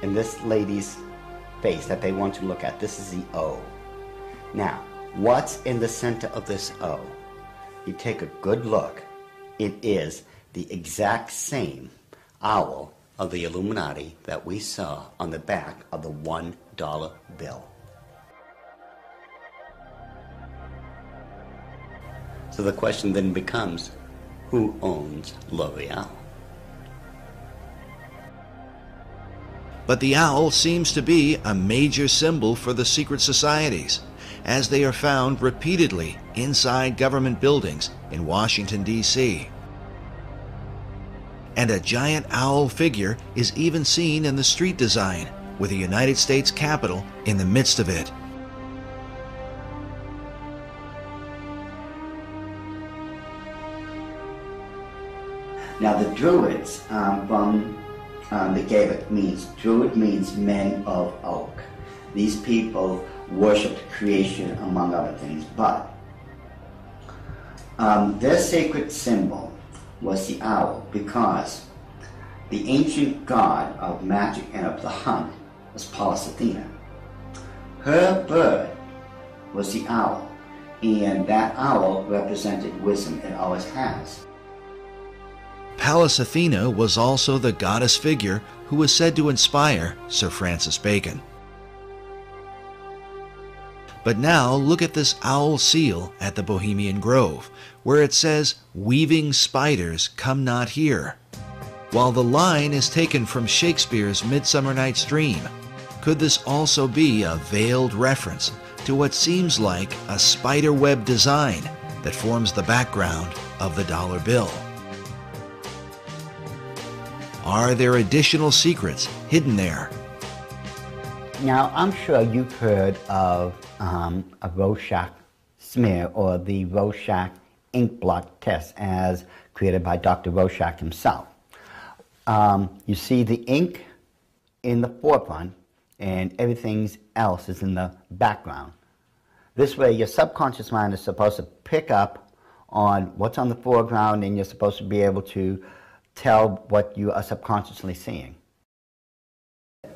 in this lady's face that they want to look at. This is the O. Now, what's in the center of this O? You take a good look. It is the exact same owl of the Illuminati that we saw on the back of the $1 bill. So the question then becomes, who owns L'Oreal?
But the owl seems to be a major symbol for the secret societies, as they are found repeatedly inside government buildings in Washington, D.C. And a giant owl figure is even seen in the street design, with the United States Capitol in the midst of it.
Now the Druids from the Gaelic means, Druid means men of oak. These people worshipped creation among other things, but their sacred symbol was the owl because the ancient god of magic and of the hunt was Pallas Athena. Her bird was the owl, and that owl represented wisdom. It always has.
Pallas Athena was also the goddess figure who was said to inspire Sir Francis Bacon. But now look at this owl seal at the Bohemian Grove, where it says, "Weaving spiders come not here." While the line is taken from Shakespeare's Midsummer Night's Dream, could this also be a veiled reference to what seems like a spider web design that forms the background of the dollar bill? Are there additional secrets hidden there?
Now, I'm sure you've heard of a Rorschach smear, or the Rorschach ink blot test as created by Dr. Rorschach himself. You see the ink in the forefront and everything else is in the background. This way your subconscious mind is supposed to pick up on what's on the foreground, and you're supposed to be able to tell what you are subconsciously seeing.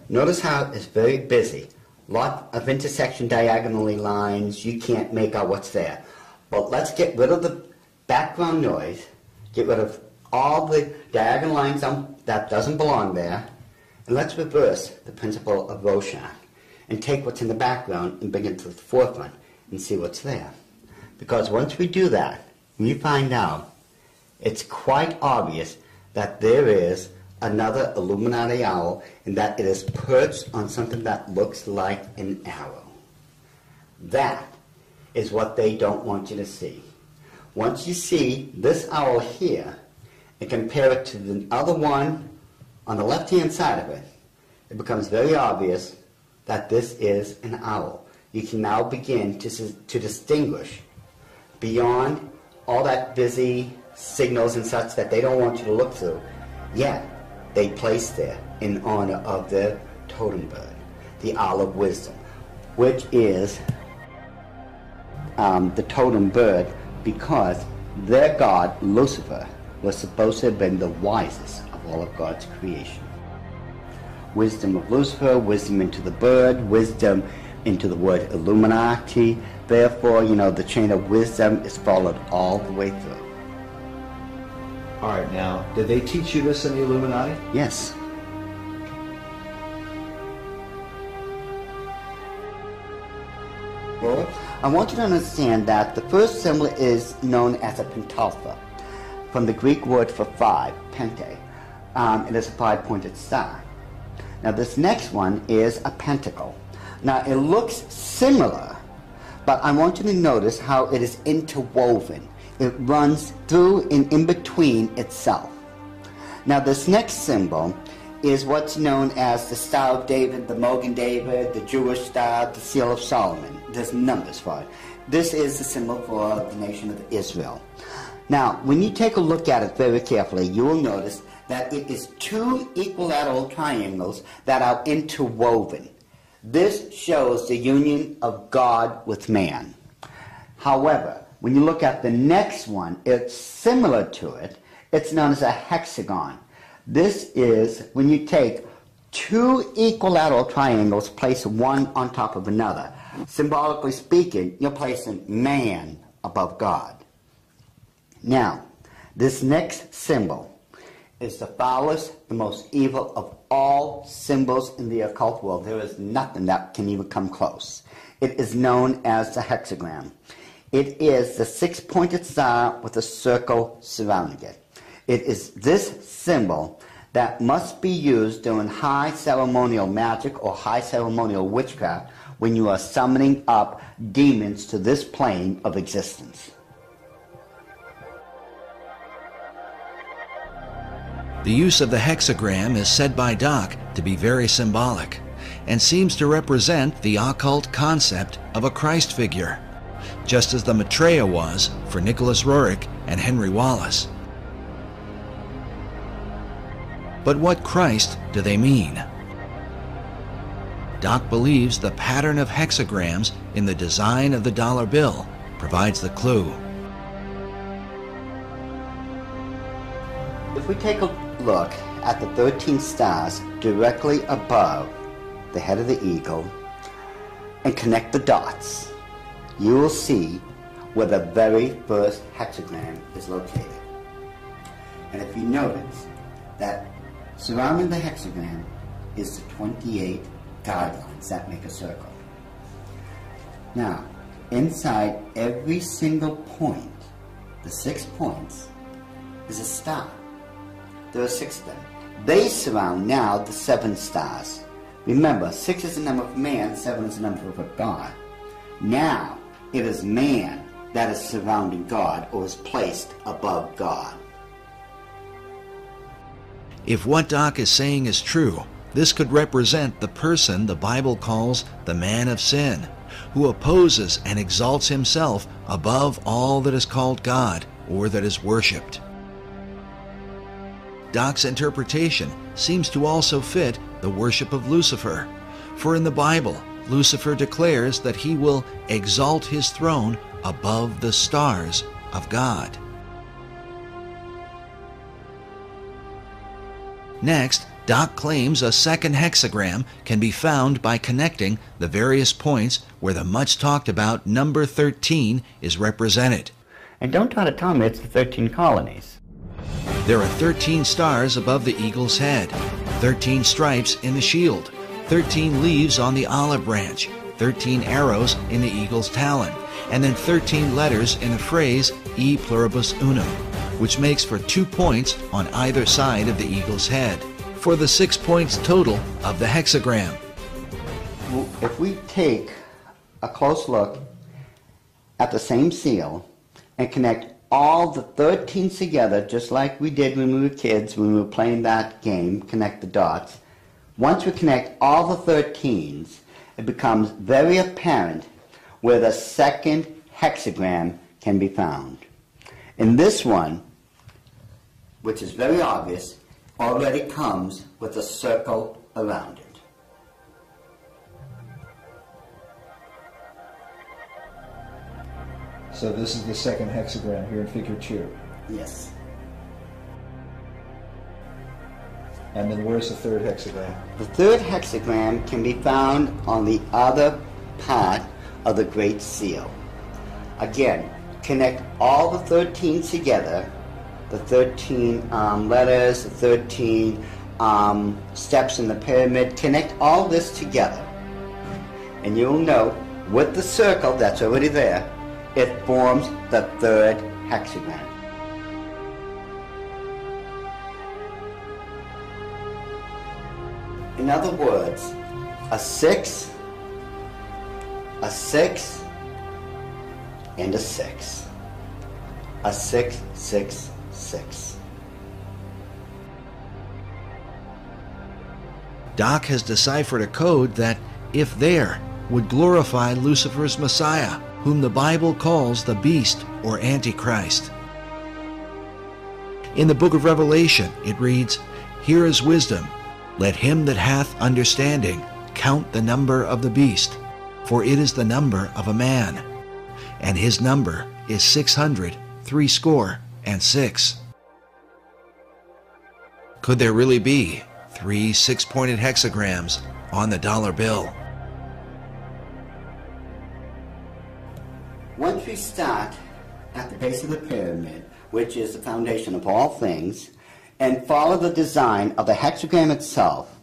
Notice how it's very busy. Lot of intersection diagonally lines, you can't make out what's there. But let's get rid of the background noise, get rid of all the diagonal lines that doesn't belong there, and let's reverse the principle of Rorschach and take what's in the background and bring it to the forefront and see what's there. Because once we do that, we find out it's quite obvious that there is another Illuminati owl, and that it is perched on something that looks like an arrow. That is what they don't want you to see. Once you see this owl here and compare it to the other one on the left-hand side of it, it becomes very obvious that this is an owl. You can now begin to distinguish beyond all that busy signals and such that they don't want you to look through. Yet, they place there in honor of their totem bird, the Owl of Wisdom, which is the totem bird because their god, Lucifer, was supposed to have been the wisest of all of God's creation. Wisdom of Lucifer, wisdom into the bird, wisdom into the word Illuminati. Therefore, the chain of wisdom is followed all the way through.
All right, now, did they teach you this in the Illuminati?
Yes. Well, I want you to understand that the first symbol is known as a pentalpha, from the Greek word for five, pente. It is a five-pointed star. Now, this next one is a pentacle. Now, it looks similar, but I want you to notice how it is interwoven. It runs through and in between itself. Now this next symbol is what's known as the Star of David, the Mogan David, the Jewish Star, the Seal of Solomon. There's numbers for it. This is the symbol for the nation of Israel. Now, when you take a look at it very carefully, you will notice that it is two equilateral triangles that are interwoven. This shows the union of God with man. However, when you look at the next one, it's similar to it. It's known as a hexagon. This is when you take two equilateral triangles, place one on top of another. Symbolically speaking, you're placing man above God. Now, this next symbol is the foulest, the most evil of all symbols in the occult world. There is nothing that can even come close. It is known as the hexagram. It is the six-pointed star with a circle surrounding it. It is this symbol that must be used during high ceremonial magic or high ceremonial witchcraft when you are summoning up demons to this plane of existence.
The use of the hexagram is said by Doc to be very symbolic and seems to represent the occult concept of a Christ figure, just as the Maitreya was for Nicholas Roerich and Henry Wallace. But what Christ do they mean? Doc believes the pattern of hexagrams in the design of the dollar bill provides the clue.
If we take a look at the 13 stars directly above the head of the eagle and connect the dots, you will see where the very first hexagram is located. And if you notice that surrounding the hexagram is the 28 guidelines that make a circle. Now, inside every single point, the 6 points, is a star. There are 6 of them. They surround now the 7 stars. Remember, 6 is the number of man, 7 is the number of God. Now, it is man that is surrounding God or is placed above God.
If what Doc is saying is true, this could represent the person the Bible calls the man of sin, who opposes and exalts himself above all that is called God or that is worshipped. Doc's interpretation seems to also fit the worship of Lucifer. For in the Bible, Lucifer declares that he will exalt his throne above the stars of God. Next, Doc claims a second hexagram can be found by connecting the various points where the much talked about number 13 is represented.
And don't try to tell me it's the 13 colonies.
There are 13 stars above the eagle's head, 13 stripes in the shield, 13 leaves on the olive branch, 13 arrows in the eagle's talon, and then 13 letters in the phrase E pluribus unum, which makes for 2 points on either side of the eagle's head, for the 6 points total of the hexagram.
If we take a close look at the same seal and connect all the 13s together, just like we did when we were kids, when we were playing that game, connect the dots, once we connect all the 13s, it becomes very apparent where the second hexagram can be found. In this one, which is very obvious, already comes with a circle around it.
So this is the second hexagram here in figure 2.
Yes.
And then where's the third hexagram?
The third hexagram can be found on the other part of the Great Seal. Again, connect all the 13 together, the 13 letters, the 13 steps in the pyramid, connect all this together. And you'll note with the circle that's already there, it forms the third hexagram. In other words, a 6, a 6, and a 6. A 6, 6, 6.
Doc has deciphered a code that, if there, would glorify Lucifer's Messiah, whom the Bible calls the beast or Antichrist. In the book of Revelation, it reads, "Here is wisdom. Let him that hath understanding count the number of the beast, for it is the number of a man, and his number is 666." Could there really be 3 6-pointed hexagrams on the dollar bill?
Once we start at the base of the pyramid, which is the foundation of all things, and follow the design of the hexagram itself,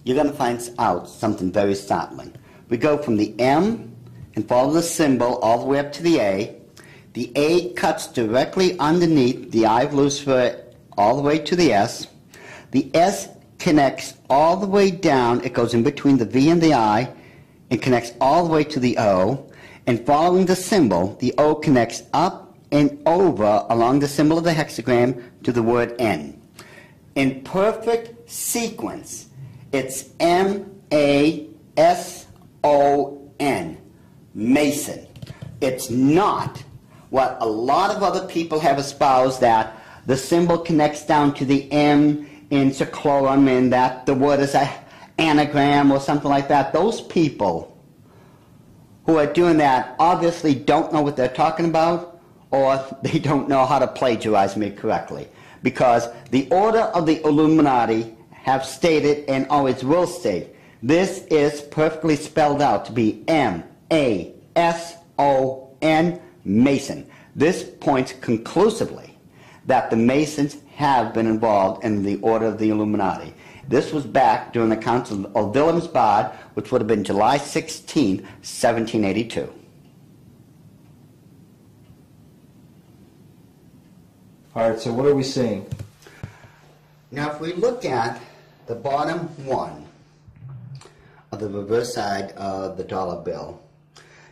you're going to find out something very startling. We go from the M and follow the symbol all the way up to the A. The A cuts directly underneath the eye of Lucifer all the way to the S. The S connects all the way down. It goes in between the V and the I and connects all the way to the O. And following the symbol, the O connects up and over along the symbol of the hexagram to the word N. In perfect sequence, it's M-A-S-O-N, Mason. It's not what a lot of other people have espoused, that the symbol connects down to the M in seclorum and that the word is an anagram or something like that. Those people who are doing that obviously don't know what they're talking about, or they don't know how to plagiarize me correctly. Because the order of the Illuminati have stated and always will state, this is perfectly spelled out to be M-A-S-O-N, Mason. This points conclusively that the Masons have been involved in the order of the Illuminati. This was back during the Council of Wilhelmsbad, which would have been July 16, 1782.
All right, so what are we seeing?
Now, if we look at the bottom one of the reverse side of the dollar bill,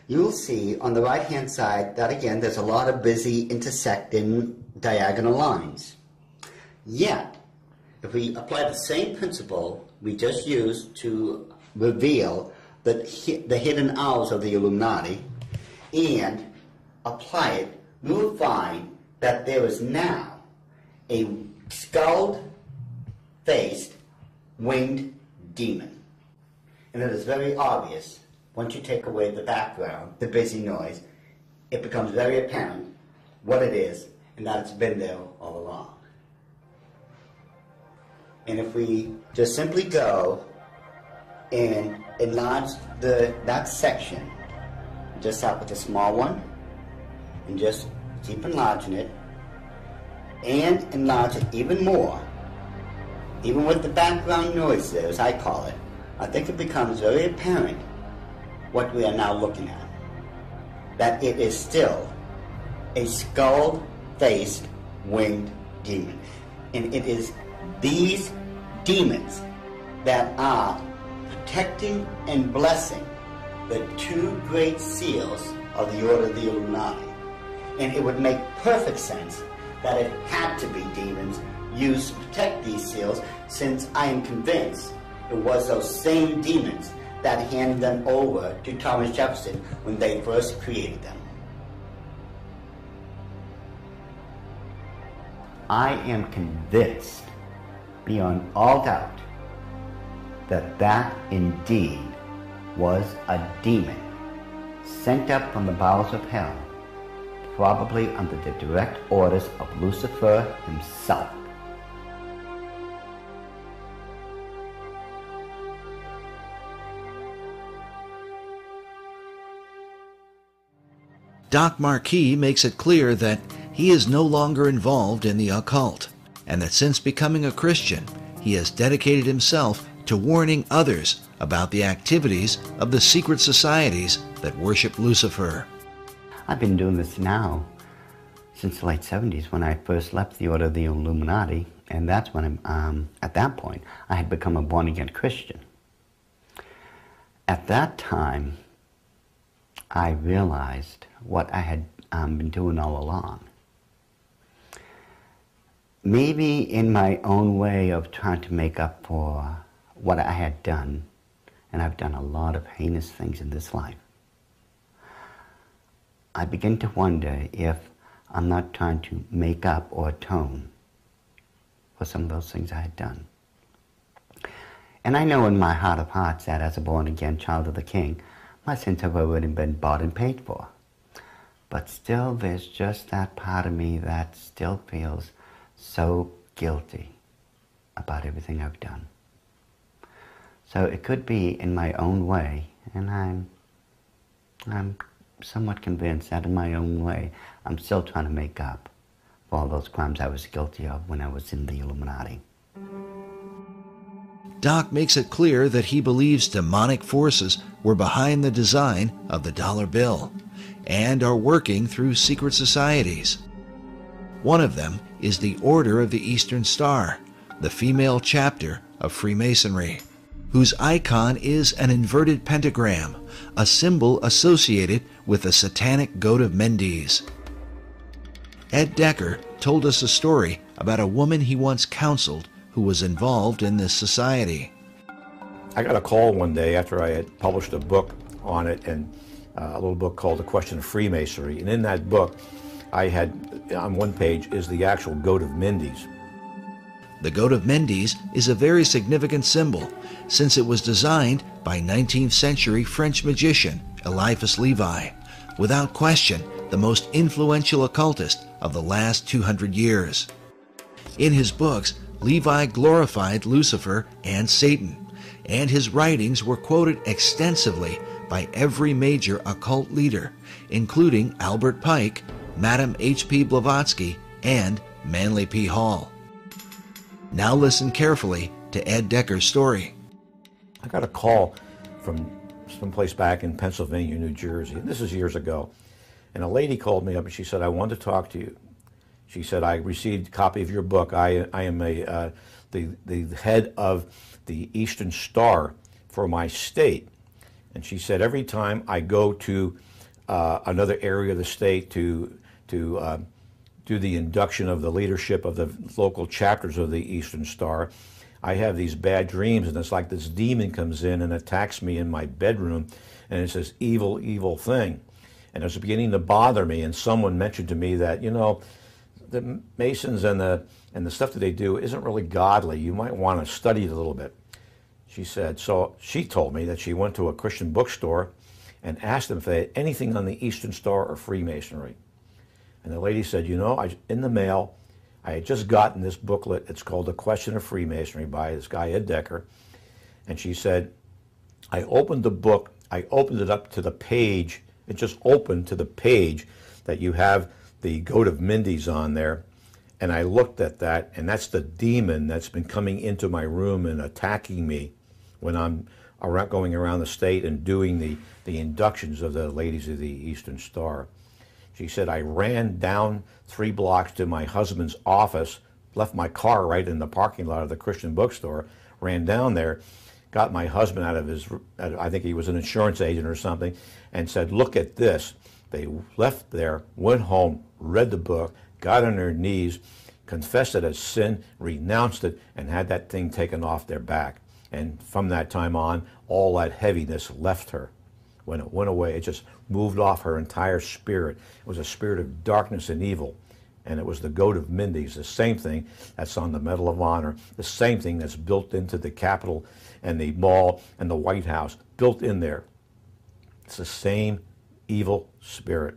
you'll see on the right-hand side that, again, there's a lot of busy intersecting diagonal lines. Yet, if we apply the same principle we just used to reveal the hidden owls of the Illuminati and apply it, we will find that there is now a skulled skull-faced winged demon. And it is very obvious, once you take away the background, the busy noise, it becomes very apparent what it is and that it's been there all along. And if we just simply go and enlarge that section, just start with a small one, and just keep enlarging it, and enlarge it even more, even with the background noise there, as I call it, I think it becomes very apparent what we are now looking at. That it is still a skull-faced winged demon. And it is these demons that are protecting and blessing the two great seals of the Order of the Illuminati. And it would make perfect sense that it had to be demons used to protect these seals, since I am convinced it was those same demons that handed them over to Thomas Jefferson when they first created them. I am convinced, beyond all doubt, that that indeed was a demon sent up from the bowels of hell, probably under the direct orders of Lucifer himself.
Doc Marquis makes it clear that he is no longer involved in the occult, and that since becoming a Christian, he has dedicated himself to warning others about the activities of the secret societies that worship Lucifer.
I've been doing this now since the late 70s, when I first left the Order of the Illuminati, and that's when, at that point, I had become a born-again Christian. At that time, I realized what I had been doing all along. Maybe in my own way of trying to make up for what I had done, and I've done a lot of heinous things in this life, I begin to wonder if I'm not trying to make up or atone for some of those things I had done. And I know in my heart of hearts that as a born-again child of the King, my sins have already been bought and paid for. But still, there's just that part of me that still feels so guilty about everything I've done. So it could be in my own way, and I'm somewhat convinced that in my own way, I'm still trying to make up for all those crimes I was guilty of when I was in the Illuminati.
Doc makes it clear that he believes demonic forces were behind the design of the dollar bill and are working through secret societies. One of them is the Order of the Eastern Star, the female chapter of Freemasonry, whose icon is an inverted pentagram, a symbol associated with the satanic goat of Mendes. Ed Decker told us a story about a woman he once counseled who was involved in this society.
I got a call one day after I had published a book on it, and a little book called The Question of Freemasonry. And in that book, I had, on one page, is the actual goat of Mendes.
The goat of Mendes is a very significant symbol, since it was designed by 19th century French magician Eliphas Levi, without question the most influential occultist of the last 200 years. In his books, Levi glorified Lucifer and Satan, and his writings were quoted extensively by every major occult leader, including Albert Pike, Madame H.P. Blavatsky, and Manly P. Hall. Now listen carefully to Ed Decker's story.
I got a call from someplace back in Pennsylvania, New Jersey, and this is years ago. And a lady called me up and she said, "I want to talk to you." She said, "I received a copy of your book. I am the head of the Eastern Star for my state." And she said, "Every time I go to another area of the state to do the induction of the leadership of the local chapters of the Eastern Star, I have these bad dreams, and it's like this demon comes in and attacks me in my bedroom, and it's this evil, evil thing. And it was beginning to bother me, and someone mentioned to me that, you know, the Masons and the stuff that they do isn't really godly. You might want to study it a little bit. She said, so she told me that she went to a Christian bookstore and asked them if they had anything on the Eastern Star or Freemasonry. And the lady said, you know, in the mail, I had just gotten this booklet. It's called The Question of Freemasonry by this guy, Ed Decker. And she said, I opened the book, I opened it up to the page, it just opened to the page that you have the Goat of Mendes on there. And I looked at that, and that's the demon that's been coming into my room and attacking me when I'm going around the state and doing the inductions of the ladies of the Eastern Star. She said, I ran down 3 blocks to my husband's office, left my car right in the parking lot of the Christian bookstore, ran down there, got my husband out of his, I think he was an insurance agent or something, and said, look at this. They left there, went home, read the book, got on their knees, confessed it as sin, renounced it, and had that thing taken off their back. And from that time on, all that heaviness left her. When it went away, it just moved off her entire spirit. It was a spirit of darkness and evil. And it was the Goat of Mendes, the same thing that's on the Medal of Honor, the same thing that's built into the Capitol and the Mall and the White House, built in there. It's the same evil spirit.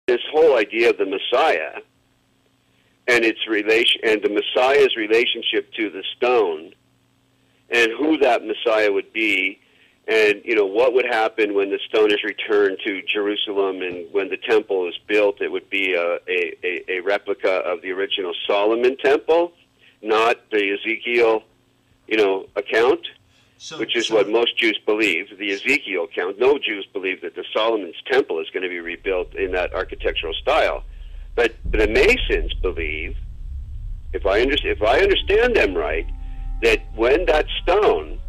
This whole idea of the Messiah and its relation, and the Messiah's relationship to the stone, and who that Messiah would be, and what would happen when the stone is returned to Jerusalem, and when the temple is built, it would be a replica of the original Solomon temple, not the Ezekiel, account. Which is what most Jews believe, the Ezekiel account. No Jews believe that the Solomon's temple is going to be rebuilt in that architectural style. But the Masons believe, if I understand them right, that when that stone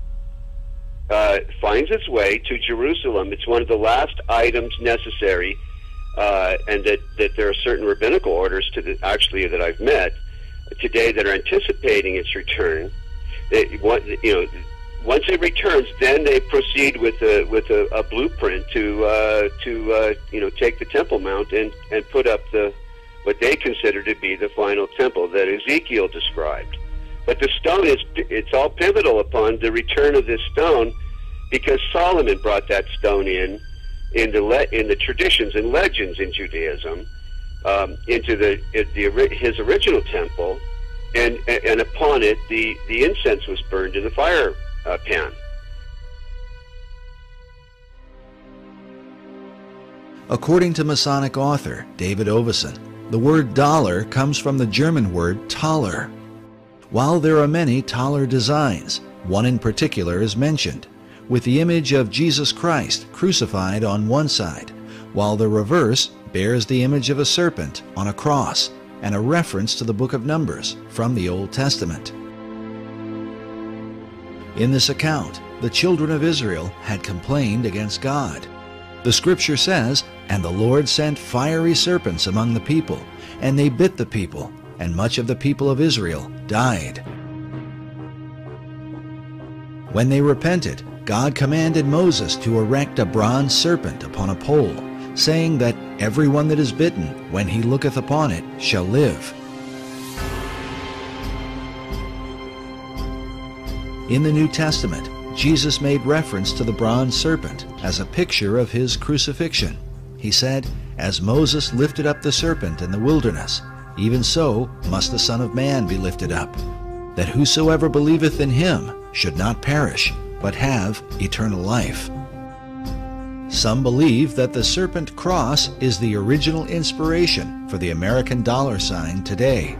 finds its way to Jerusalem, it's one of the last items necessary, and that there are certain rabbinical orders that I've met today that are anticipating its return. Once it returns, then they proceed with a blueprint to take the Temple Mount and put up what they consider to be the final temple that Ezekiel described. But the stone it's all pivotal upon the return of this stone, because Solomon brought that stone in the traditions and legends in Judaism into his original temple, and upon it the incense was burned in the fire pan.
According to Masonic author David Oveson, the word dollar comes from the German word Taler. While there are many Taler designs, one in particular is mentioned, with the image of Jesus Christ crucified on one side, while the reverse bears the image of a serpent on a cross and a reference to the book of Numbers from the Old Testament. In this account, the children of Israel had complained against God. The scripture says, "And the Lord sent fiery serpents among the people, and they bit the people, and much of the people of Israel died." When they repented, God commanded Moses to erect a bronze serpent upon a pole, saying that everyone that is bitten, when he looketh upon it, shall live. In the New Testament, Jesus made reference to the bronze serpent as a picture of his crucifixion. He said, "As Moses lifted up the serpent in the wilderness, even so must the Son of Man be lifted up, that whosoever believeth in him should not perish, but have eternal life." Some believe that the serpent cross is the original inspiration for the American dollar sign today.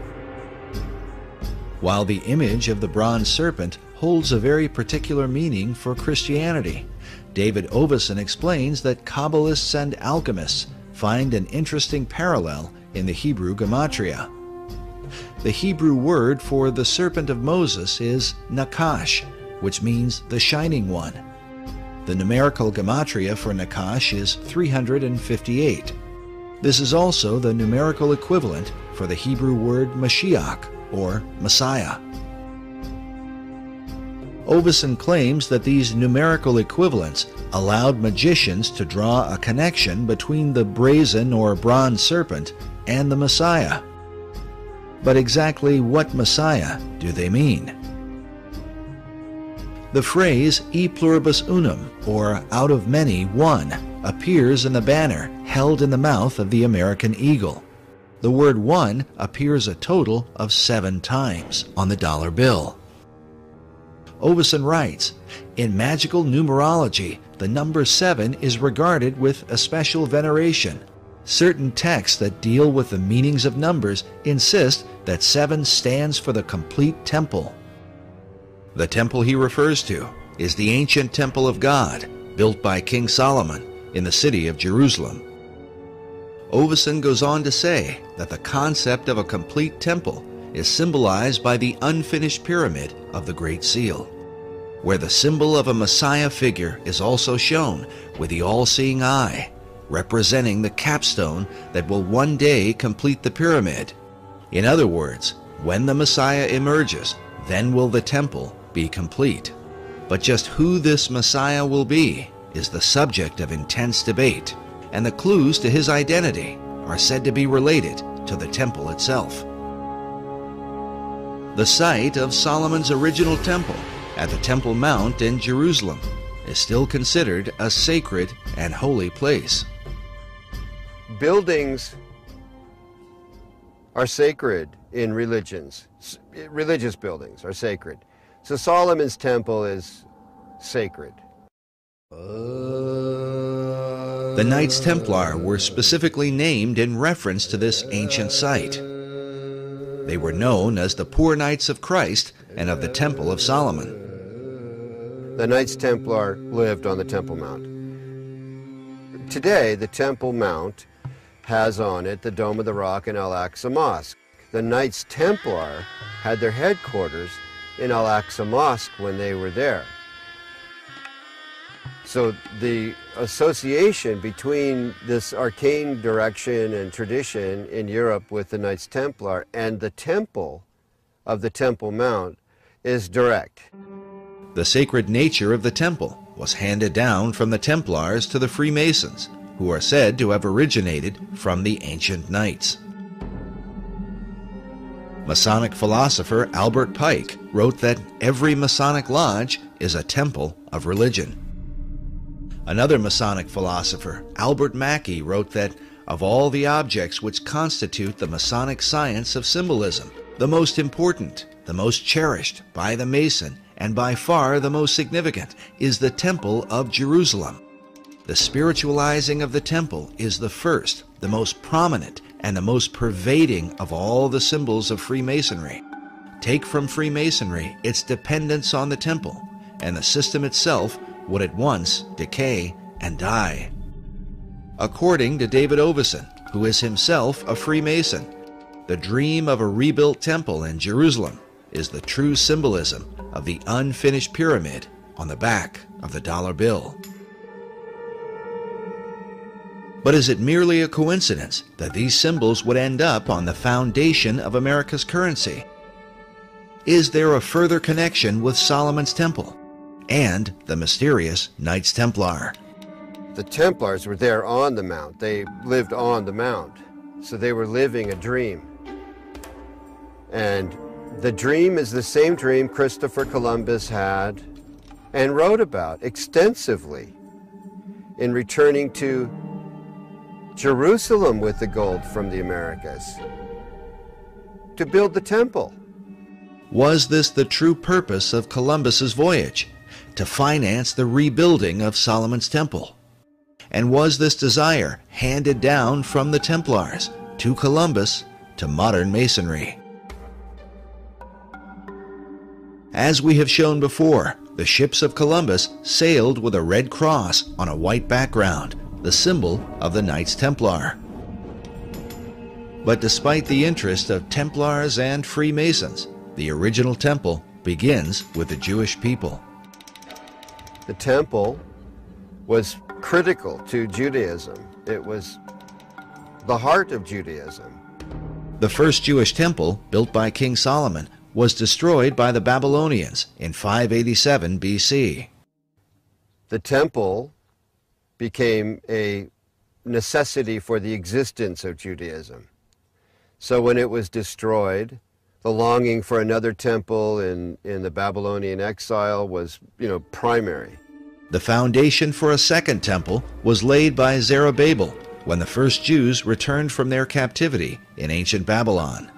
While the image of the bronze serpent holds a very particular meaning for Christianity, David Oveson explains that Kabbalists and alchemists find an interesting parallel in the Hebrew gematria. The Hebrew word for the serpent of Moses is Nakash, which means the shining one. The numerical gematria for Nakash is 358. This is also the numerical equivalent for the Hebrew word Mashiach, or Messiah. Oveson claims that these numerical equivalents allowed magicians to draw a connection between the brazen or bronze serpent and the Messiah. But exactly what Messiah do they mean? The phrase e pluribus unum, or out of many, one, appears in the banner held in the mouth of the American eagle. The word one appears a total of 7 times on the dollar bill. Oveson writes, in magical numerology, the number 7 is regarded with a special veneration. Certain texts that deal with the meanings of numbers insist that 7 stands for the complete temple. The temple he refers to is the ancient temple of God, built by King Solomon in the city of Jerusalem. Oveson goes on to say that the concept of a complete temple is symbolized by the unfinished pyramid of the Great Seal, where the symbol of a Messiah figure is also shown with the all-seeing eye, representing the capstone that will one day complete the pyramid. In other words, when the Messiah emerges, then will the temple be complete. But just who this Messiah will be is the subject of intense debate, and the clues to his identity are said to be related to the temple itself. The site of Solomon's original temple at the Temple Mount in Jerusalem is still considered a sacred and holy place.
Buildings are sacred in religions. Religious buildings are sacred. So Solomon's temple is sacred.
The Knights Templar were specifically named in reference to this ancient site. They were known as the Poor Knights of Christ and of the Temple of Solomon.
The Knights Templar lived on the Temple Mount. Today, the Temple Mount has on it the Dome of the Rock and Al-Aqsa Mosque. The Knights Templar had their headquarters in Al-Aqsa Mosque when they were there. So the association between this arcane direction and tradition in Europe with the Knights Templar and the temple of the Temple Mount is direct.
The sacred nature of the temple was handed down from the Templars to the Freemasons, who are said to have originated from the ancient Knights. Masonic philosopher Albert Pike wrote that every Masonic lodge is a temple of religion. Another Masonic philosopher, Albert Mackey, wrote that of all the objects which constitute the Masonic science of symbolism, the most important, the most cherished by the Mason, and by far the most significant, is the Temple of Jerusalem. The spiritualizing of the temple is the first, the most prominent, and the most pervading of all the symbols of Freemasonry. Take from Freemasonry its dependence on the temple, and the system itself would at once decay and die. According to David Oveson, who is himself a Freemason, the dream of a rebuilt temple in Jerusalem is the true symbolism of the unfinished pyramid on the back of the dollar bill. But is it merely a coincidence that these symbols would end up on the foundation of America's currency? Is there a further connection with Solomon's Temple and the mysterious Knights Templar?
The Templars were there on the Mount. They lived on the Mount. So they were living a dream. And the dream is the same dream Christopher Columbus had and wrote about extensively in returning to Jerusalem with the gold from the Americas to build the temple.
Was this the true purpose of Columbus's voyage, to finance the rebuilding of Solomon's Temple? And was this desire handed down from the Templars to Columbus to modern Masonry? As we have shown before, the ships of Columbus sailed with a red cross on a white background, the symbol of the Knights Templar. But despite the interest of Templars and Freemasons, the original temple begins with the Jewish people.
The temple was critical to Judaism. It was the heart of Judaism.
The first Jewish temple, built by King Solomon, was destroyed by the Babylonians in 587 BC.
The temple became a necessity for the existence of Judaism. So when it was destroyed, the longing for another temple in the Babylonian exile was, primary.
The foundation for a second temple was laid by Zerubbabel when the first Jews returned from their captivity in ancient Babylon.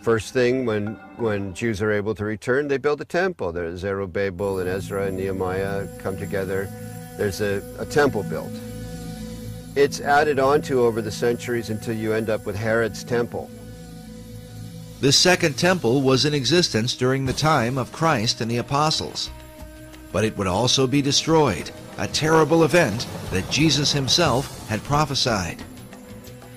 First thing, when Jews are able to return, they build a temple. There's Zerubbabel and Ezra and Nehemiah come together. There's a temple built. It's added onto over the centuries until you end up with Herod's temple.
This second temple was in existence during the time of Christ and the apostles. But it would also be destroyed, a terrible event that Jesus himself had prophesied.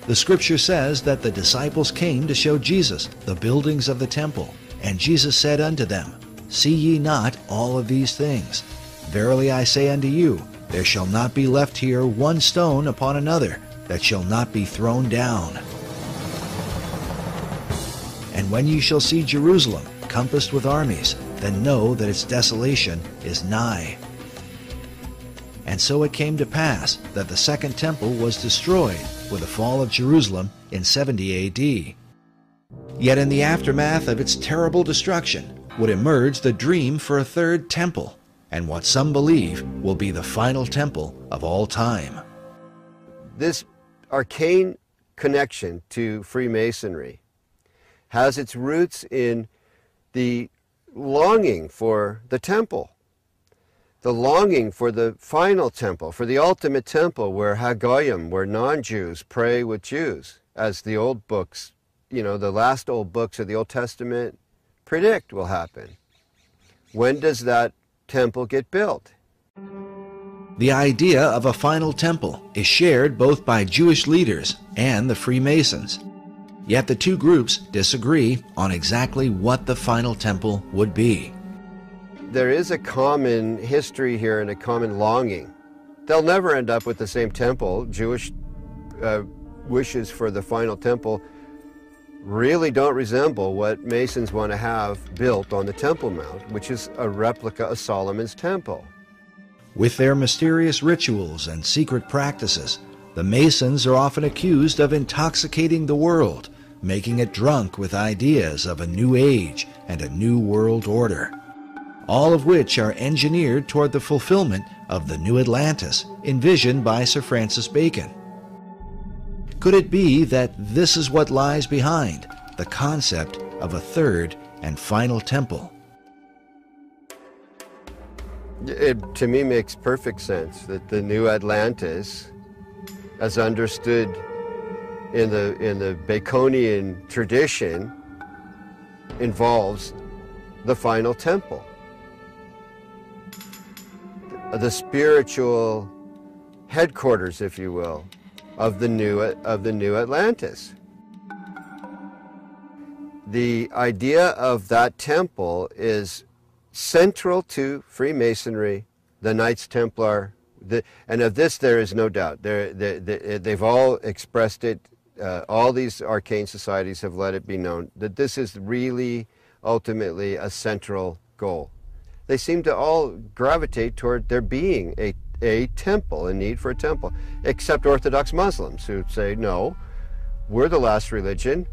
The scripture says that the disciples came to show Jesus the buildings of the temple, and Jesus said unto them, See ye not all of these things? Verily I say unto you, there shall not be left here one stone upon another that shall not be thrown down. And when ye shall see Jerusalem compassed with armies, then know that its desolation is nigh. And so it came to pass that the second temple was destroyed with the fall of Jerusalem in 70 AD. Yet in the aftermath of its terrible destruction would emerge the dream for a third temple, and what some believe will be the final temple of all time.
This arcane connection to Freemasonry has its roots in the longing for the temple, the longing for the final temple, for the ultimate temple where Hagoyim, where non-Jews pray with Jews, as the old books, the last old books of the Old Testament predict will happen. When does that temple get built?
The idea of a final temple is shared both by Jewish leaders and the Freemasons. Yet the two groups disagree on exactly what the final temple would be.
There is a common history here and a common longing. They'll never end up with the same temple. Jewish wishes for the final temple really don't resemble what Masons want to have built on the Temple Mount, which is a replica of Solomon's temple.
With their mysterious rituals and secret practices, the Masons are often accused of intoxicating the world, making it drunk with ideas of a new age and a new world order, all of which are engineered toward the fulfillment of the new Atlantis envisioned by Sir Francis Bacon. Could it be that this is what lies behind the concept of a third and final temple?
It, to me, makes perfect sense that the new Atlantis, as understood in the Baconian tradition, involves the final temple, the spiritual headquarters, if you will, of the new Atlantis. The idea of that temple is central to Freemasonry, the Knights Templar, and of this there is no doubt. They've all expressed it. All these arcane societies have let it be known that this is really ultimately a central goal. They seem to all gravitate toward there being a temple, a need for a temple, except Orthodox Muslims who say, no, we're the last religion.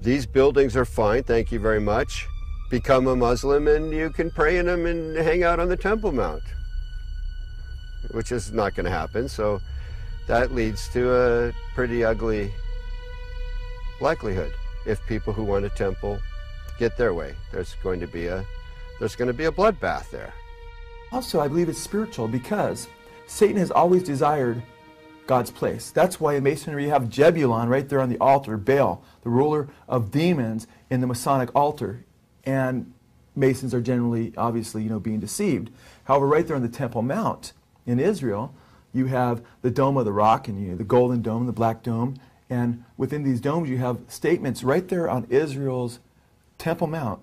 These buildings are fine, thank you very much. Become a Muslim and you can pray in them and hang out on the Temple Mount, which is not going to happen. So that leads to a pretty ugly likelihood. If people who want a temple get their way, there's going to be a bloodbath there.
Also, I believe it's spiritual because Satan has always desired God's place. That's why in Masonry you have Jebulon right there on the altar, Baal, the ruler of demons, in the Masonic altar. And Masons are generally, obviously, being deceived. However, right there on the Temple Mount in Israel, you have the Dome of the Rock, and the Golden Dome, the Black Dome, and within these domes you have statements right there on Israel's Temple Mount,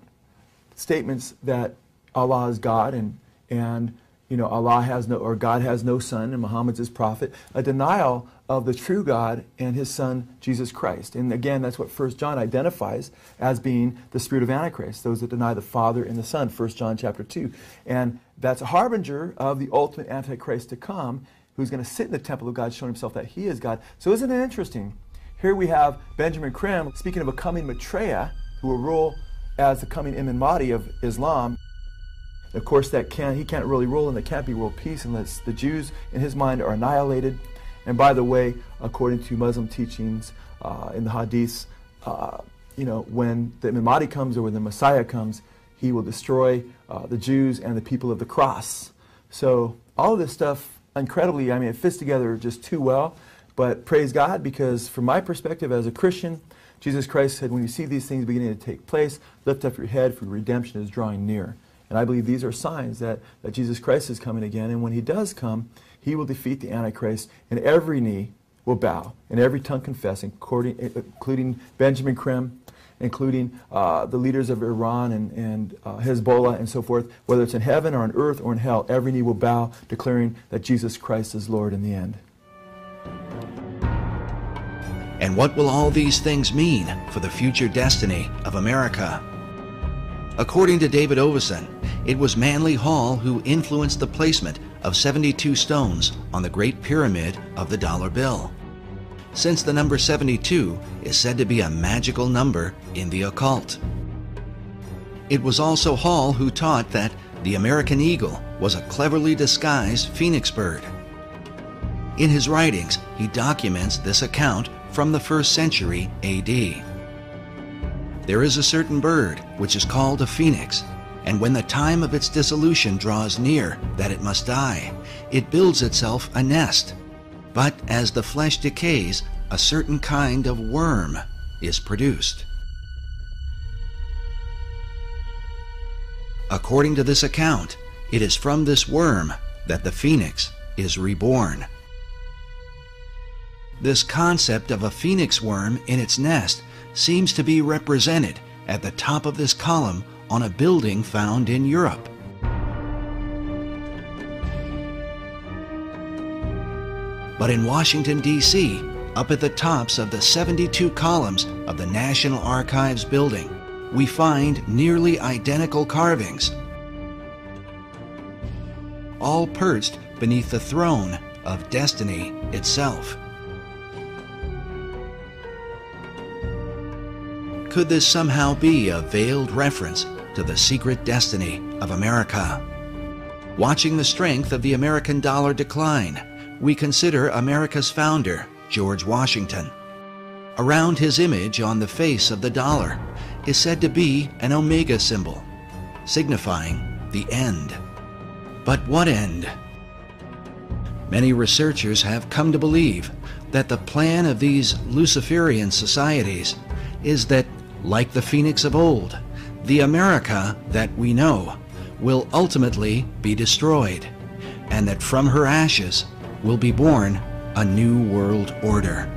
statements that Allah is God, and Allah has no, or God has no son, and Muhammad's his prophet, a denial of the true God and his son, Jesus Christ. And again, that's what 1 John identifies as being the spirit of Antichrist, those that deny the Father and the Son, 1 John chapter 2. And that's a harbinger of the ultimate Antichrist to come, who's going to sit in the temple of God, showing himself that he is God. So isn't it interesting? Here we have Benjamin Creme speaking of a coming Maitreya, who will rule as the coming Imam Mahdi of Islam. Of course, he can't really rule, and there can't be world peace unless the Jews, in his mind, are annihilated. And by the way, according to Muslim teachings in the Hadiths, when the Imam Mahdi comes, or when the Messiah comes, he will destroy the Jews and the people of the cross. So all of this stuff, incredibly, it fits together just too well. But praise God, because from my perspective as a Christian, Jesus Christ said, when you see these things beginning to take place, lift up your head, for redemption is drawing near. And I believe these are signs that Jesus Christ is coming again. And when he does come, he will defeat the Antichrist, and every knee will bow, and every tongue confess, including Benjamin Creme, including the leaders of Iran and Hezbollah and so forth. Whether it's in heaven or on earth or in hell, every knee will bow, declaring that Jesus Christ is Lord in the end.
And what will all these things mean for the future destiny of America? According to David Oveson, it was Manly Hall who influenced the placement of 72 stones on the Great Pyramid of the dollar bill, since the number 72 is said to be a magical number in the occult. It was also Hall who taught that the American eagle was a cleverly disguised phoenix bird. In his writings, he documents this account from the 1st century A.D. There is a certain bird which is called a phoenix, and when the time of its dissolution draws near that it must die, it builds itself a nest. But as the flesh decays, a certain kind of worm is produced. According to this account, it is from this worm that the phoenix is reborn. This concept of a phoenix worm in its nest seems to be represented at the top of this column on a building found in Europe. But in Washington, D.C., up at the tops of the 72 columns of the National Archives building, we find nearly identical carvings, all perched beneath the throne of destiny itself. Could this somehow be a veiled reference to the secret destiny of America? Watching the strength of the American dollar decline, we consider America's founder, George Washington. Around his image on the face of the dollar is said to be an omega symbol, signifying the end. But what end? Many researchers have come to believe that the plan of these Luciferian societies is that, like the phoenix of old, the America that we know will ultimately be destroyed, and that from her ashes will be born a new world order.